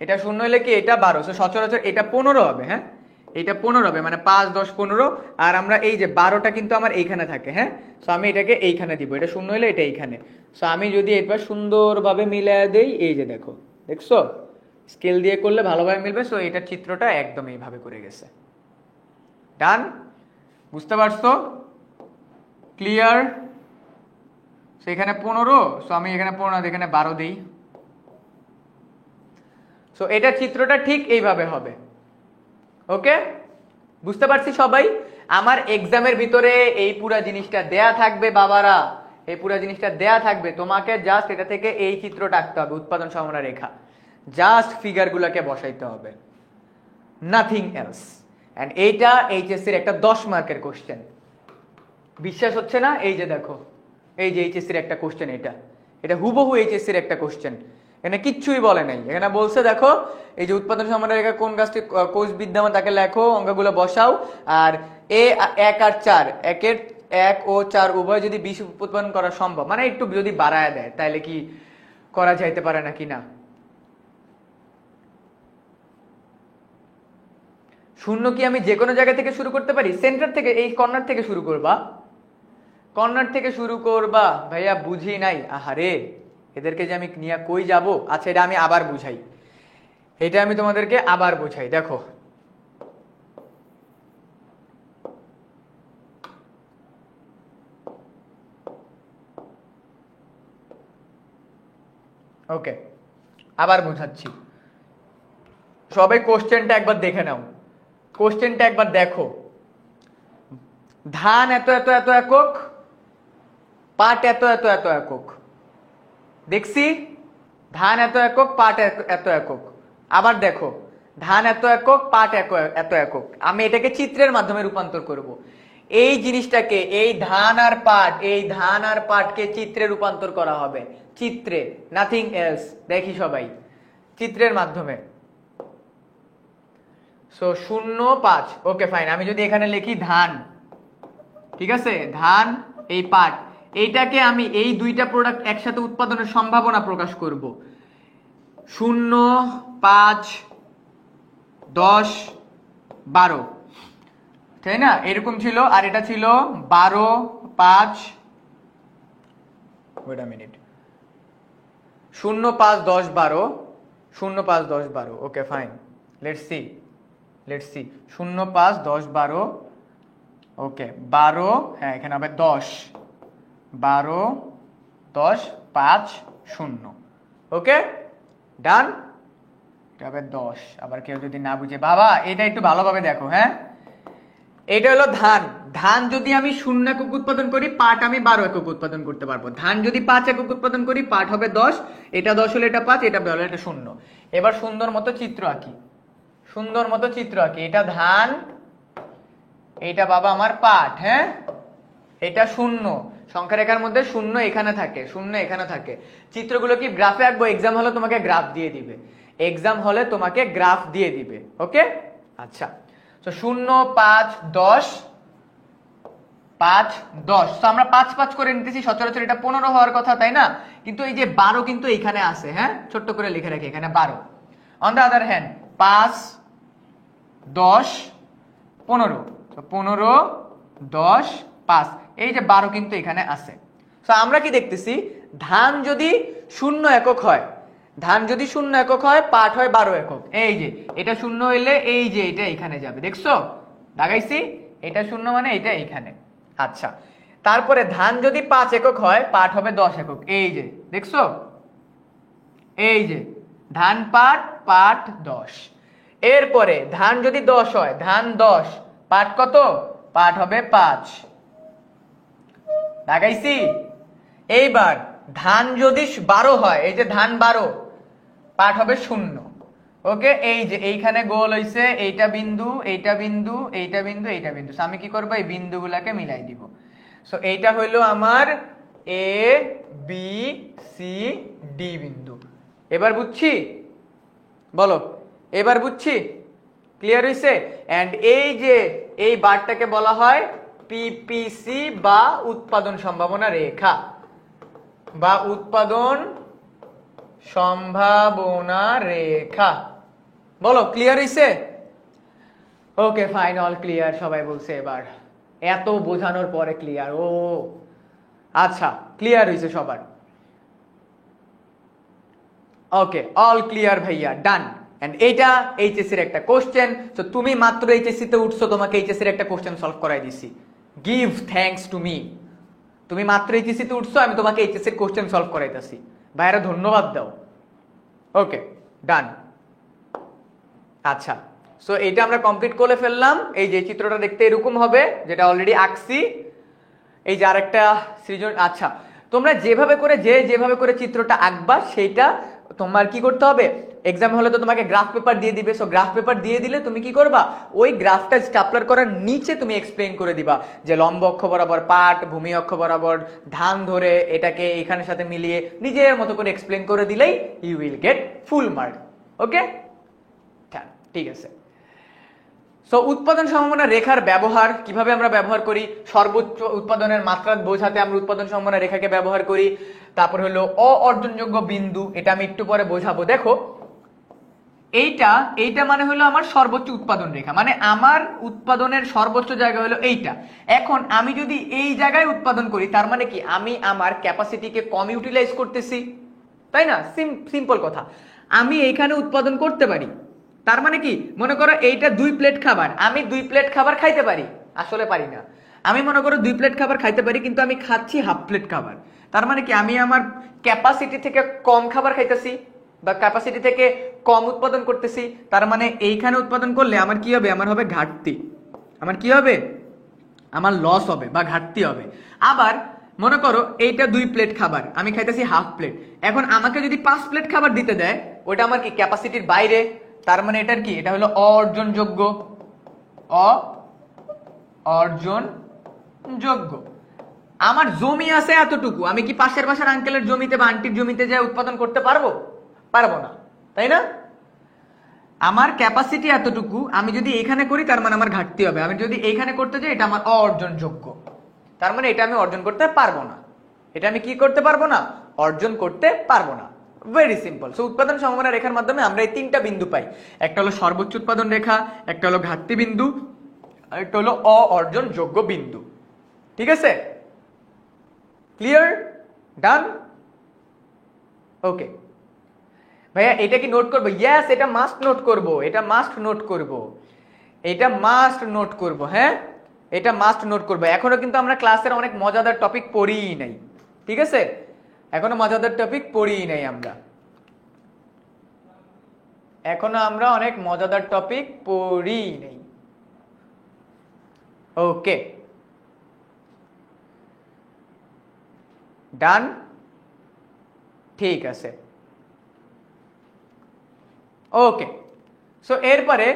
এটা 0 হইলে কি এটা 12। সো সচরাচর এটা 15 হবে। হ্যাঁ, এটা 15 হবে, মানে 5 10 15। আর আমরা এই যে 12টা কিন্তু আমার এইখানে থাকে। হ্যাঁ, সো আমি এটাকে এইখানে দিব, এটা 0 হইলে এটা এইখানে। সো আমি যদি এবার সুন্দরভাবে মিলিয়ে দেই, এই যে দেখো, দেখছো স্কেল দিয়ে করলে ভালোভাবে মিলবে। সো এটার চিত্রটা একদম এইভাবে করে গেছে। ডান, বুঝতে পারছো? ক্লিয়ার? এখানে 15, সো আমি এখানে 15, এখানে 12 দেই। সো এটা চিত্রটা ঠিক এইভাবে হবে। ওকে, বুঝতে পারছি সবাই? আমার এক্সামের ভিতরে এই পুরা জিনিসটা দেয়া থাকবে বাবারা, এই পুরো জিনিসটা দেয়া থাকবে, তোমাকে জাস্ট এটা থেকে এই চিত্রটা আঁকতে হবে, উৎপাদন সম্ভাবনা রেখা, জাস্ট ফিগারগুলোকে বসাইতে হবে, নাথিং এলস। এন্ড এইটা এইচএসসির একটা 10 মার্কের কোশ্চেন। বিশ্বাস হচ্ছে না? এই যে দেখো, এই যে এইচএসসির একটা কোশ্চেন, এটা হুবহু এইচএসসির একটা কোশ্চেন, এখানে কিচ্ছুই বলে নাই। এখানে বলছে দেখো, এই যে উৎপাদন সম্ভাবনা রেখা কোন গাছটি কোষ বিদ্যমান তাকে লেখো, অঙ্কগুলো বসাও, আর এ 1 আর 4, 1 ও 4 উভয় যদি 20 উৎপাদন করা সম্ভব, মানে একটু যদি বাড়ায় দেয় তাহলে কি করা যাইতে পারে নাকি না। শূন্য কি আমি যে কোনো জায়গা থেকে শুরু করতে পারি? সেন্টার থেকে, এই কর্নার থেকে শুরু করবা, কর্নার থেকে শুরু করবা। ভাইয়া বুঝি নাই, আহারে এদেরকে যে আমি নিয়ে কই যাব। আচ্ছা, এটা আমি আবার বুঝাই, এটা আমি তোমাদেরকে আবার বুঝাই। দেখো, ওকে আবার বুঝাচ্ছি, সবাই কোশ্চেনটা একবার দেখে নাও, কোশ্চেনটা একবার দেখো। ধান এত এত এত একক, পাট এত এত এত একক, দেখছি ধান এত একক, পাট এত একক। আবার দেখো, ধান এত একক, পাট এত একক। আমি এটাকে চিত্রের মাধ্যমে রূপান্তর করব। এই জিনিসটাকে, এই ধান আর পাট, এই ধান আর পাটকে চিত্রে রূপান্তর করা হবে, চিত্রে, নাথিং এলস। দেখি সবাই চিত্রের মাধ্যমে। So 0 5, okay fine. আমি যদি এখানে লিখি ধান, ঠিক আছে, ধান, এই পাট, এইটাকে আমি এই দুইটা প্রোডাক্ট একসাথে উৎপাদনের সম্ভাবনা প্রকাশ করব। 0 5 10 12, তাই না? এরকম ছিল। আর এটা ছিল 12 5, wait a minute, 0 5 10 12, 0 5 10 12, okay fine. Let's see 0 5 10 12, okay 12, হ্যাঁ এখানে হবে 10, 12 10 5 0, ওকে ডান। এটা হবে 10। আবার কেউ যদি না বুঝে, বাবা এটা একটু ভালোভাবে দেখো, হ্যাঁ এটা হলো ধান। ধান যদি আমি 0 একক উৎপাদন করি, পাট আমি 12 একক উৎপাদন করতে পারবো। ধান যদি 5 একক উৎপাদন করি, পাট হবে 10, এটা 10 হলে এটা 5, এটা হলে এটা 0। এবার সুন্দর মতো চিত্র আঁকি, সুন্দর মতো চিত্র আঁকি। এটা ধান, এইটা বাবা আমার পাট, হ্যাঁ এটা 0, সংখ্যা রেখার মধ্যে 0 এখানে থাকে, 0 এখানে থাকে। চিত্রগুলো কি গ্রাফে আঁকবো? এক্সাম হলে তোমাকে গ্রাফ দিয়ে দিবে, এক্সাম হলে তোমাকে গ্রাফ দিয়ে দিবে, ওকে আচ্ছা। তো 0 5 10, 5 10, তো আমরা 5 5 করে নিতেছি। সচরাচর এটা 15 হওয়ার কথা, তাই না? কিন্তু এই যে 12 কিন্তু এখানে আছে, হ্যাঁ ছোট্ট করে লিখে রাখি এখানে 12। অন দ্য আদার হ্যান্ড 5 10 15, তো 15 10 5, এই যে 12 কিন্তু এখানে আছে। তো আমরা কি দেখতেছি, ধান যদি 0 একক হয়, ধান যদি 0 একক হয়, পাট হয় 12 একক। এই যে এটা 0 হইলে এই যে এটা এখানে যাবে, দেখছো দাগাইছি, এটা 0 মানে এটা এখানে। আচ্ছা, তারপরে ধান যদি 5 একক হয়, পাট হবে 10 একক, এই যে দেখছো, এই যে ধান পাট, পাট 10। এরপরে ধান যদি 10 হয়, ধান 10, পাট কত? পাট হবে 5, লাগাইছি। এইবার ধান যদি 12 হয়, এই যে ধান 12, পাট হবে 0, ওকে। এই যে এইখানে গোল হইছে, এইটা বিন্দু, এইটা বিন্দু, এইটা বিন্দু, এইটা বিন্দু। আমি কি করবো, এই বিন্দুগুলাকে মিলাই দিব। সো এইটা হইলো আমার এ বি সি ডি বিন্দু। এবার বুঝছি? বলো এবার বুঝছি? ক্লিয়ার হইছে? এন্ড এই যে এই বারটাকে বলা হয় পিপিসি বা উৎপাদন সম্ভাবনা রেখা, বা উৎপাদন সম্ভাবনা রেখা। বলো ক্লিয়ার হইছে? ওকে ফাইন, অল ক্লিয়ার সবাই বলছে এবার, এত বোঝানোর পরে ক্লিয়ার। ও আচ্ছা, ক্লিয়ার হইছে সবার? ওকে অল ক্লিয়ার ভাইয়া, ডান। এন্ড এইটা এইচএসসি এর একটা কোশ্চেন। তো তুমি মাত্র এইচএসসি তে উঠছো, তোমাকে এইচএসসি এর একটা কোশ্চেন সলভ করাই দিছি। Give thanks to me. তুমি মাত্র এইচএসসি তে উঠছো, আমি তোমাকে এইচএসসি এর কোশ্চেন সলভ করাইতেছি। ভাইরা ধন্যবাদ দাও। ওকে ডান। আচ্ছা, সো এইটা আমরা কমপ্লিট করে ফেললাম। এই যে চিত্রটা দেখতে এরকম হবে, যেটা অলরেডি আঁকছি। এই যে আরেকটা সৃজন, আচ্ছা তোমরা যেভাবে করে চিত্রটা আঁকবা সেইটা তোমার কি করতে হবে, এক্সাম হলে তো তোমাকে গ্রাফ পেপার দিয়ে দিবে, সো গ্রাফ পেপার দিয়ে দিলে তুমি কি করবা, ওই গ্রাফটা স্টাপলার করার নিচে তুমি এক্সপ্লেইন করে দিবা যে লম্ব অক্ষ বরাবর পাট, ভূমি অক্ষ বরাবর ধান ধরে এটাকে এখানের সাথে মিলিয়ে নিজের মতো করে এক্সপ্লেইন করে দিলেই you will get full mark. Okay, ঠিক আছে। সো উৎপাদন সম্ভাবনা রেখার ব্যবহার কিভাবে আমরা ব্যবহার করি, সর্বোচ্চ উৎপাদনের মাত্রা বোঝাতে আমরা উৎপাদন সম্ভাবনা রেখাকে ব্যবহার করি। তারপর হলো অর্জনযোগ্য বিন্দু, এটা আমি একটু পরে বোঝাবো। দেখো এইটা মানে হলো আমার সর্বোচ্চ উৎপাদন রেখা, মানে আমার উৎপাদনের সর্বোচ্চ জায়গা হলো এইটা। এখন আমি যদি এই জায়গায় উৎপাদন করি তার মানে কি আমি আমার ক্যাপাসিটিকে কম ইউটিলাইজ করতেছি, তাই না? সিম্পল কথা, আমি এইখানে উৎপাদন করতে পারি, তার মানে কি মনে করো এইটা 2 প্লেট খাবার, আমি 2 প্লেট খাবার খাইতে পারি, আসলে পারি না। আমি মনে করো 2 প্লেট খাবার খাইতে পারি কিন্তু আমি খাচ্ছি হাফ প্লেট খাবার, তার মানে কি আমি আমার ক্যাপাসিটি থেকে কম খাবার খাইতেছি বা ক্যাপাসিটি থেকে কম উৎপাদন করতেছি, তার মানে এইখানে উৎপাদন করলে আমার কি হবে, আমার হবে ঘাটতি, আমার কি হবে, আমার লস হবে বা ঘাটতি হবে। আবার মনে করো এইটা 2 প্লেট খাবার, আমি খাইতেছি হাফ প্লেট, এখন আমাকে যদি 5 প্লেট খাবার দিতে দেয় ওটা আমার কি ক্যাপাসিটির বাইরে, তার মানে এটার কি, এটা হলো অর্জনযোগ্য, অর্জনযোগ্য। আমার জমি আছে এতটুকু, আমি কি পাশের বাসার আঙ্কেলের জমিতে বা আন্টির জমিতে যা উৎপাদন করতে পারবো? পারবো না, তাই না? আমার ক্যাপাসিটি এতটুকু, আমি যদি এখানে করি তার মানে আমার ঘাটতি হবে, আমি যদি এইখানে করতে যাই এটা আমার অর্জনযোগ্য, তার মানে এটা আমি অর্জন করতে পারবো না, এটা আমি কি করতে পারবো না, অর্জন করতে পারবো না। Very simple. সো উৎপাদন সম্ভাবনা রেখার মাধ্যমে আমরা এই 3টা বিন্দু পাই, একটা হলো সর্বোচ্চ উৎপাদন রেখা, একটা হলো ঘাটতি বিন্দু, আর একটা হলো অর্জনযোগ্য বিন্দু। ঠিক আছে, ক্লিয়ার, ডান? ওকে ভাইয়া এটা কি নোট করবো? ইয়েস, এটা মাস্ট নোট করবো, এটা মাস্ট নোট করবো, এটা মাস্ট নোট করবো। হ্যাঁ, এটা মাস্ট নোট করবো। এখনো কিন্তু আমরা ক্লাসের অনেক মজাদার টপিক পড়িই নাই, ঠিক আছে? এখনো মজাদার টপিক পড়িই নাই আমরা, এখনো আমরা অনেক মজাদার টপিক পড়িই নাই। ওকে, ডান, ঠিক আছে। ওকে, সো এরপরে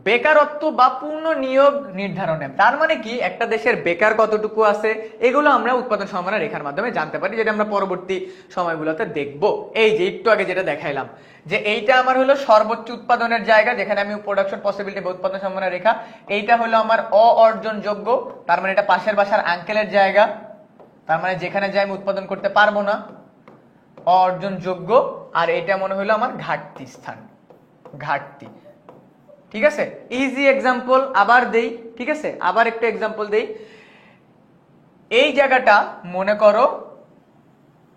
বেকারত্ব বা পূর্ণ নিয়োগ নির্ধারণে, তার মানে কি একটা দেশের বেকার কতটুকু আছে এগুলো আমরা উৎপাদন সম্ভাবনা রেখার মাধ্যমে জানতে পারি, যেটা আমরা পরবর্তী সময়গুলোতে দেখব। এই যে একটু আগে যেটা দেখাইলাম যে এইটা আমার হলো সর্বোচ্চ উৎপাদনের জায়গা, যেখানে আমি প্রোডাকশন পসিবিলিটি বা উৎপাদন সম্ভাবনা রেখা, এইটা হলো আমার অর্জনযোগ্য, তার মানে এটা পাশের বাসার আঙ্কেলের জায়গা, তার মানে যেখানে যাই আমি উৎপাদন করতে পারবো না, অর্জনযোগ্য। আর এটা মনে হলো আমার ঘাটতি স্থান, ঘাটতি। ঠিক আছে, ইজি এক্সাম্পল আবার দেই, ঠিক আছে, আবার একটা এক্সাম্পল দেই। এই জায়গাটা মনে করো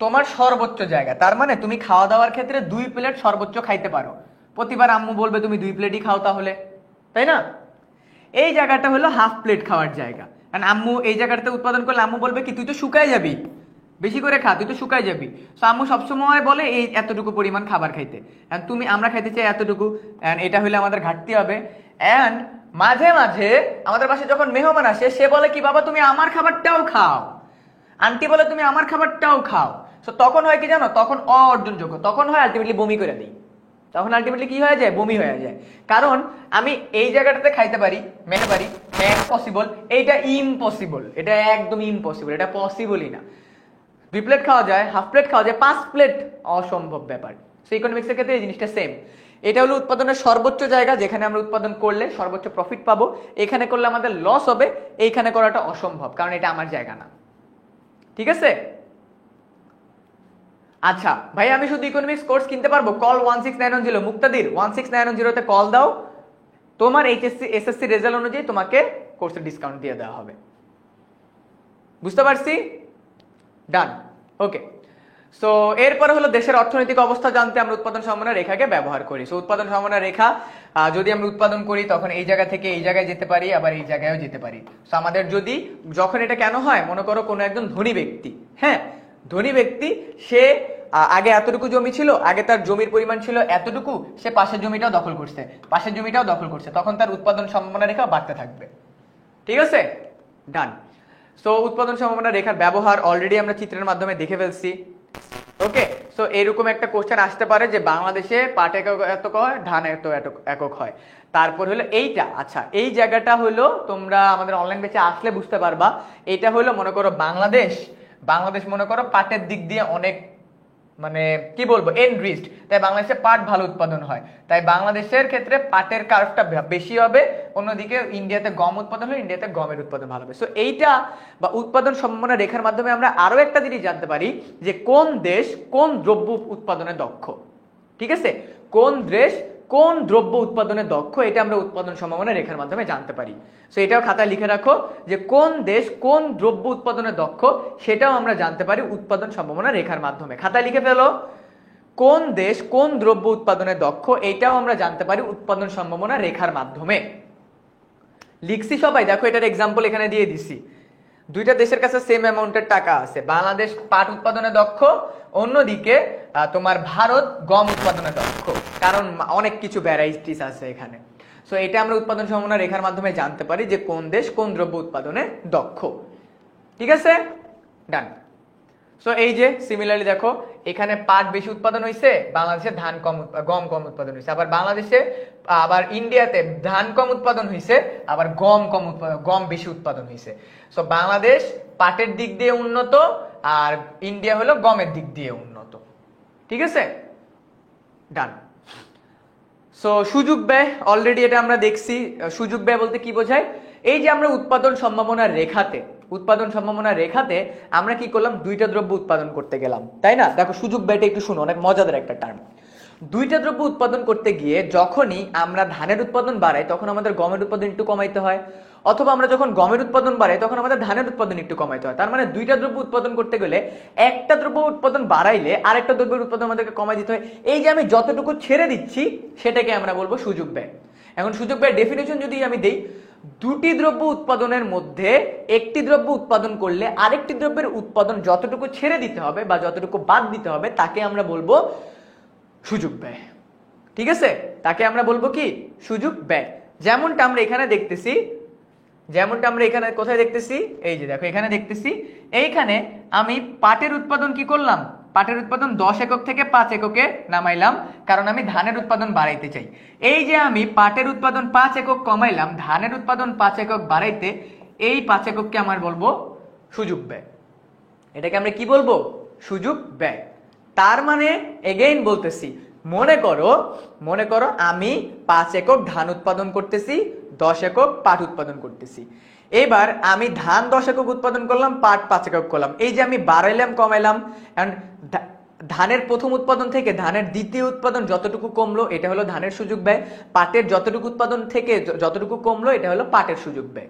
তোমার সর্বোচ্চ জায়গা, তার মানে তুমি খাওয়া দাওয়ার ক্ষেত্রে 2 প্লেট সর্বোচ্চ খাইতে পারো, প্রতিবার আম্মু বলবে তুমি 2 প্লেটই খাও তাহলে, তাই না? এই জায়গাটা হলো হাফ প্লেট খাওয়ার জায়গা, কারণ আম্মু এই জায়গাটাতে উৎপাদন করলে আম্মু বলবে কি তুই তো শুকায় যাবি, বেশি করে খা, তুই তো শুকায় যাবি। সো আম্মু সবসময় বলে এই এতটুকু পরিমাণ খাবার খাইতে, আমরা খাইতে চাই এতটুকু, এটা হলে আমাদের ঘাটতি হবে। অ্যান্ড মাঝে মাঝে আমাদের পাশে যখন মেহমান আসে সে বলে কি বাবা তুমি আমার খাবারটাও খাও, আন্টি বলে তুমি আমার খাবারটাও খাও। সো তখন হয় কি জানো, তখন অর্জনযোগ্য, তখন হয় আলটিমেটলি বমি করে দিই, তখন আলটিমেটলি কি হয়ে যায়, বমি হয়ে যায়। কারণ আমি এই জায়গাটাতে খাইতে পারি, মেনে পারি, পসিবল, এইটা ইম্পসিবল, এটা একদম ইম্পসিবল, এটা পসিবলই না। 2 প্লেট খাওয়া যায়, হাফ প্লেট খাওয়া যায়, 5 প্লেট অসম্ভব ব্যাপার। সো ইকোনমিক্সের ক্ষেত্রে এই জিনিসটা সেম, এটা হলো উৎপাদনের সর্বোচ্চ জায়গা, যেখানে আমরা উৎপাদন করলে সর্বোচ্চ প্রফিট পাবো, এখানে করলে আমাদের লস হবে, এইখানে করাটা অসম্ভব, কারণ এটা আমার জায়গা না। ঠিক আছে, আচ্ছা ভাই আমি শুধু ইকোনমিক্স কোর্স কিনতে পারবো? কল 16910, মুক্তাদির 16910 কল দাও, তোমার এইচএসসি এসএসসি রেজাল্ট অনুযায়ী তোমাকে কোর্সের ডিসকাউন্ট দিয়ে দেওয়া হবে। বুঝতে পারছি, ডান। ওকে, সো এরপরে হলো দেশের অর্থনৈতিক অবস্থা জানতে আমরা উৎপাদন সম্ভাবনা রেখাকে ব্যবহার করি। সো উৎপাদন সম্ভাবনা রেখা যদি আমরা উৎপাদন করি তখন এই জায়গা থেকে এই জায়গায় যেতে পারি, আবার এই জায়গায়ও যেতে পারি। সো আমাদের যদি যখন এটা কেন হয়, মনে করো কোনো একজন ধনী ব্যক্তি, হ্যাঁ ধনী ব্যক্তি, সে আগে এতটুকু জমি ছিল, আগে তার জমির পরিমাণ ছিল এতটুকু, সে পাশের জমিটাও দখল করছে, পাশের জমিটাও দখল করছে, তখন তার উৎপাদন সম্ভাবনা রেখা বাড়তে থাকবে। ঠিক আছে, ডান। সো উৎপাদন সম্ভাবনা রেখার ব্যবহার অলরেডি আমরা চিত্রের মাধ্যমে দেখে ফেলছি। ওকে, সো এরকম একটা কোশ্চেন আসতে পারে যে বাংলাদেশে পাট একক একক হয়, ধান এত একক হয়, তারপর হলো এইটা। আচ্ছা, এই জায়গাটা হলো তোমরা আমাদের অনলাইন বেচে আসলে বুঝতে পারবা। এটা হলো মনে করো বাংলাদেশ মনে করো পাটের দিক দিয়ে অনেক মানে কি বলবো এনরিচড, তাই বাংলাদেশে পাট ভালো উৎপাদন হয়, তাই বাংলাদেশের ক্ষেত্রে পাটের কার্ভটা বেশি হবে। অন্যদিকে ইন্ডিয়াতে গম উৎপাদন হলে ইন্ডিয়াতে গমের উৎপাদন ভালো হবে। সো এইটা বা উৎপাদন সম্ভাবনা রেখার মাধ্যমে আমরা আরো একটা জিনিস জানতে পারি যে কোন দেশ কোন দ্রব্য উৎপাদনে দক্ষ। ঠিক আছে, কোন দেশ কোন দ্রব্য উৎপাদনে দক্ষ, এটা আমরা উৎপাদন সম্ভাবনা রেখার মাধ্যমে জানতে পারি। সো এটাও খাতায় লিখে রাখো যে কোন দেশ কোন দ্রব্য উৎপাদনে দক্ষ, সেটাও আমরা জানতে পারি উৎপাদন সম্ভাবনা রেখার মাধ্যমে। খাতায় লিখে ফেলো, কোন দেশ কোন দ্রব্য উৎপাদনে দক্ষ, এটাও আমরা জানতে পারি উৎপাদন সম্ভাবনা রেখার মাধ্যমে। লিখছি সবাই? দেখো এটার এক্সাম্পল এখানে দিয়ে দিছি। দুইটা দেশের কাছে সেম অ্যামাউন্টের টাকা আছে, বাংলাদেশ পাট উৎপাদনে দক্ষ, অন্যদিকে তোমার ভারত গম উৎপাদনে দক্ষ, কারণ অনেক কিছু ভ্যারাইটিস আছে এখানে। সো এটা আমরা উৎপাদন সম্ভাবনা রেখার মাধ্যমে জানতে পারি যে কোন দেশ কোন দ্রব্য উৎপাদনে দক্ষ। ঠিক আছে, ডান। সো এই যে সিমিলারলি দেখো এখানে পাট বেশি উৎপাদন হয়েছে, বাংলাদেশে গম কম উৎপাদন হয়েছে, আবার ইন্ডিয়াতে ধান কম উৎপাদন হয়েছে, আবার গম বেশি উৎপাদন হয়েছে। সো বাংলাদেশ পাটের দিক দিয়ে উন্নত আর ইন্ডিয়া হলো গমের দিক দিয়ে উন্নত। ঠিক আছে, ডান। সো সুযোগ ব্যয় অলরেডি এটা আমরা দেখছি। সুযোগ ব্যয় বলতে কি বোঝায়? এই যে আমরা উৎপাদন সম্ভাবনা রেখাতে আমরা কি করলাম, দুইটা দ্রব্য উৎপাদন করতে গেলাম, তাই না? দেখো সুযোগ ব্যয়টা একটু শুনো, অনেক মজাদার একটা টার্ম। দুইটা দ্রব্য উৎপাদন করতে গিয়ে যখনই আমরা ধানের উৎপাদন বাড়াই তখন আমাদের গমের উৎপাদন একটু কমাইতে হয়, অথবা আমরা যখন গমের উৎপাদন বাড়াই তখন আমাদের ধানের উৎপাদন একটু কমাইতে হয়। তার মানে দুইটা দ্রব্য উৎপাদন করতে গেলে একটা দ্রব্য উৎপাদন বাড়াইলে আরেকটা দ্রব্যের উৎপাদন আমাদেরকে কমাই দিতে হয়। এই যে আমি যতটুকু ছেড়ে দিচ্ছি সেটাকে আমরা বলবো সুযোগ ব্যয়। এখন সুযোগ ব্যয়ের ডেফিনেশন যদি আমি দেই, দুটি দ্রব্য উৎপাদনের মধ্যে একটি দ্রব্য উৎপাদন করলে আরেকটি দ্রব্যের উৎপাদন যতটুকু ছেড়ে দিতে হবে বা যতটুকু বাদ দিতে হবে তাকে আমরা বলবো সুযোগ ব্যয়। ঠিক আছে, তাকে আমরা বলবো কি? সুযোগ ব্যয়। যেমনটা আমরা এখানে কোথায় দেখতেছি, এই যে দেখো এখানে দেখতেছি, এইখানে আমি পাটের উৎপাদন কি করলাম, পাটের উৎপাদন 10 একক থেকে 5 এককে নামাইলাম, কারণ আমি ধানের উৎপাদন বাড়াইতে চাই। এই যে আমি পাটের উৎপাদন 5 একক কমাইলাম, ধানের উৎপাদন 5 একক বাড়াইতে, এই 5 একককে আমার বলবো সুযোগ ব্যয়। এটাকে আমরা কি বলবো? সুযোগ ব্যয়। তার মানে এগেইন বলতেছি, মনে করো আমি 5 একক ধান উৎপাদন করতেছি, 10 একক পাট উৎপাদন করতেছি। এবার আমি ধান 10 একক উৎপাদন করলাম, পাট 5 একক করলাম। এই যে আমি বাড়াইলাম কমাইলাম, ধানের প্রথম উৎপাদন থেকে ধানের দ্বিতীয় উৎপাদন যতটুকু কমলো এটা হলো ধানের সুযোগ ব্যয়, পাটের যতটুকু উৎপাদন থেকে যতটুকু কমলো এটা হলো পাটের সুযোগ ব্যয়।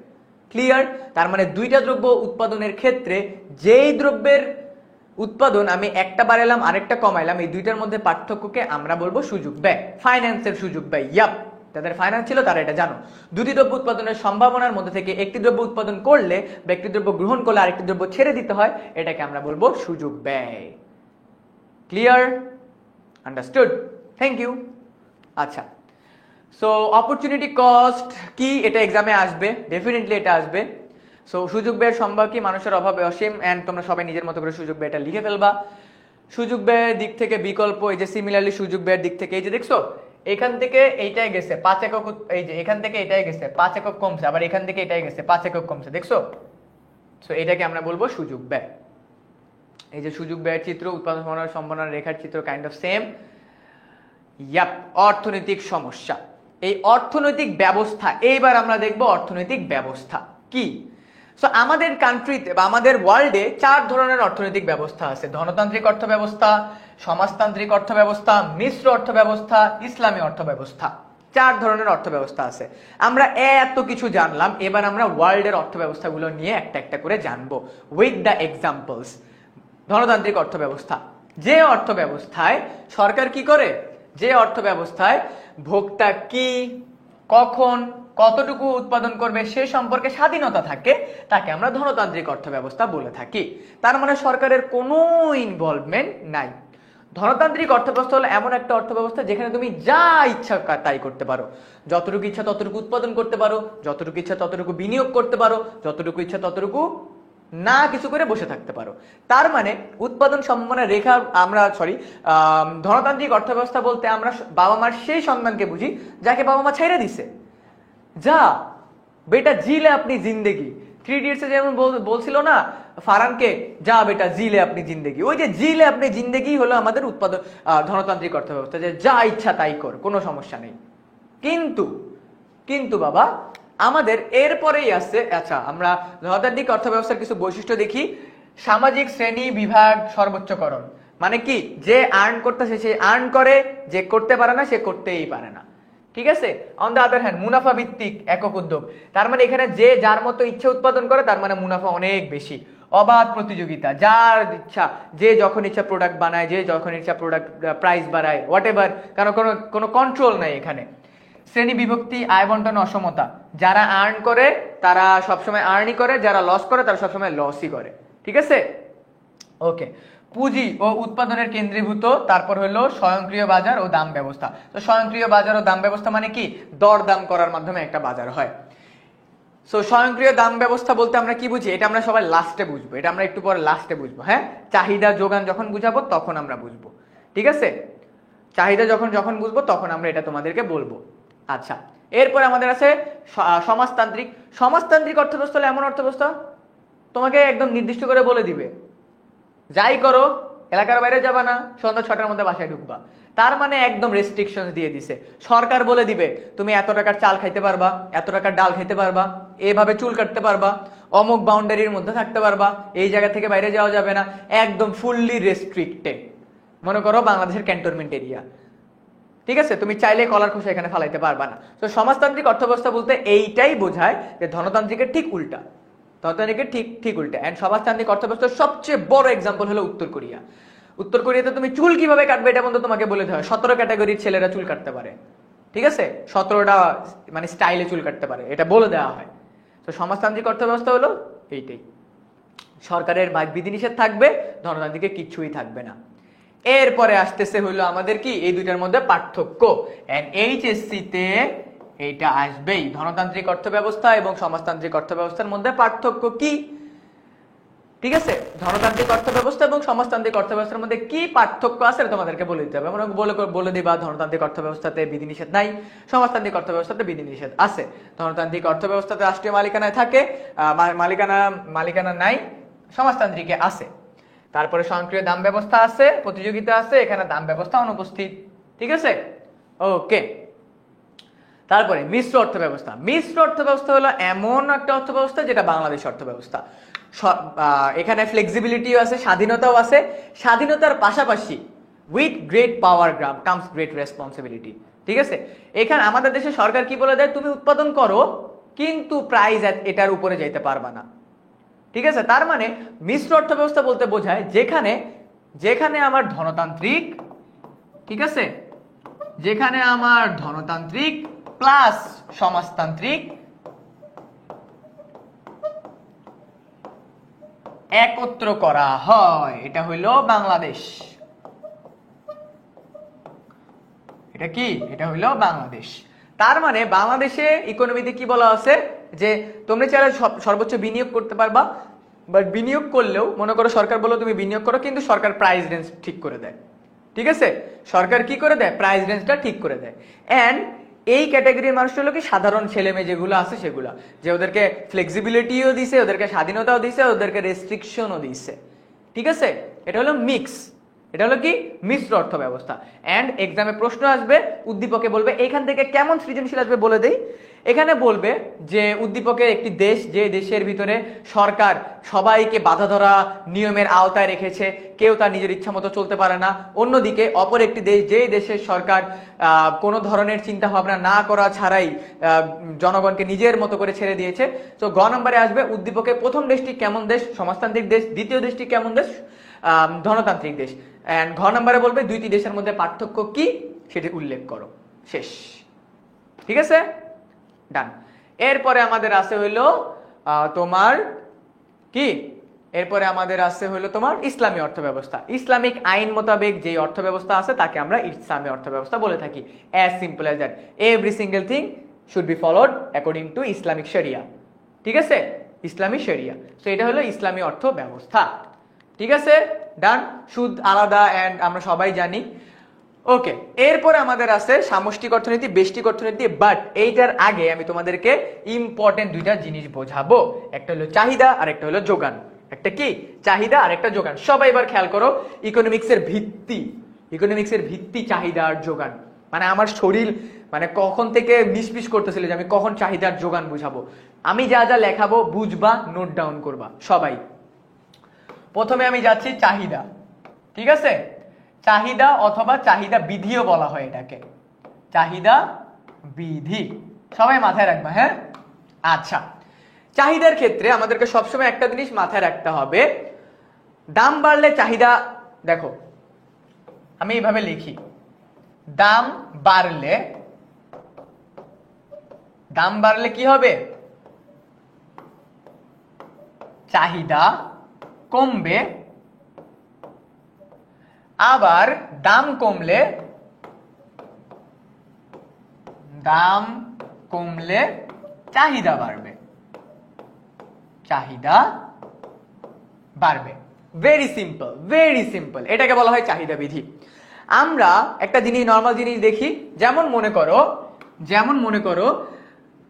ক্লিয়ার? তার মানে দুইটা দ্রব্য উৎপাদনের ক্ষেত্রে যেই দ্রব্যের উৎপাদন আমি একটা বাড়াইলাম আরেকটা কমাইলাম, এই দুইটার মধ্যে পার্থক্যকে আমরা বলবো সুযোগ ব্যয়, ফাইন্যান্সের সুযোগ ব্যয়। ইয়াপ, যাদের ফাইন্যান্স ছিল তারা এটা জানো। দুটি দ্রব্য উৎপাদনের সম্ভাবনার মধ্যে থেকে একটি দ্রব্য উৎপাদন করলে বা একটি দ্রব্য গ্রহণ করলে আরেকটি দ্রব্য ছেড়ে দিতে হয়, এটাকে আমরা বলবো সুযোগ ব্যয়। ক্লিয়ার? আন্ডারস্টুড? Thank you. আচ্ছা, সো অপরচুনিটি কস্ট কি? এটা এক্সামে আসবে, ডেফিনেটলি এটা আসবে। সো সুযোগ ব্যয়ের সম্ভব কি? মানুষের অভাবে অসীম। এন্ড তোমরা সবাই নিজের মতো করে সুযোগ ব্যয়টা লিখে ফেলবা। সুযোগ ব্যয়ের দিক থেকে বিকল্প, এই যে সিমিলারলি সুযোগ ব্যয়ের দিক থেকে এই যে দেখছো এখান থেকে এইটাই গেছে 5 একক, এই যে এখান থেকে এটাই গেছে 5 একক কমছে, আবার এখান থেকে এটাই গেছে 5 একক কমছে, দেখছো? সো এটাকে আমরা বলবো সুযোগ ব্যয়। এই যে সুযোগ ব্যয়ের চিত্র, উৎপাদন সম্ভাবনার রেখার চিত্র কাইন্ড অফ সেম। ইয়াপ, অর্থনৈতিক সমস্যা, এই অর্থনৈতিক ব্যবস্থা। এইবার আমরা দেখবো অর্থনৈতিক ব্যবস্থা কি। সো আমাদের কান্ট্রিতে বা আমাদের ওয়ার্ল্ডে 4 ধরনের অর্থনৈতিক ব্যবস্থা আছে: ধনতান্ত্রিক অর্থ ব্যবস্থা, সমাজতান্ত্রিক অর্থ ব্যবস্থা, মিশ্র অর্থ ব্যবস্থা, ইসলামী অর্থ ব্যবস্থা। 4 ধরনের অর্থ ব্যবস্থা আছে। আমরা এত কিছু জানলাম, এবার আমরা ওয়ার্ল্ডের অর্থ ব্যবস্থাগুলো নিয়ে একটা একটা করে জানবো উইথ দ্য এক্সাম্পলস। ধনতান্ত্রিক অর্থ ব্যবস্থা, যে অর্থ ব্যবস্থায় সরকার কি করে, যে অর্থ ব্যবস্থায় ভোক্তা কি, কখন, কতটুকু উৎপাদন করবে সে সম্পর্কে স্বাধীনতা থাকে, তাকে আমরা ধনতান্ত্রিক অর্থ ব্যবস্থা বলে থাকি। তার মানে সরকারের কোনো ইনভলভমেন্ট নাই। ধনতান্ত্রিক অর্থ ব্যবস্থা হলো এমন একটা অর্থ ব্যবস্থা যেখানে তুমি যা ইচ্ছা তাই করতে পারো, যতটুকু ইচ্ছা ততটুকু উৎপাদন করতে পারো, যতটুকু ইচ্ছা ততটুকু বিনিয়োগ করতে পারো, যতটুকু ইচ্ছা ততটুকু না কিছু করে বসে থাকতে পারো। তার মানে উৎপাদন সম্ভাবনা রেখা আমরা ধনতান্ত্রিক অর্থব্যবস্থা বলতে আমরা বাবা মার সেই সন্তানকে বুঝি যাকে বাবা মা ছেড়ে দিছে, যা বেটা জিলে আপনি জিন্দেগি। 3 ইডিয়টসে যেমন বলছিল না ফারহানকে, যা বেটা জিলে আপনি জিন্দেগি, ওই যে জিলে আপনি জিন্দেগি হলো আমাদের উৎপাদন ধনতান্ত্রিক অর্থব্যবস্থা, যে যা ইচ্ছা তাই কর, কোনো সমস্যা নেই। কিন্তু কিন্তু বাবা আমাদের এরপরেই আসছে, আচ্ছা আমরা ধনতান্ত্রিক অর্থব্যবস্থার কিছু বৈশিষ্ট্য দেখি। সামাজিক শ্রেণী বিভাগ সর্বোচ্চকরণ, মানে কি, যে আর্ন করতেছে সে আর্ন করে, যে করতে পারে না সে করতেই পারে না, ঠিক আছে। অন দ্য আদার হ্যান্ড মুনাফা ভিত্তিক একক উদ্যোগ, তার মানে এখানে যে যার মতো ইচ্ছা উৎপাদন করে, তার মানে মুনাফা অনেক বেশি। অবাধ প্রতিযোগিতা, যার ইচ্ছা যে যখন ইচ্ছা প্রোডাক্ট বানায়, যে যখন ইচ্ছা প্রোডাক্ট প্রাইস বাড়ায়, হোয়াট এভার, কারণ কোনো কন্ট্রোল নাই এখানে। শ্রেণী বিভক্তি, আয় বন্টন অসমতা, যারা আর্ন করে তারা সবসময় আর্নই করে, যারা লস করে তারা সবসময় লসই করে, ঠিক আছে। ওকে, পুঁজি ও উৎপাদনের কেন্দ্রীভূত, তারপর হলো স্বয়ংক্রিয় বাজার ও দাম ব্যবস্থা। তো স্বয়ংক্রিয় বাজার ও দাম ব্যবস্থা মানে কি, দর দাম করার মাধ্যমে একটা বাজার হয়। সো স্বয়ংক্রিয় দাম ব্যবস্থা বলতে আমরা কি বুঝি, এটা আমরা সবাই লাস্টে বুঝবো, এটা আমরা একটু পরে লাস্টে বুঝবো, হ্যাঁ। চাহিদা যোগান যখন বুঝাবো তখন আমরা বুঝবো, ঠিক আছে। চাহিদা যখন বুঝবো তখন আমরা এটা তোমাদেরকে বলবো। আচ্ছা, এরপর আমাদের আছে সমাজতান্ত্রিক। সমাজতান্ত্রিক অর্থব্যবস্থা হলো এমন অর্থব্যবস্থা তোমাকে একদম নির্দিষ্ট করে বলে দিবে, যাই করো এলাকার বাইরে যাবা না, সন্ধ্যা 6টার মধ্যে বাসায় ঢুকবা। তার মানে একদম রেস্ট্রিকশন দিয়ে দিছে, সরকার বলে দিবে তুমি এত টাকার চাল খাইতে পারবা, এত টাকার ডাল খেতে পারবা, এভাবে চুল কাটতে পারবা, অমুক বাউন্ডারির মধ্যে থাকতে পারবা, এই জায়গা থেকে বাইরে যাওয়া যাবে না, একদম ফুললি রেস্ট্রিক্টেড। মনে করো বাংলাদেশের ক্যান্টনমেন্ট এরিয়া, ঠিক আছে, তুমি চাইলে কলার খোসা এখানে ফালাইতে পারবা না। তো সমাজতান্ত্রিক অর্থব্যবস্থা বলতে এইটাই বোঝায় যে ধনতান্ত্রিকের ঠিক উল্টা, ধনতান্ত্রিকের ঠিক উল্টা। এন্ড সমাজতান্ত্রিক অর্থব্যবস্থার সবচেয়ে বড় এক্সাম্পল হলো উত্তর কোরিয়া। উত্তর কোরিয়াতে তুমি চুল কিভাবে কাটবে এটা পর্যন্ত তোমাকে বলে দেওয়া হয়। 17 ক্যাটাগরির ছেলেরা চুল কাটতে পারে, ঠিক আছে, 17টা মানে স্টাইলে চুল কাটতে পারে, এটা বলে দেওয়া হয়। তো সমাজতান্ত্রিক অর্থব্যবস্থা হলো এইটাই, সরকারের বিধিনিষেধ থাকবে, ধনতান্ত্রিকে কিচ্ছুই থাকবে না। এরপরে আসতেছে হইলো আমাদের কি, এই দুইটার মধ্যে পার্থক্য। এন্ড এইচএসসি তে এইটা আসবেই, ধনতান্ত্রিক অর্থব্যবস্থা এবং সমাজতান্ত্রিক অর্থব্যবস্থার মধ্যে পার্থক্য কি, ঠিক আছে। ধনতান্ত্রিক অর্থব্যবস্থা এবং সমাজতান্ত্রিক অর্থব্যবস্থার মধ্যে কি পার্থক্য আছে তোমাদেরকে বলে দিতে হবে। আমরা বলে দিবা ধনতান্ত্রিক অর্থব্যবস্থাতে বিধিনিষেধ নাই, সমাজতান্ত্রিক অর্থব্যবস্থাতে বিধিনিষেধ আছে। ধনতান্ত্রিক অর্থব্যবস্থাতে রাষ্ট্রীয় মালিকানায় থাকে, মালিকানা নাই, সমাজতান্ত্রিকে আছে। তারপরে স্বয়ংক্রিয় দাম ব্যবস্থা আছে, প্রতিযোগিতা আছে, এখানে দাম ব্যবস্থা অনুপস্থিত, ঠিক আছে। ওকে, তারপরে মিশ্র অর্থব্যবস্থা। মিশ্র অর্থব্যবস্থা হলো এমন একটা অর্থব্যবস্থা যেটা বাংলাদেশ অর্থব্যবস্থা। এখানে ফ্লেক্সিবিলিটিও আছে, স্বাধীনতাও আছে, স্বাধীনতার পাশাপাশি with great power comes great responsibility, ঠিক আছে। এখানে আমাদের দেশে সরকার কি বলে দেয়, তুমি উৎপাদন করো কিন্তু প্রাইস এটার উপরে যাইতে পারবা না, ঠিক আছে। তার মানে মিশ্র অর্থব্যবস্থা বলতে বোঝায় যেখানে আমার ধনতান্ত্রিক, ঠিক আছে, যেখানে আমার ধনতান্ত্রিক প্লাস সমাজতান্ত্রিক একত্র করা হয়, এটা হইল বাংলাদেশ। এটা কি, এটা হইল বাংলাদেশ। তার মানে বাংলাদেশে ইকোনমিতে কি বলা আছে, যে তোমরা চাইলে সর্বোচ্চ বিনিয়োগ করতে পারবা, বাট বিনিয়োগ করলেও মনে করো সরকার বলো তুমি বিনিয়োগ করো, কিন্তু সরকার প্রাইস রেঞ্জ ঠিক করে দেয়, ঠিক আছে। সরকার কি করে দেয়, প্রাইস রেঞ্জটা ঠিক করে দেয়। এন্ড এই ক্যাটাগরির মানুষ হলো কি, সাধারণ ছেলে মেয়ে যেগুলো আছে সেগুলা, যে ওদেরকে ফ্লেক্সিবিলিটিও দিছে, ওদেরকে স্বাধীনতাও দিছে, ওদেরকে রেস্ট্রিকশনও দিছে, ঠিক আছে। এটা হলো মিক্স, এটা হলো কি মিশ্র অর্থ ব্যবস্থা। এন্ড এক্সামে প্রশ্ন আসবে, উদ্দীপকে বলবে এখান থেকে কেমন সৃজনশীল আসবে বলে দেই। এখানে বলবে যে উদ্দীপকে একটি দেশ, যে দেশের ভিতরে সরকার সবাইকে বাধা ধরা নিয়মের আওতায় রেখেছে, কেউ তার নিজের ইচ্ছা মতো চলতে পারে না। অন্যদিকে অপর একটি দেশ, যে দেশের সরকার কোনো ধরনের চিন্তা ভাবনা না করা ছাড়াই জনগণকে নিজের মতো করে ছেড়ে দিয়েছে। তো গ নম্বরে আসবে উদ্দীপকে প্রথম দেশটি কেমন দেশ, সমাজতান্ত্রিক দেশ, দ্বিতীয় দেশটি কেমন দেশ, ধনতান্ত্রিক দেশ। এন্ড ঘ নম্বরে বলবে দুইটি দেশের মধ্যে পার্থক্য কি সেটি উল্লেখ করো, শেষ, ঠিক আছে, ডান। এরপরে আমাদের আছে হইলো তোমার কি, এরপরে আমাদের আছে হইলো তোমার ইসলামী অর্থব্যবস্থা। ইসলামিক আইন মোতাবেক যে অর্থব্যবস্থা আছে তাকে আমরা ইসলামী অর্থব্যবস্থা বলে থাকি। As simple as that, every single thing should be followed according to Islamic শরিয়া, ঠিক আছে। ইসলামী শরিয়া। তো এটা হলো ইসলামী অর্থ ব্যবস্থা। ঠিক আছে, ডান। সুদ আলাদা এন্ড আমরা সবাই জানি। ওকে, এরপরে আমাদের আছে সামষ্টিক অর্থনীতি, ব্যষ্টিক অর্থনীতি। বাট এইটার আগে আমি তোমাদেরকে ইম্পর্টেন্ট দুইটা জিনিস বোঝাবো। একটা হলো চাহিদা আর একটা হলো যোগান। একটা কি? চাহিদা আর একটা যোগান। সবাই এবার খেয়াল করো, ইকোনমিক্সের ভিত্তি চাহিদা আর যোগান। মানে আমার শরীর মানে কখন থেকে নিষ্পিস করতেছিল যে আমি কখন চাহিদা আর যোগান বুঝাবো। আমি যা যা লেখাবো বুঝবা, নোট ডাউন করবা সবাই। প্রথমে আমি যাচ্ছি চাহিদা। ঠিক আছে, চাহিদা অথবা চাহিদা বিধিও বলা হয় এটাকে, চাহিদা বিধি। সবাই মাথায় রাখবা, হ্যাঁ? আচ্ছা, চাহিদার ক্ষেত্রে আমাদেরকে সবসময় একটা জিনিস মাথায় রাখতে হবে, দাম বাড়লে চাহিদা, দেখো আমি এইভাবে লিখি, দাম বাড়লে কি হবে? চাহিদা কমবে, আবার দাম কমলে চাহিদা বাড়বে, ভেরি সিম্পল। এটাকে বলা হয় চাহিদা বিধি। আমরা একটা জিনিস, নর্মাল জিনিস দেখি, যেমন মনে করো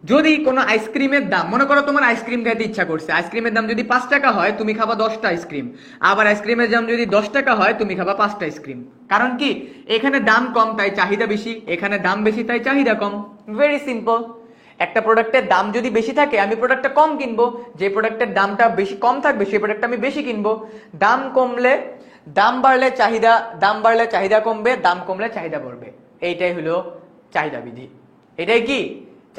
যদি কোনো আইসক্রিমের দাম, মনে করো তোমার আইসক্রিম খাইতে ইচ্ছা করছে, আইসক্রিমের দাম যদি 5 টাকা হয় তুমি খাবা 10টা আইসক্রিম, আবার আইসক্রিমের দাম যদি 10 টাকা হয় তুমি খাবা 5টা আইসক্রিম। কারণ কি? এখানে দাম কম তাই চাহিদা বেশি, এখানে দাম বেশি তাই চাহিদা কম। Very simple. একটা প্রোডাক্টের দাম যদি বেশি থাকে আমি প্রোডাক্টটা কম কিনবো, যে প্রোডাক্টের দামটা বেশি কম থাকবে সেই প্রোডাক্টটা আমি বেশি কিনবো। দাম বাড়লে চাহিদা কমবে, দাম কমলে চাহিদা বাড়বে। এইটাই হলো চাহিদা বিধি। এটাই কি?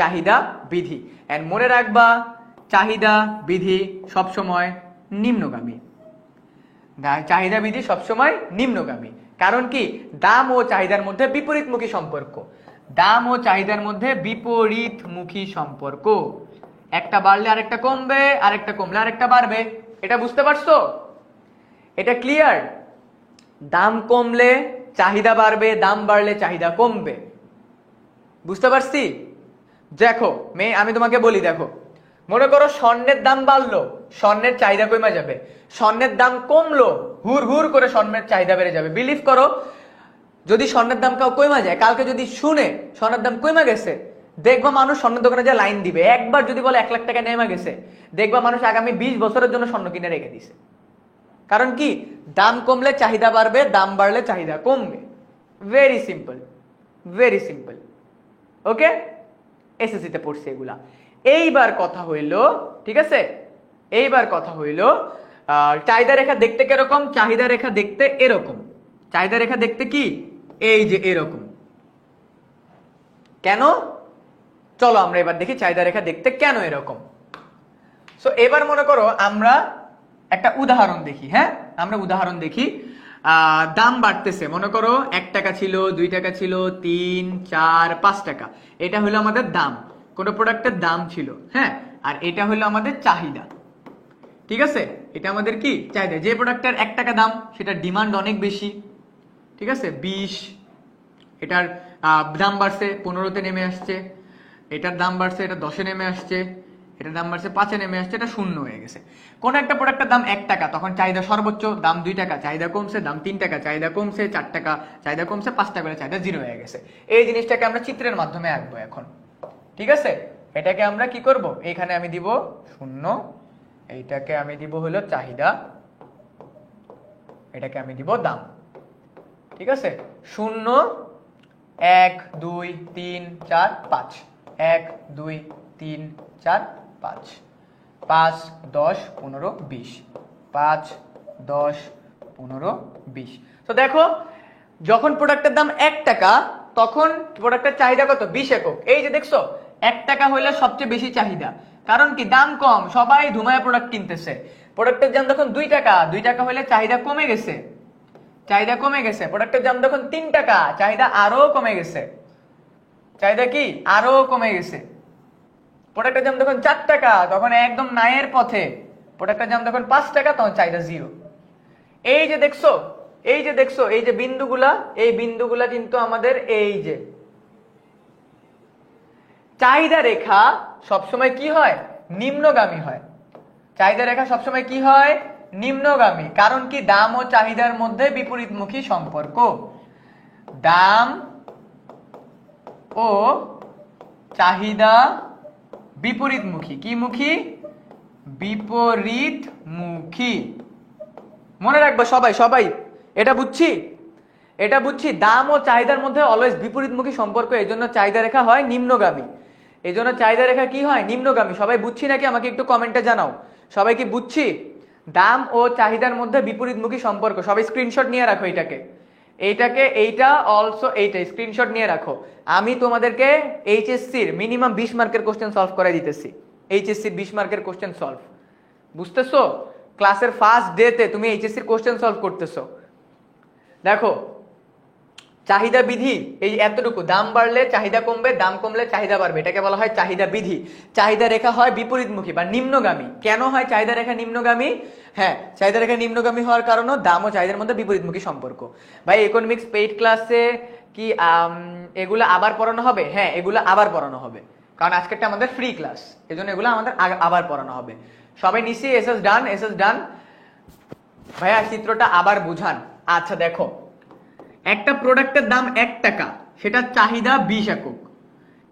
চাহিদা বিধি। এন্ড মনে রাখবা, চাহিদা বিধি সবসময় নিম্নগামী। চাহিদা বিধি সবসময় নিম্নগামী। কারণ কি? দাম ও চাহিদার মধ্যে বিপরীতমুখী সম্পর্ক। একটা বাড়লে আরেকটা কমবে, আরেকটা কমলে আরেকটা বাড়বে। এটা বুঝতে পারছো? এটা ক্লিয়ার? দাম কমলে চাহিদা বাড়বে, দাম বাড়লে চাহিদা কমবে। বুঝতে পারছি? দেখো আমি তোমাকে বলি, দেখো মনে করো স্বর্ণের দাম বাড়লো, স্বর্ণের চাহিদা কমে যাবে। স্বর্ণের দাম কমলো, হুর করে স্বর্ণের চাহিদা বেড়ে যাবে। বিলিভ করো, যদি স্বর্ণের দাম কমে যায়, কালকে যদি শুনে স্বর্ণের দাম কমে গেছে, দেখবা মানুষ স্বর্ণের দোকানে যে লাইন দিবে। একবার যদি বলে 1 লাখ টাকা নেমে গেছে, দেখবা মানুষ আগামী 20 বছরের জন্য স্বর্ণ কিনে রেখে দিছে। কারণ কি? দাম কমলে চাহিদা বাড়বে, দাম বাড়লে চাহিদা কমবে। Very simple. ওকে, এসএসসিতে পড়ছে এগুলা। এইবার কথা হইল, ঠিক আছে, এইবার কথা হইল চাহিদা রেখা দেখতে কিরকম? চাহিদা রেখা দেখতে এরকম। চাহিদা রেখা দেখতে কি? এই যে এরকম। কেন? চলো আমরা এবার দেখি চাহিদা রেখা দেখতে কেন এরকম। সো এবার মনে করো আমরা একটা উদাহরণ দেখি। হ্যাঁ, আমরা উদাহরণ দেখি। দাম বাড়তেছে, মনে করো 1 টাকা ছিল, 2 টাকা ছিল, 3, 4, 5 টাকা। এটা হলো আমাদের দাম, কোন প্রোডাক্টের দাম ছিল। হ্যাঁ, আর এটা হলো আমাদের চাহিদা। ঠিক আছে, এটা আমাদের কি? চাহিদা। যে প্রোডাক্টের 1 টাকা দাম সেটার ডিমান্ড অনেক বেশি। ঠিক আছে, 20, এটার দাম বাড়ছে 15-তে নেমে আসছে, এটার দাম বাড়ছে এটা 10-এ নেমে আসছে, এটার দাম বাড়ছে 5-এ নেমে আসছে, এটা 0 হয়ে গেছে। কোন একটা প্রোডাক্টের দাম 1 টাকা, তখন চাহিদা সর্বোচ্চ, দাম 2 টাকা, চাহিদা কমছে, দাম 3 টাকা, চাহিদা কমছে 4 টাকা, চাহিদা কমছে 5 টাকা, চাহিদা 0 হয়ে গেছে। এই জিনিসটাকে আমরা চিত্রের মাধ্যমে আঁকবো এখন। ঠিক আছে, এটাকে আমরা কি করব? এখানে আমি দিব 0, এইটাকে আমি দিব হলো চাহিদা, এটাকে আমি দিব দাম। ঠিক আছে, 0, 1, 2, 3, 4, 5, 1, 2, 3, 4, 5, 5, 10, 15, 20, 5, 10, 15, 20। তো দেখো, যখন প্রোডাক্টের দাম 1 টাকা তখন প্রোডাক্টের চাহিদা কত? 20 একক। এই যে দেখছো, 1 টাকা হইলে সবচেয়ে বেশি চাহিদা। কারণ কি? দাম কম, সবাই ধুমায় প্রোডাক্ট কিনতেছে। প্রোডাক্টের দাম যখন 2 টাকা, 2 টাকা হইলে চাহিদা কমে গেছে, প্রোডাক্টের দাম যখন 3 টাকা, চাহিদা আরো কমে গেছে, চাহিদা কি? আরো কমে গেছে। প্রোডাক্টের দাম যখন 4 টাকা, তখন একদম নায়ের পথে। প্রোডাক্টের দাম যখন 5 টাকা, তখন চাহিদা 0। এই যে দেখছো, এই যে বিন্দুগুলা, এই বিন্দুগুলা কিন্তু আমাদের এই যে চাহিদা রেখা সবসময় কি হয়? নিম্নগামী হয়। চাহিদা রেখা সবসময় কি হয়? নিম্নগামী। কারণ কি? দাম ও চাহিদার মধ্যে বিপরীতমুখী সম্পর্ক। দাম ও চাহিদা বিপরীতমুখী। কি মুখী? বিপরীতমুখী। মনে রাখবো সবাই সবাই, এটা বুঝছি দাম ও চাহিদার মধ্যে অলওয়েজ বিপরীতমুখী সম্পর্ক, এই জন্য চাহিদা রেখা হয় নিম্নগামী। এই জন্য চাহিদা রেখা কি হয়? নিম্নগামী। সবাই বুঝছি নাকি? আমাকে একটু কমেন্টে জানাও সবাই কি বুঝছি। দাম ও চাহিদার মধ্যে বিপরীতমুখী সম্পর্ক। সবাই স্ক্রিনশট নিয়ে রাখো এইটা অলসো এইটা স্ক্রিনশট নিয়ে রাখো। আমি তোমাদেরকে এইচএসসির মিনিমাম 20 মার্কের কোশ্চেন সলভ করে দিতেছি। এইচএসসির 20 মার্কের কোশ্চেন সলভ, বুঝতেছো? ক্লাসের ফার্স্ট ডেতে তুমি এইচএসসির কোশ্চেন সলভ করতেছো। দেখো চাহিদা বিধি এই এতটুকু, দাম বাড়লে চাহিদা কমবে, দাম কমলে চাহিদা বাড়বে, এটাকে বলা হয় চাহিদা বিধি। চাহিদা রেখা হয় বিপরীতমুখী বা নিম্নগামী। কেন হয় চাহিদা রেখা নিম্নগামী? হ্যাঁ, চাহিদা রেখা নিম্নগামী হওয়ার কারণে দাম ও চাহিদার মধ্যে বিপরীতমুখী সম্পর্ক। ভাই ইকোনমিক্স পেইড ক্লাসে কি এগুলো আবার পড়ানো হবে? হ্যাঁ, এগুলো আবার পড়ানো হবে, কারণ আজকেরটা আমাদের ফ্রি ক্লাস, এজন্য এগুলো আমাদের আবার পড়ানো হবে। সবাই নিশ্চয়ই এসএস ডান। ভাইয়া চিত্রটা আবার বুঝান। আচ্ছা দেখো, একটা প্রোডাক্টের দাম 1 টাকা, সেটা চাহিদা 20 একক।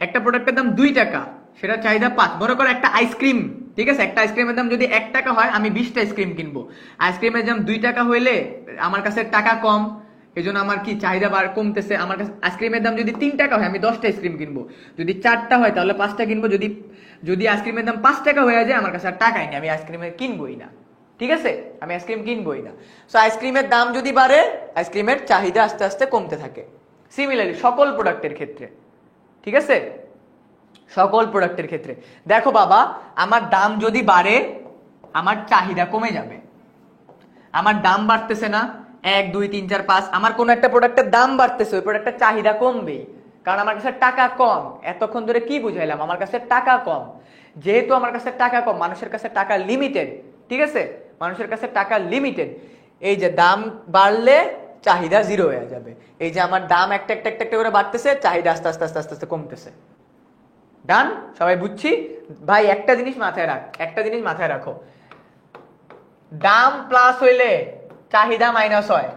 একটা প্রোডাক্টের দাম 2 টাকা, সেটা চাহিদা 5। মনে করো একটা আইসক্রিম, ঠিক আছে, একটা আইসক্রিমের দাম যদি 1 টাকা হয়, আমি 20টা আইসক্রিম কিনবো। আইসক্রিমের দাম 2 টাকা হইলে আমার কাছে টাকা কম, এই জন্য আমার কি চাহিদা কমতেছে। আমার কাছে আইসক্রিমের দাম যদি 3 টাকা হয়, আমি 10টা আইসক্রিম কিনবো। যদি 4টা হয় তাহলে 5টা কিনবো। যদি আইসক্রিমের দাম 5 টাকা হয়ে যায়, আমার কাছে আর টাকাই নেই, আমি আইসক্রিমের কিনবোই না, ঠিক আছে, আমি আইসক্রিম কিনবোই না। সো আইসক্রিমের দাম যদি বাড়ে, আইসক্রিমের চাহিদা আস্তে আস্তে কমতে থাকে। সিমিলারলি সকল প্রোডাক্টের ক্ষেত্রে, ঠিক আছে, সকল প্রোডাক্টের ক্ষেত্রে। দেখো বাবা, আমার দাম যদি বাড়ে, আমার চাহিদা কমে যাবে। আমার দাম বাড়তেছে না, 1 2 3 4 5, আমার কোন একটা প্রোডাক্টের দাম বাড়তেছে, ওই প্রোডাক্টের চাহিদা কমবেই, কারণ আমার কাছে টাকা কম। এতক্ষণ ধরে কি বুঝাইলাম? আমার কাছে টাকা কম। যেহেতু আমার কাছে টাকা কম, মানুষের কাছে টাকা লিমিটেড, ঠিক আছে, মানুষের কাছে টাকা লিমিটেড। এই যে দাম বাড়লে চাহিদা 0 হয়ে যাবে। এই যে আমার দাম একটা করে বাড়তেছে, চাহিদা আস্তে আস্তে কমতেছে। ডান? সবাই বুঝছি? ভাই একটা জিনিস মাথায় রাখো, দাম প্লাস হইলে চাহিদা মাইনাস হয়,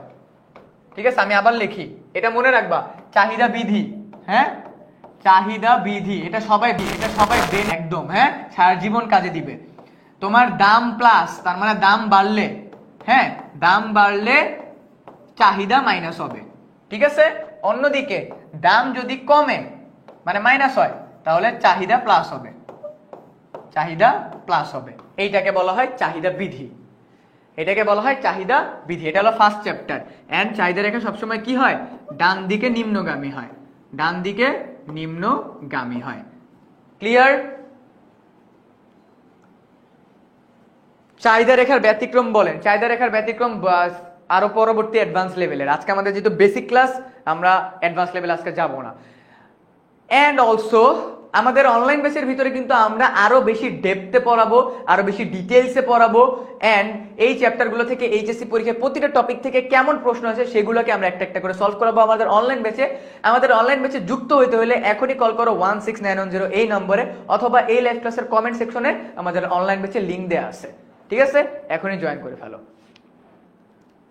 ঠিক আছে। আমি আবার লিখি, এটা মনে রাখবা, চাহিদা বিধি। হ্যাঁ, চাহিদা বিধি, এটা সবাই দেন একদম, হ্যাঁ, সারা জীবন কাজে দিবে। তোমার দাম প্লাস, তার মানে দাম বাড়লে, হ্যাঁ, দাম বাড়লে চাহিদা মাইনাস হবে, ঠিক আছে। অন্যদিকে দাম যদি কমে, মানে মাইনাস হয়, তাহলে চাহিদা প্লাস হবে। এইটাকে বলা হয় চাহিদা বিধি। এটা হলো ফার্স্ট চ্যাপ্টার। এন্ড চাহিদা রেখা সবসময় কি হয়? ডান দিকে নিম্নগামী হয়। ক্লিয়ার? চাহিদা রেখার ব্যতিক্রম বলেন। চাহিদা রেখার ব্যতিক্রম আরো পরবর্তী অ্যাডভান্স লেভেলের। আজকে আমাদের যেহেতু বেসিক ক্লাস, আমরা অ্যাডভান্স লেভেল আজকে যাব না। এন্ড অলসো আমাদের অনলাইন বেসের ভিতরে কিন্তু আমরা আরো বেশি ডেপথে পড়াবো, আরো বেশি ডিটেইলসে পড়াবো। এন্ড এই চ্যাপ্টারগুলো থেকে এইচএসসি পরীক্ষায় প্রতিটা টপিক থেকে কেমন প্রশ্ন আছে সেগুলোকে আমরা একটা করে সলভ করাবো আমাদের অনলাইন বেচে। আমাদের অনলাইন বেচে যুক্ত হতে হলে এখনই কল করো 16910 এই নম্বরে, অথবা এই লাইভ ক্লাসের কমেন্ট সেকশনে আমাদের অনলাইন বেচে লিংক দেওয়া আছে, ঠিক আছে, এখনই জয়েন করে ফেলো।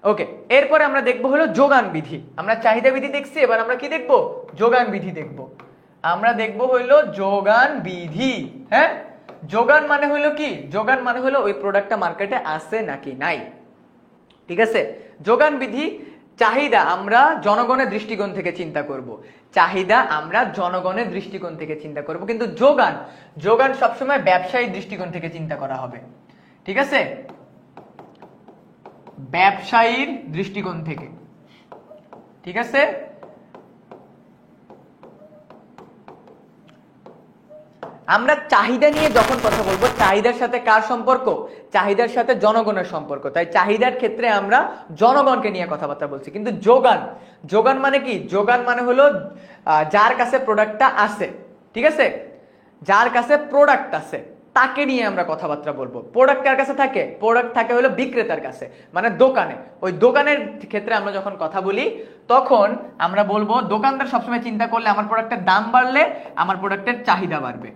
ওকে, এরপরে আমরা দেখবো হলো যোগান বিধি। আমরা চাহিদা বিধি দেখছি, এবার আমরা কি দেখবো? যোগান বিধি দেখবো। আমরা দেখবো হইলো যোগান বিধি। হ্যাঁ, যোগান মানে হইলো কি? যোগান মানে হইলো ওই প্রোডাক্টটা মার্কেটে আছে নাকি নাই, ঠিক আছে। যোগান বিধি, চাহিদা আমরা জনগণের দৃষ্টিকোণ থেকে চিন্তা করব, কিন্তু যোগান সবসময় ব্যবসায়ী দৃষ্টিকোণ থেকে চিন্তা করা হবে, ঠিক আছে, ব্যবসায়ীর দৃষ্টিকোণ থেকে, ঠিক আছে। আমরা চাহিদা নিয়ে যখন কথা বলবো, চাহিদার সাথে কার সম্পর্ক? চাহিদার সাথে জনগণের সম্পর্ক। তাই চাহিদার ক্ষেত্রে আমরা জনগণকে নিয়ে কথাবার্তা বলছি। কিন্তু যোগান মানে কি? যোগান মানে হলো যার কাছে প্রোডাক্টটা আছে, ঠিক আছে, যার কাছে প্রোডাক্ট আছে তাকে নিয়ে আমরা কথাবার্তা বলবো। প্রোডাক্ট কার কাছে থাকে? প্রোডাক্ট থাকে হলো বিক্রেতার কাছে, মানে দোকানে। ওই দোকানের ক্ষেত্রে আমরা যখন কথা বলি, তখন আমরা বলবো দোকানদার সবসময় চিন্তা করলে আমার প্রোডাক্টের দাম বাড়লে আমার প্রোডাক্টের চাহিদা বাড়বে।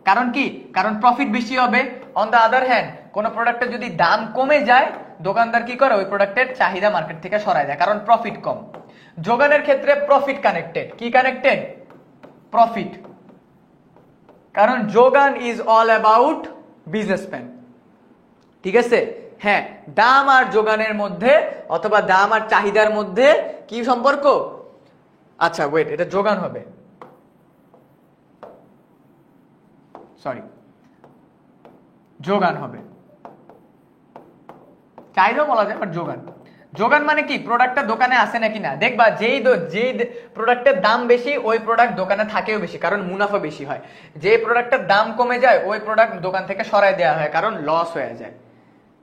কারণ কি? কারণ প্রফিট বেশি হবে, অন দ্য আদার হ্যান্ড কোন প্রোডাক্টের যদি দাম কমে যায় দোকানদার কি করে ওই প্রোডাক্টের চাহিদা মার্কেট থেকে সরায় দেয়, কারণ প্রফিট কম। যোগানের ক্ষেত্রে প্রফিট কানেক্টেড, কি কানেক্টেড? প্রফিট, কারণ যোগান ইজ অল অ্যাবাউট বিজনেসম্যান। ঠিক আছে? হ্যাঁ, দাম আর যোগানের মধ্যে অথবা দাম আর চাহিদার মধ্যে কি সম্পর্ক? আচ্ছা ওয়েট, এটা যোগান হবে, সরি যোগান হবে, চাহিদাও বলা যায় বাট যোগান। যোগান মানে কি? প্রোডাক্টটা দোকানে আসে নাকি না। দেখবা যেই প্রোডাক্টের দাম বেশি ওই প্রোডাক্ট দোকানে থাকেও বেশি, কারণ মুনাফা বেশি হয়। যে প্রোডাক্টের দাম কমে যায় ওই প্রোডাক্ট দোকান থেকে সরাই দেওয়া হয়, কারণ লস হয়ে যায়।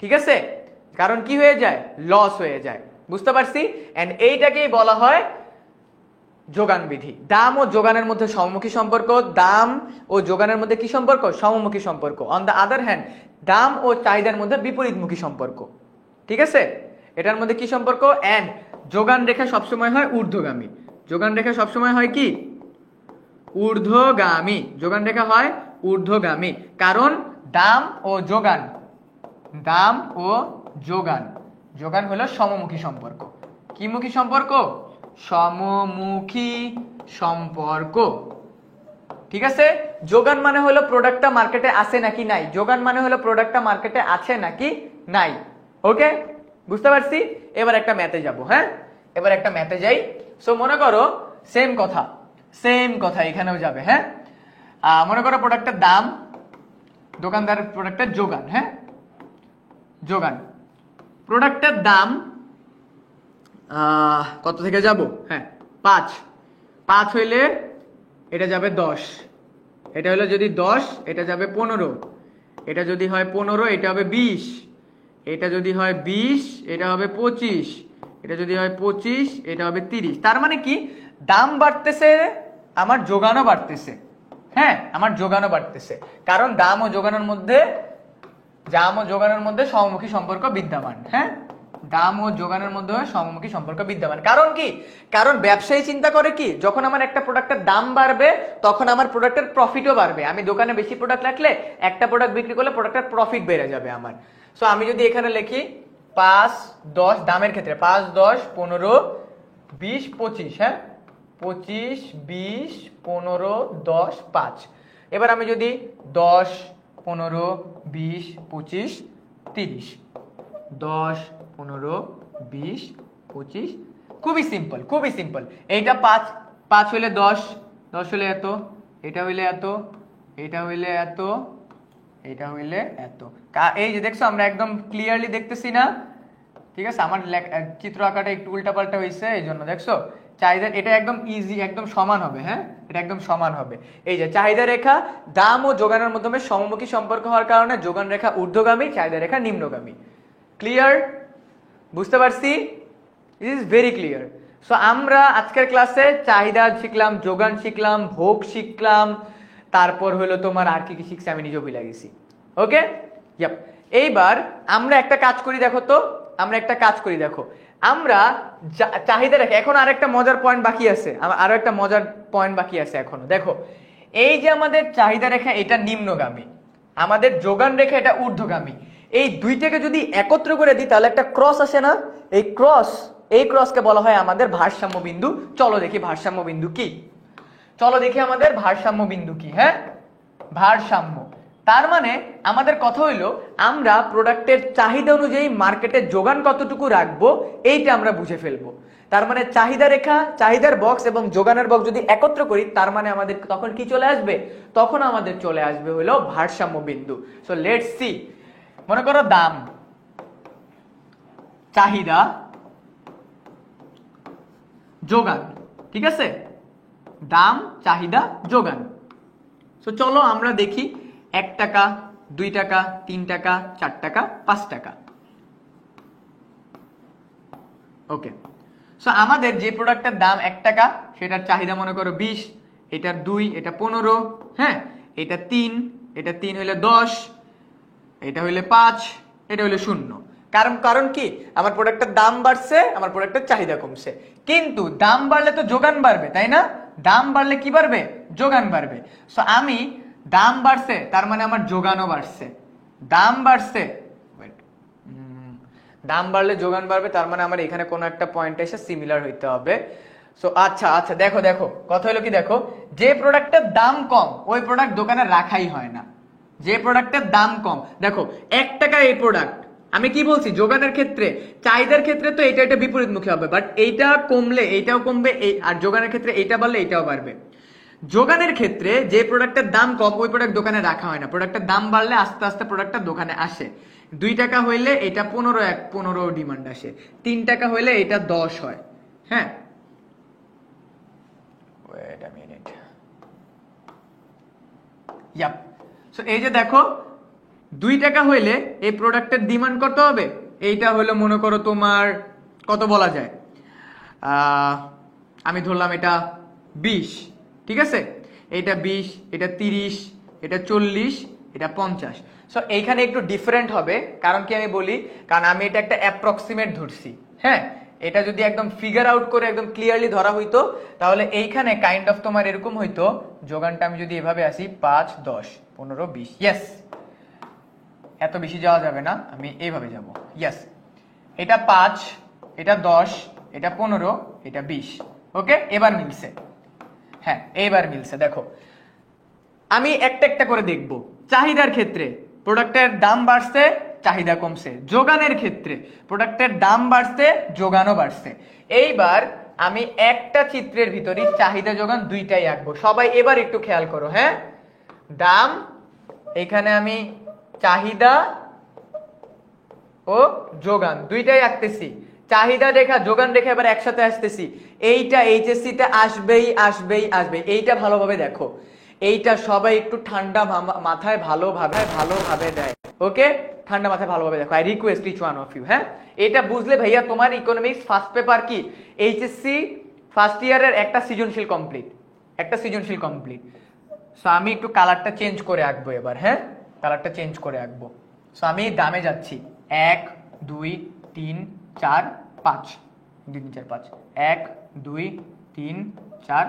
ঠিক আছে? কারণ কি হয়ে যায়? লস হয়ে যায়। বুঝতে পারছি? এন্ড এইটাকেই বলা হয় যোগান বিধি। দাম ও যোগানের মধ্যে সমমুখী সম্পর্ক, দাম ও যোগানের মধ্যে কি সম্পর্ক? সমমুখী সম্পর্ক। অন দ্য আদার হ্যান্ড দাম ও চাহিদার মধ্যে বিপরীতমুখী সম্পর্ক। ঠিক আছে? এটার মধ্যে কি সম্পর্ক? এন্ড যোগান রেখা সবসময় হয় ঊর্ধ্বগামী। যোগান রেখা সবসময় হয় কি? ঊর্ধ্বগামী। যোগান রেখা হয় ঊর্ধ্বগামী, কারণ দাম ও যোগান, দাম ও যোগান, যোগান হলো সমমুখী সম্পর্ক। কি মুখী সম্পর্ক? সমমুখী সম্পর্ক। ঠিক আছে? যোগান মানে হলো প্রোডাক্টটা মার্কেটে আছে নাকি নাই। যোগান মানে হলো প্রোডাক্টটা মার্কেটে আছে নাকি নাই। ওকে, বুঝতে পারছি? এবার একটা ম্যাথে যাব। হ্যাঁ, এবার একটা ম্যাথে যাই। সো মনে করো সেম কথা এখানেও যাবে। হ্যাঁ, মনে করো প্রোডাক্টের দাম, দোকানদার প্রোডাক্টের যোগান। হ্যাঁ, যোগান, প্রোডাক্টের দাম কত থেকে যাব? হ্যাঁ 5 হইলে এটা যাবে 10, এটা হলো যদি 10 এটা যাবে 15, এটা যদি হয় 15 এটা হবে 20, এটা যদি হয় 20 এটা হবে 25, এটা যদি হয় 25 এটা হবে 30। তার মানে কি? দাম বাড়তেছে, আমার যোগানও বাড়তেছে। হ্যাঁ, আমার যোগানও বাড়তেছে, কারণ দাম ও যোগানের মধ্যে সমমুখী সম্পর্ক বিদ্যমান। হ্যাঁ, দাম ও যোগানের মধ্যে সমমুখী সম্পর্ক বিদ্যমান। কারণ কি? কারণ ব্যবসায়ী চিন্তা করে কি, যখন আমার একটা প্রোডাক্টের দাম বাড়বে তখন আমার প্রোডাক্টের প্রফিটও বাড়বে। আমি দোকানে বেশি প্রোডাক্ট রাখলে একটা প্রোডাক্ট বিক্রি করলে প্রোডাক্টের প্রফিট বেড়ে যাবে আমার। সো আমি যদি এখানে লিখি 5, 10 দামের ক্ষেত্রে 5, 10, 15, 20, 25। হ্যাঁ, 25, 20, 15, 10, 5। এবার আমি যদি 10, 15, 20, 25, 30, 10, 15, 20, 25, খুবই সিম্পল। এইটা 5 হইলে 10 হইলে এত, এটা হইলে এত, এটা হইলে এত, এটা হইলে এত। এই যে দেখছো আমরা একদম ক্লিয়ারলি দেখতেছি না? ঠিক আছে, আমার চিত্র আঁকাটা একটু উল্টাপাল্টা হয়েছে, এই জন্য দেখছো চাহিদা এটা একদম ইজি, একদম সমান হবে। হ্যাঁ, এটা একদম সমান হবে। এই যে চাহিদা রেখা দাম ও যোগানের মধ্যে সমমুখী সম্পর্ক হওয়ার কারণে যোগান রেখা ঊর্ধ্বগামী, চাহিদা রেখা নিম্নগামী। ক্লিয়ার? বুঝতে পারছি? It is very clear. So আমরা আজকের ক্লাসে চাহিদা শিখলাম, যোগান শিখলাম, ভোগ শিখলাম, তারপর হলো তোমার আর কি কি শিখছি আমি নিজেও ভুলে গেছি। ওকে, ইয়াপ। এইবার আমরা একটা কাজ করি, দেখো তো আমরা চাহিদা রেখা, এখন আরেকটা মজার পয়েন্ট বাকি আছে, এখনো দেখো। এই যে আমাদের চাহিদা রেখা এটা নিম্নগামী, আমাদের যোগান রেখা এটা ঊর্ধ্বগামী। এই দুইটাকে যদি একত্র করে দিই তাহলে একটা ক্রস আসে না? এই ক্রসকে বলা হয় আমাদের ভারসাম্য বিন্দু। চলো দেখি ভারসাম্য বিন্দু কি। আমাদের ভারসাম্য বিন্দু কি। হ্যাঁ, ভারসাম্য, তার মানে আমাদের কথা হইলো আমরা প্রোডাক্টের চাহিদা অনুযায়ী মার্কেটে যোগান কতটুকু রাখবো এইটা আমরা বুঝে ফেলবো। তার মানে চাহিদা রেখা, চাহিদার বক্স এবং যোগানের বক্স যদি একত্র করি তার মানে আমাদের তখন কি চলে আসবে? তখন আমাদের চলে আসবে হলো ভারসাম্য বিন্দু। So let's see. মনে করো দাম, চাহিদা, যোগান। ঠিক আছে, দাম, চাহিদা, যোগান। সো চলো আমরা দেখি 1 টাকা, 2 টাকা, 3 টাকা, 4 টাকা, 5 টাকা। ওকে, সো আমাদের যে প্রোডাক্টের দাম 1 টাকা সেটার চাহিদা মনে করো 20, এটার 2, এটা 15, হ্যাঁ, এটা 3 হইলে 10, এটা হইলে 5, এটা হইলে 0। কারণ কি? আমার প্রোডাক্টের দাম বাড়ছে, আমার প্রোডাক্টের চাহিদা কমছে। কিন্তু দাম বাড়লে তো যোগান বাড়বে, তাই না? দাম বাড়লে কি বাড়বে? যোগান বাড়বে। সো আমি দাম বাড়ছে তার মানে আমার যোগানও বাড়ছে, দাম বাড়ছে, দাম বাড়লে যোগান বাড়বে, তার মানে আমার এখানে কোনো একটা পয়েন্ট এসে সিমিলার হইতে হবে। সো আচ্ছা আচ্ছা, দেখো দেখো কথা হলো কি, দেখো যে প্রোডাক্টের দাম কম ওই প্রোডাক্ট দোকানে রাখাই হয় না। যে প্রোডাক্টের দাম কম, দেখো 1 টাকা এই প্রোডাক্ট, আমি কি বলছি যোগানের ক্ষেত্রে, চাহিদার ক্ষেত্রে তো এটা বিপরীতমুখী হবে, বাট এইটা কমলে এইটাও কমবে, আর যোগানের ক্ষেত্রে এইটা বাড়লে এইটাও বাড়বে। যোগানের ক্ষেত্রে যে প্রোডাক্টের দাম কম ওই প্রোডাক্ট দোকানে রাখা হয় না, প্রোডাক্টের দাম বাড়লে আস্তে আস্তে প্রোডাক্টটা দোকানে আসে। 2 টাকা হইলে এটা 15 ডিমান্ড আসে, 3 টাকা হইলে এটা 10 হয়। হ্যাঁ, wait a minute, yup. So এই যে দেখো 2 টাকা হইলে এই প্রোডাক্টের ডিমান্ড কত হবে, এইটা হলো মনে করো তোমার কত বলা যায়, আমি ধরলাম এটা 20, ঠিক আছে, এটা 20, এটা 30, এটা 40, এটা 50। সো এইখানে একটু ডিফারেন্ট হবে, কারণ কি আমি বলি, কারণ আমি এটা একটা অ্যাপ্রক্সিমেট ধরছি। হ্যাঁ, এটা যদি একদম ফিগার আউট করে একদম ক্লিয়ারলি ধরা হইতো তাহলে এইখানে কাইন্ড অফ তোমার এরকম হইতো, যোগানটা আমি যদি এভাবে আসি 5, 10, 15, 20, ইয়েস, এত বেশি যাওয়া যাবে না, আমি এইভাবে যাব, ইয়েস, এটা 5, এটা 10, এটা 15, এটা 20। ওকে, এবার মিলছে, হ্যাঁ এইবার মিলছে। দেখো আমি একটা একটা করে দেখব। চাহিদার ক্ষেত্রে প্রোডাক্টের দাম বাড়ছে, চাহিদা কমছে। যোগানের ক্ষেত্রে প্রোডাক্টের দাম বাড়ছে, যোগানও বাড়ছে। এইবার আমি একটা চিত্রের ভিতরে চাহিদা যোগান দুইটাই আঁকবো। সবাই এবার একটু খেয়াল করো, হ্যাঁ, দাম, এখানে আমি চাহিদা ও যোগান দুইটাই আঁকতেছি। চাহিদা রেখা যোগান রেখা এবার একসাথে আসতেছি। এইটা এইচএসসি তে আসবেই আসবেই আসবে, এইটা ভালোভাবে দেখো, এইটা সবাই একটু ঠান্ডা মাথায় ভালোভাবে দেয়। ওকে, ঠান্ডা মাথায় ভালোভাবে দেখো, I request each one of you. হ্যাঁ, এটা বুঝলে ভাইয়া তোমার ইকোনমিক্স ফার্স্ট পেপার কি এইচএসসি ফার্স্ট ইয়ারের একটা সৃজনশীল কমপ্লিট, একটা সৃজনশীল কমপ্লিট। সো আমি একটু কালারটা চেঞ্জ করে আঁকবো এবার। হ্যাঁ, কালারটা চেঞ্জ করে আঁকবো। সো আমি দামে যাচ্ছি 1, 2, 3, 4, 5, 2, 3, 4, 5, 1, 2, 3, 4,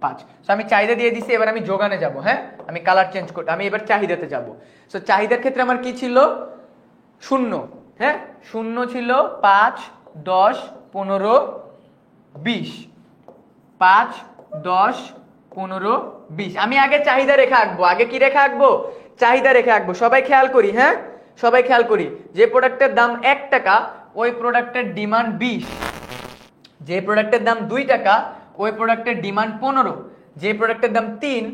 5। সো আমি চাহিদা দিয়ে দিছি, এবার আমি যোগানে যাব। হ্যাঁ, আমি কালার চেঞ্জ করতে, আমি এবার চাহিদাতে যাব। সো চাহিদার ক্ষেত্রে আমার কি ছিল, 0। হ্যাঁ, 0 ছিল, 5, 10, 15, 20, 5, 10, 15, 20। আমি আগে চাহিদা রেখা আঁকবো। আগে কি রেখা আঁকবো, চাহিদা রেখা আঁকবো। সবাই খেয়াল করি, হ্যাঁ সবাই খেয়াল করি, যে প্রোডাক্টের দাম 1 টাকা ওই প্রোডাক্টের ডিমান্ড 20, যে প্রোডাক্টের দাম 2 টাকা ওই প্রোডাক্টের ডিমান্ড 15, যে প্রোডাক্টের দাম 3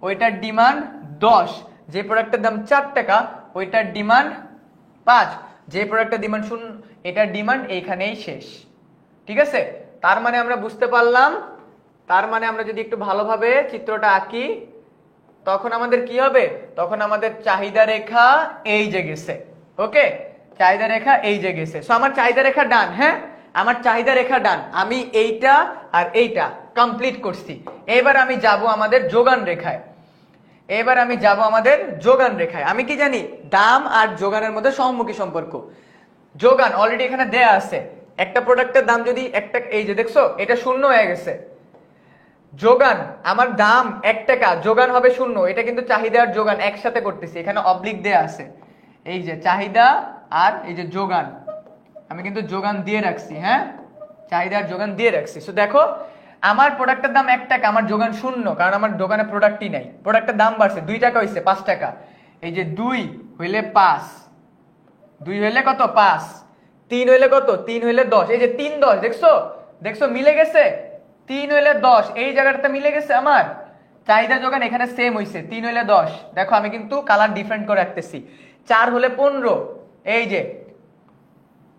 ওইটার ডিমান্ড 10, যে প্রোডাক্টের দাম 4 টাকা ওইটার ডিমান্ড 5, যে প্রোডাক্টের ডিমান্ড 0 এটার ডিমান্ড এইখানেই শেষ। ঠিক আছে, তার মানে আমরা বুঝতে পারলাম, তার মানে আমরা যদি একটু ভালোভাবে চিত্রটা আঁকি তখন আমাদের কি হবে, তখন আমাদের চাহিদা রেখা এই যে গেছে। ওকে, চাহিদা রেখা এই যে গেছে। সো আমার চাহিদা রেখা ডান। হ্যাঁ, আমার চাহিদা রেখা ডান, আমি এইটা আর এইটা কমপ্লিট করছি। এবার আমি যাব আমাদের যোগান রেখায়। এবার আমি যাব আমাদের যোগান রেখায়। আমি কি জানি, দাম আর যোগানের মধ্যে সহমুখী সম্পর্ক। যোগান অলরেডি এখানে দেয়া আছে, একটা প্রোডাক্টের দাম যদি একটা, এই যে দেখছো এটা 0 হয়ে গেছে। যোগান, আমার দাম 1 টাকা, যোগান হবে 0, এটা কিন্তু চাহিদা আর যোগান একসাথে করতেছি, এখানে অবলিক দেয়া আছে। এই যে চাহিদা আর এই যে যোগান, আমি কিন্তু যোগান দিয়ে রাখছি। হ্যাঁ, চাহিদা আর যোগান দিয়ে রাখছি। সো দেখো আমার প্রোডাক্টের দাম 1 টাকা, আমার যোগান 0, কারণ আমার দোকানে প্রোডাক্টই নাই। প্রোডাক্টের দাম বাড়ছে, 2 টাকা হইছে 5 টাকা। এই যে 2 হইলে 5, 2 হইলে কত 5, 3 হইলে কত, 3 হইলে 10, এই যে 3, 10, দেখছো দেখছো মিলে গেছে, 3 হইলে 10, এই জায়গাটাতে মিলে গেছে। আমার চাহিদা যোগান এখানে সেম হইছে, 3 হইলে 10। দেখো আমি কিন্তু কালার ডিফারেন্ট করে রাখতেছি। 4 হলে 15, এই যে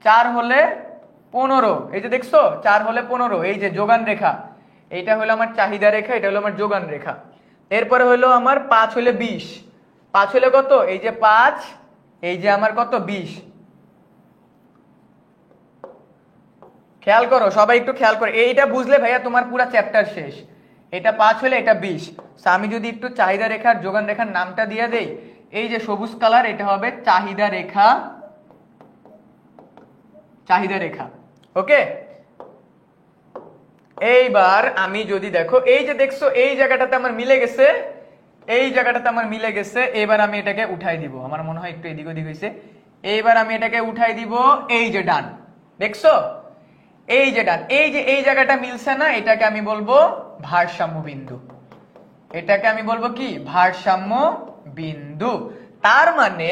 4 হলে 15, এই যে দেখছো 4 হলে 15, এই যে যোগান রেখা, এইটা হলো আমার চাহিদা রেখা, এটা হলো আমার যোগান রেখা। এরপরে হলো আমার 5 হলে 20, 5 হলে কত, এই যে 5, এই যে আমার কত 20। খেয়াল করো সবাই, একটু খেয়াল করো, এইটা বুঝলে ভাইয়া তোমার পুরো চ্যাপ্টার শেষ। এটা 5 হলে এটা 20। আমি যদি একটু চাহিদা রেখার যোগান রেখার নামটা দিয়ে দেই, এই যে সবুজ কালার, এটা হবে চাহিদা রেখা, চাহিদা রেখা। ওকে, এইবার আমি যদি দেখো, এই যে দেখছো এই জায়গাটাতে আমার মিলে গেছে, এই জায়গাটাতে আমার মিলে গেছে। এবার আমি এটাকে উঠাই দিব, আমার মনে হয় একটু এদিক ওদিক হয়েছে। এইবার আমি এটাকে উঠাই দিব, এই যে ডান, দেখছো এই যে ডান, এই যে এই জায়গাটা মিলছে না, এটাকে আমি বলবো ভারসাম্য বিন্দু। এটাকে আমি বলবো কি? ভারসাম্য বিন্দু। তার মানে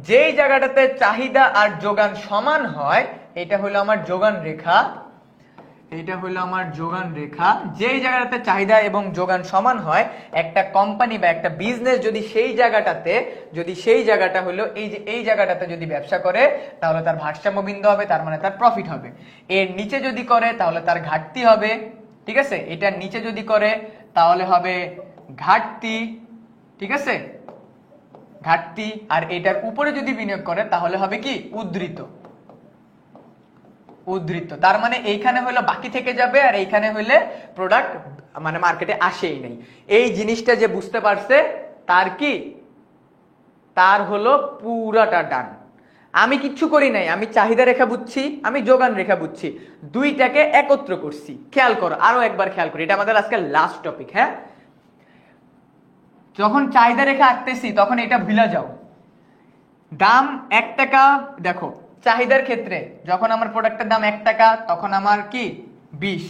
যেই জায়গাটাতে চাহিদা আর যোগান সমান হয়, এটা হলো আমার যোগান রেখা। এটা হলো আমার যোগান রেখা। যেই জায়গাটাতে চাহিদা এবং যোগান সমান হয়, একটা কোম্পানি বা একটা বিজনেস যদি সেই জায়গাটা হলো এই যে এই জায়গাটাতে যদি ব্যবসা করে, তাহলে তার ভারসাম্য বিন্দু হবে, তার মানে তার প্রফিট হবে। এর নিচে যদি করে তাহলে তার ঘাটতি হবে, ঠিক আছে? এটার নিচে যদি করে তাহলে হবে ঘাটতি, ঠিক আছে, ঘাটতি। আর এটার উপরে যদি বিনিয়োগ করে তাহলে হবে কি? উদ্ধৃত। উদ্ধৃত তার মানে এইখানে হলো বাকি থেকে যাবে, আর এইখানে হলে প্রোডাক্ট মানে মার্কেটে আসেই নাই। এই জিনিসটা যে বুঝতে পারছে তার কি? তার হলো পুরাটা ডান। আমি কিচ্ছু করি নাই, আমি চাহিদা রেখা বুঝছি, আমি যোগান রেখা বুঝছি, দুইটাকে একত্র করছি। খেয়াল করো, আরো একবার খেয়াল করি, এটা আমাদের আজকে লাস্ট টপিক। হ্যাঁ, যখন চাহিদা রেখা আঁকতেছি তখন এটা ভুলে যাও। দাম 1 টাকা, দেখো চাহিদার ক্ষেত্রে যখন আমার প্রোডাক্টের দাম 1 টাকা তখন আমার কি 20।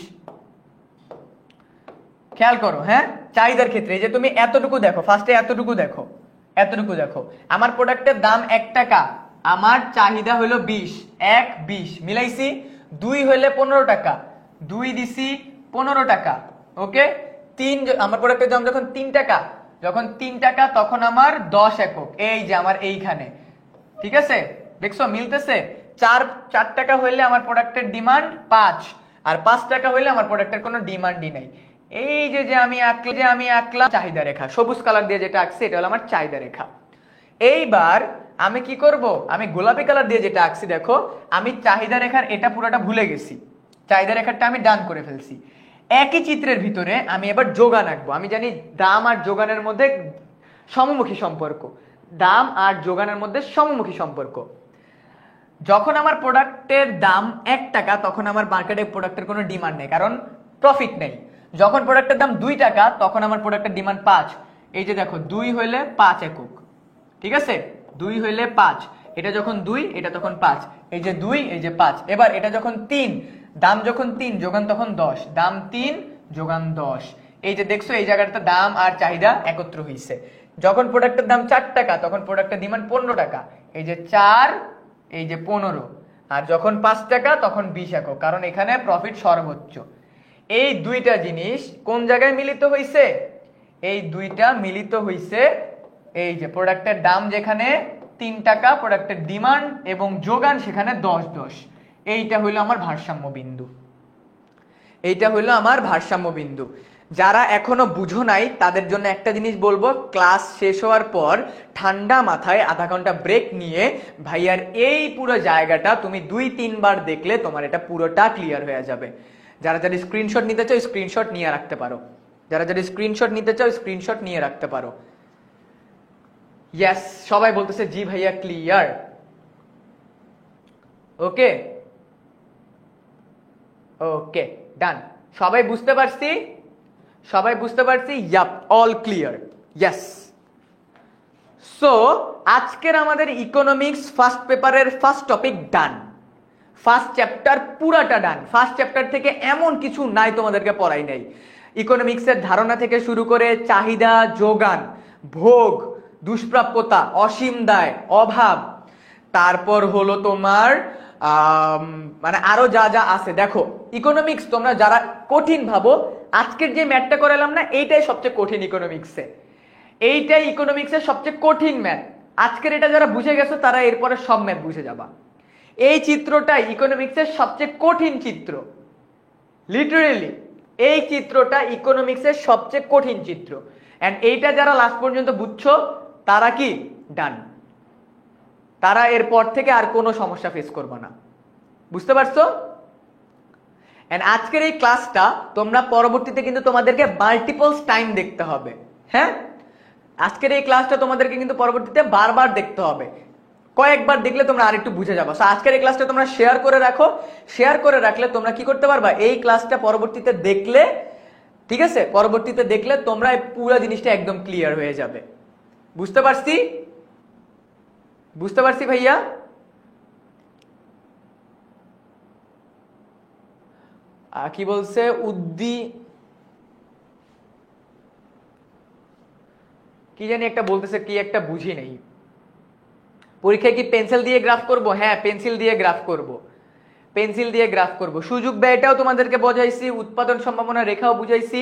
খেয়াল করো, হ্যাঁ, চাহিদার ক্ষেত্রে এই যে তুমি এতটুকু দেখো, ফার্স্টে এতটুকু দেখো, এতটুকু দেখো, আমার প্রোডাক্টের দাম 1 টাকা, আমার চাহিদা হলো 20, 1 20 মিলাইছি, 2 হইলে 15 টাকা, 2 দিছি 15 টাকা, ওকে। 3, আমার প্রোডাক্টের দাম যখন 3 টাকা, যখন 3 টাকা তখন আমার 10 একক, এই যে আমার এইখানে, ঠিক আছে, দেখছো মিলতেছে। 4 টাকা হইলে আমার প্রোডাক্টের ডিমান্ড 5, আর 5 টাকা হইলে আমার প্রোডাক্টের কোনো ডিমান্ডই নাই। এই যে আমি আঁকলাম চাহিদা রেখা, সবুজ কালার দিয়ে যেটা আঁকছি এটা হলো আমার চাহিদা রেখা। এইবার আমি কি করব? আমি গোলাপি কালার দিয়ে যেটা আঁকছি, দেখো আমি চাহিদা রেখার এটা পুরোটা ভুলে গেছি, চাহিদা রেখাটা আমি ডান করে ফেলছি। একই চিত্রের ভিতরে আমি এবার যোগান আঁকবো। আমি জানি দাম আর যোগানের মধ্যে সমমুখী সম্পর্ক, দাম আর যোগানের মধ্যে সমমুখী সম্পর্ক। যখন আমার প্রোডাক্টের দাম 1 টাকা তখন আমার মার্কেটে প্রোডাক্টের কোনো ডিমান্ড নেই, কারণ প্রফিট নেই। যখন প্রোডাক্টের দাম 2 টাকা তখন আমার প্রোডাক্টের ডিমান্ড 5। এই যে দেখো 2 হইলে 5 একক, ঠিক আছে, 2 হইলে 5, এটা যখন 2 এটা তখন 5, এই যে 2 এই যে 5। এবার এটা যখন 3, দাম যখন 3 যোগান তখন 10, দাম 3 যোগান 10। এই যে দেখছো এই জায়গাটাতে দাম আর চাহিদা একত্র হইছে। যখন প্রোডাক্টের দাম 4 টাকা তখন প্রোডাক্টের ডিমান্ড 15 টাকা, এই যে 4 এই যে 15, আর যখন 5 টাকা তখন 20 একক, কারণ এখানে প্রফিট সর্বোচ্চ। এই দুইটা জিনিস কোন জায়গায় মিলিত হইছে? এই দুইটা মিলিত হইছে এই যে প্রোডাক্টের দাম যেখানে 3 টাকা, প্রোডাক্টের ডিমান্ড এবং যোগান সেখানে 10-10। এইটা হইলো আমার ভারসাম্য বিন্দু, এইটা হইলো আমার ভারসাম্য বিন্দু। যারা এখনো বুঝো নাই তাদের জন্য একটা জিনিস বলবো, ক্লাস শেষ হওয়ার পর ঠান্ডা মাথায় আধা ঘন্টা ব্রেক নিয়ে ভাইয়ার এই পুরো জায়গাটা তুমি 2-3 বার দেখলে তোমার এটা পুরোটা ক্লিয়ার হয়ে যাবে। যারা যারা স্ক্রিনশট নিতে চাও স্ক্রিনশট নিয়ে রাখতে পারো, যারা যারা স্ক্রিনশট নিতে চাও স্ক্রিনশট নিয়ে রাখতে পারো। ইয়েস, সবাই বলতেছে জি ভাইয়া ক্লিয়ার। ওকে ওকে ডান, সবাই বুঝতে পারছি, সবাই বুঝতে পারছি, yup all clear, yes. So আজকের আমাদের ইকোনমিক্স ফার্স্ট পেপারের first topic done, first chapter পুরাটা ডান। ফার্স্ট চ্যাপ্টার থেকে এমন কিছু নাই তোমাদেরকে পড়াই নাই। ইকোনমিক্সের ধারণা থেকে শুরু করে চাহিদা, যোগান, ভোগ, দুষ্প্রাপ্যতা, অসীম দায়, অভাব, তারপর হলো তোমার মানে আরো যা যা আছে। দেখো ইকোনমিক্স তোমরা যারা কঠিন ভাবো, আজকের যে ম্যাথটা করালাম না, এইটাই সবচেয়ে কঠিন ইকোনমিক্সে, এইটাই ইকোনমিক্সের সবচেয়ে কঠিন ম্যাথ। আজকের এটা যারা বুঝে গেছো তারা এরপরে সব ম্যাথ বুঝে যাবা। এই চিত্রটাই ইকোনমিক্সের সবচেয়ে কঠিন চিত্র, লিটারেলি এই চিত্রটা ইকোনমিক্সের সবচেয়ে কঠিন চিত্র। এন্ড এইটা যারা লাস্ট পর্যন্ত বুঝছো তারা কি ডান, তারা এরপর থেকে আর কোনো সমস্যা ফেস করবে না। বুঝতে পারছো? এন্ড আজকের এই ক্লাসটা তোমরা পরবর্তীতে কিন্তু তোমাদেরকে মাল্টিপলস টাইম দেখতে হবে। হ্যাঁ, আজকের এই ক্লাসটা তোমাদেরকে কিন্তু পরবর্তীতে বারবার দেখতে হবে, কয়েকবার দেখলে তোমরা আরেকটু বুঝে যাবে। সো আজকের এই ক্লাসটা তোমরা শেয়ার করে রাখো, শেয়ার করে রাখলে তোমরা কি করতে পারবা, এই ক্লাসটা পরবর্তীতে দেখলে ঠিক আছে, পরবর্তীতে দেখলে তোমরা এই পুরো জিনিসটা একদম ক্লিয়ার হয়ে যাবে। বুঝতে পারছি? বুঝতে পারছি ভাইয়া? কি বলছে কি জানি একটা বলতেছে, কি একটা বুঝি নেই। পরীক্ষায় কি পেন্সিল দিয়ে গ্রাফ করব? হ্যাঁ, পেন্সিল দিয়ে গ্রাফ করব, পেন্সিল দিয়ে গ্রাফ করব। সুযোগ ব্যয়টাও তোমাদেরকে বোঝাইছি, উৎপাদন সম্ভাবনা রেখাও বুঝাইছি।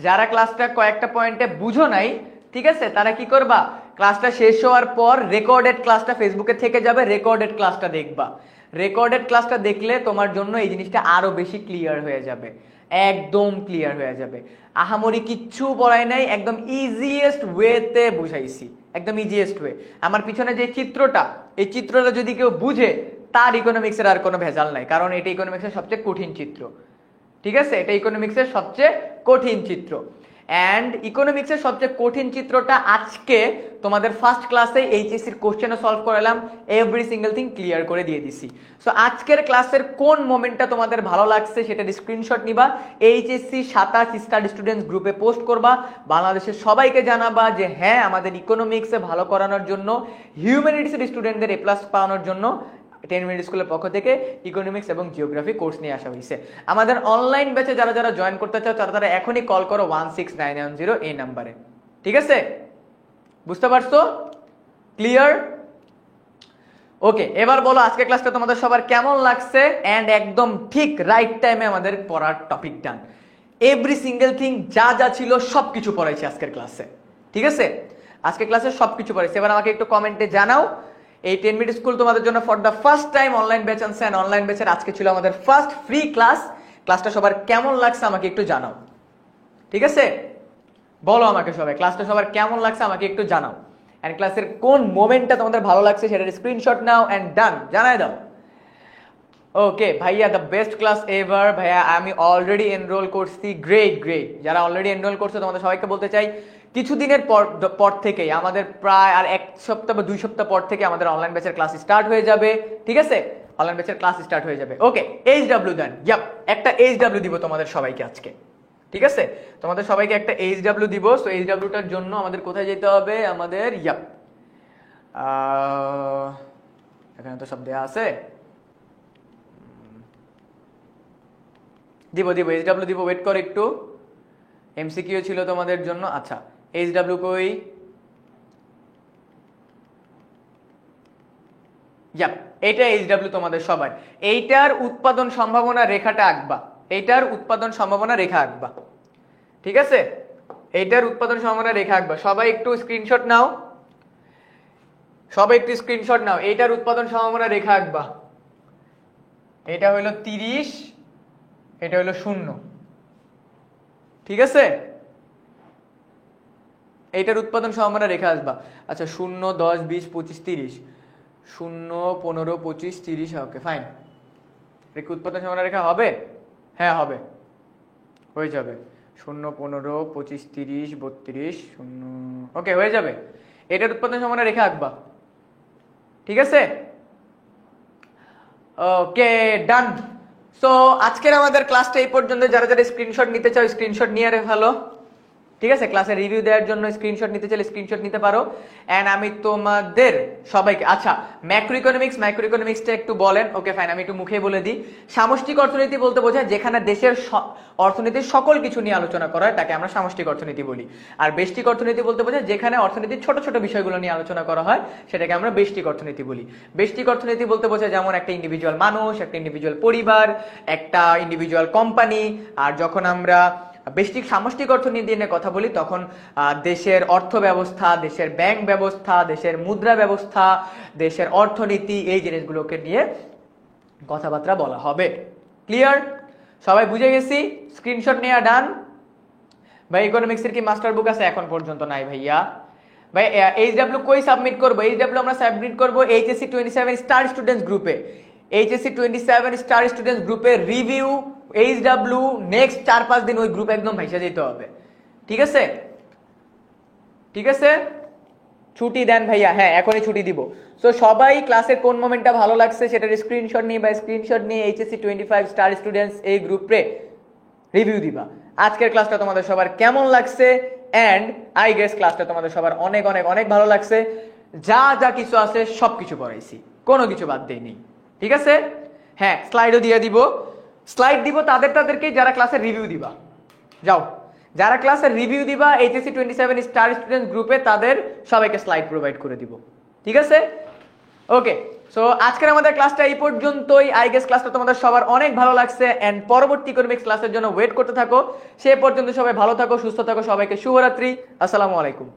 যারা ক্লাসটা কয়েকটা পয়েন্টে বুঝো নাই, ঠিক আছে, তারা কি করবা, ক্লাসটা শেষ হওয়ার পর রেকর্ডেড ক্লাসটা ফেসবুকে থেকে যাবে, রেকর্ডেড ক্লাসটা দেখবা। রেকর্ডেড ক্লাসটা দেখলে তোমার জন্য এই জিনিসটা আরো বেশি ক্লিয়ার হয়ে যাবে, একদম ক্লিয়ার হয়ে যাবে। আহামরি কিচ্ছু পড়াই নাই, একদম ইজিয়েস্ট ওয়েতে বুঝাইছি, একদম ইজিয়েস্ট ওয়ে। আমার পিছনে যে চিত্রটা, এই চিত্রটা যদি কেউ বুঝে, তার ইকোনমিক্সের আর কোনো ভেজাল নাই, কারণ এটা ইকোনমিক্সের সবচেয়ে কঠিন চিত্র। ঠিক আছে, এটা ইকোনমিক্সের সবচেয়ে কঠিন চিত্র। অ্যান্ড ইকোনমিক্সের সবচেয়ে কঠিন চিত্রটা আজকে তোমাদের ফার্স্ট ক্লাসে এইচএসসির কোশ্চেনও সলভ করালাম, এভরি সিঙ্গেল থিং ক্লিয়ার করে দিয়ে দিছি। সো আজকের ক্লাসের কোন মোমেন্টটা তোমাদের ভালো লাগছে সেটার স্ক্রিনশট নিবা, এইচএসসি 27 স্টাডি স্টুডেন্টস গ্রুপে পোস্ট করবা, বাংলাদেশের সবাইকে জানাবা যে হ্যাঁ, আমাদের ইকোনমিক্সে ভালো করানোর জন্য, হিউম্যানিটিসের স্টুডেন্টদের এ প্লাস পাওয়ানোর জন্য 10 মিনিট স্কুলের পক্ষ থেকে ইকোনমিক্স এবং জিওগ্রাফি কোর্স নিয়ে আসা হয়েছে। আমাদের অনলাইন ব্যাচে যারা যারা জয়েন করতে চাও তারা এখনই কল করো 16990 এই নাম্বারে। ঠিক আছে, বুঝতে পারছো? ক্লিয়ার? ওকে, এবার বলো আজকে ক্লাসটা তোমাদের সবার কেমন লাগছে? এন্ড একদম ঠিক রাইট টাইমে আমাদের পড়ার টপিক ডান, এভরি সিঙ্গেল থিং যা যা ছিল সবকিছু পড়াইছি আজকের ক্লাসে। ঠিক আছে, আজকের ক্লাসে সবকিছু পড়াইছি। এবার আমাকে একটু কমেন্টে জানাও, এই 10 মিনিট স্কুল তোমাদের জন্য for the first time online batch আনছে, এন্ড অনলাইন ব্যাচের আজকে ছিল আমাদের ফার্স্ট ফ্রি ক্লাস। ক্লাসটা সবার কেমন লাগছে আমাকে একটু জানাও। ঠিক আছে, বলো আমাকে সবাই ক্লাসটা সবার কেমন লাগছে আমাকে একটু জানাও। এন্ড ক্লাসের কোন মোমেন্টটা তোমাদের ভালো লাগছে সেটার স্ক্রিনশট নাও এন্ড ডান, জানাই দাও। ওকে ভাইয়া, দ্য বেস্ট ক্লাস এভার। ভাইয়া আমি অলরেডি এনরোল করছি। গ্রেট গ্রেট, যারা অলরেডি এনরোল করছে তোমাদের সবাইকে বলতে চাই, কিছুদিনের পর থেকেই আমাদের প্রায় আর 1 সপ্তাহ বা 2 সপ্তাহ পর থেকে আমাদের অনলাইন ব্যাচের ক্লাস স্টার্ট হয়ে যাবে। ঠিক আছে, অনলাইন ব্যাচের ক্লাস স্টার্ট হয়ে যাবে। ওকে, এইচডব্লিউ দেন। ইয়াপ, একটা এইচডব্লিউ দিব তোমাদের সবাইকে আজকে। ঠিক আছে, তোমাদের সবাইকে একটা এইচডব্লিউ দিব। সো এইচডব্লিউটার জন্য আমাদের কোথায় যেতে হবে? আমাদের ইয়াপ, এখানে তো সব দেয়া আছে। দিব এইচডব্লিউ দিব, ওয়েট কর একটু। এমসিকিউ ছিল তোমাদের জন্য। আচ্ছা, এইচডব্লিউ কই? ইয়াপ, এটা এইচডব্লিউ তোমাদের সবার। এইটার উৎপাদন সম্ভাবনা রেখাটা আঁকবা, এইটার উৎপাদন সম্ভাবনা রেখা আঁকবা। ঠিক আছে, এইটার উৎপাদন সম্ভাবনা রেখা আঁকবা। সবাই একটু স্ক্রিনশট নাও, সবাই একটু স্ক্রিনশট নাও। এইটার উৎপাদন সম্ভাবনা রেখা আঁকবা। এটা হইলো 30, এটা হইলো 0। ঠিক আছে, এইটার উৎপাদন সম্ভাবনা রেখা আসবা। আচ্ছা, 0, 10, 20, 25, 30, 0, 15, 25, 30। ওকে ফাইন, উৎপাদন সম্ভাবনা রেখা হবে? হ্যাঁ হবে, হয়ে যাবে। 0, 15, 25, 30, 32, 0। ওকে, হয়ে যাবে। এটার উৎপাদন সম্ভাবনা রেখা আঁকবা। ঠিক আছে, ওকে ডান। সো আজকের আমাদের ক্লাসটা এই পর্যন্ত। যারা যারা স্ক্রিনশট নিতে চাও স্ক্রিনশট নিয়ে ফেলো। ঠিক আছে, ক্লাসের রিভিউ দেওয়ার জন্য স্ক্রিনশট নিতে চাইলে স্ক্রিনশট নিতে পারো। এন্ড আমি তোমাদের সবাইকে, আচ্ছা ম্যাক্রো ইকোনমিক্সটা একটু বলেন। ওকে ফাইন, আমি একটু মুখে বলে দিই। সামষ্টিক অর্থনীতি বলতে বোঝায় যেখানে দেশের অর্থনীতির সকল কিছু নিয়ে আলোচনা করা হয়, তাকে আমরা সামষ্টিক অর্থনীতি বলি। আর বেষ্টিক অর্থনীতি বলতে বোঝায় যেখানে অর্থনীতির ছোট ছোট বিষয়গুলো নিয়ে আলোচনা করা হয়, সেটাকে আমরা বেষ্টিক অর্থনীতি বলি। বেষ্টিক অর্থনীতি বলতে বোঝায় যেমন একটা ইন্ডিভিজুয়াল মানুষ, একটা ইন্ডিভিজুয়াল পরিবার, একটা ইন্ডিভিজুয়াল কোম্পানি। আর যখন আমরা বেষ্টিক সামষ্টিক অর্থনীতি নিয়ে কথা বলি, তখন দেশের অর্থ ব্যবস্থা, দেশের ব্যাংক ব্যবস্থা, দেশের মুদ্রা ব্যবস্থা, দেশের অর্থনীতি, এই জিনিসগুলোকে নিয়ে কথাবার্তা বলা হবে। ক্লিয়ার? সবাই বুঝে গেছি? স্ক্রিনশট নেওয়া ডান। ভাই ইকোনমিক্সের কি মাস্টার বুক আছে? এখন পর্যন্ত নাই ভাইয়া। ভাই এইচডব্লিউ কই সাবমিট করবো? এইচডব্লিউ আমরা সাবমিট করবো এইচএসসি 27 স্টার স্টুডেন্টস গ্রুপে। এইচএসসি 27 স্টার স্টুডেন্টস গ্রুপে রিভিউ এইচডব্লিউ নেক্সট 4-5 দিন ওই গ্রুপ একদম ভাইসা যেতে হবে। ঠিক আছে, ঠিক আছে, ছুটি দেন ভাইয়া। হ্যাঁ, এখনই ছুটি দিব। সো সবাই ক্লাসের কোন মোমেন্টটা ভালো লাগছে সেটার স্ক্রিনশট নিয়ে এইচএসসি 25 স্টার স্টুডেন্টস এই গ্রুপে রিভিউ দিবা। আজকের ক্লাসটা তোমাদের সবার কেমন লাগছে, অ্যান্ড আই গেস ক্লাসটা তোমাদের সবার অনেক অনেক অনেক ভালো লাগছে। যা যা কিছু আছে সব কিছু পড়াইছি, কোনো কিছু বাদ দেইনি, ঠিক আছে? হ্যাঁ, স্লাইডও দিয়ে দিব, স্লাইড দিব তাদেরকেই যারা ক্লাসের রিভিউ দিবা। যাও, যারা ক্লাসের রিভিউ দিবা এইচএসসি 27 স্টার স্টুডেন্ট গ্রুপে, তাদের সবাইকে স্লাইড প্রোভাইড করে দিব, ঠিক আছে? ওকে, সো আজকের আমাদের ক্লাসটা এই পর্যন্তই। আই গেস ক্লাসটা তোমাদের সবার অনেক ভালো লাগছে, এন্ড পরবর্তী ইকোনমিক্স ক্লাসের জন্য ওয়েট করতে থাকো। সে পর্যন্ত সবাই ভালো থাকো, সুস্থ থাকো, সবাইকে শুভরাত্রি, আসসালামু আলাইকুম।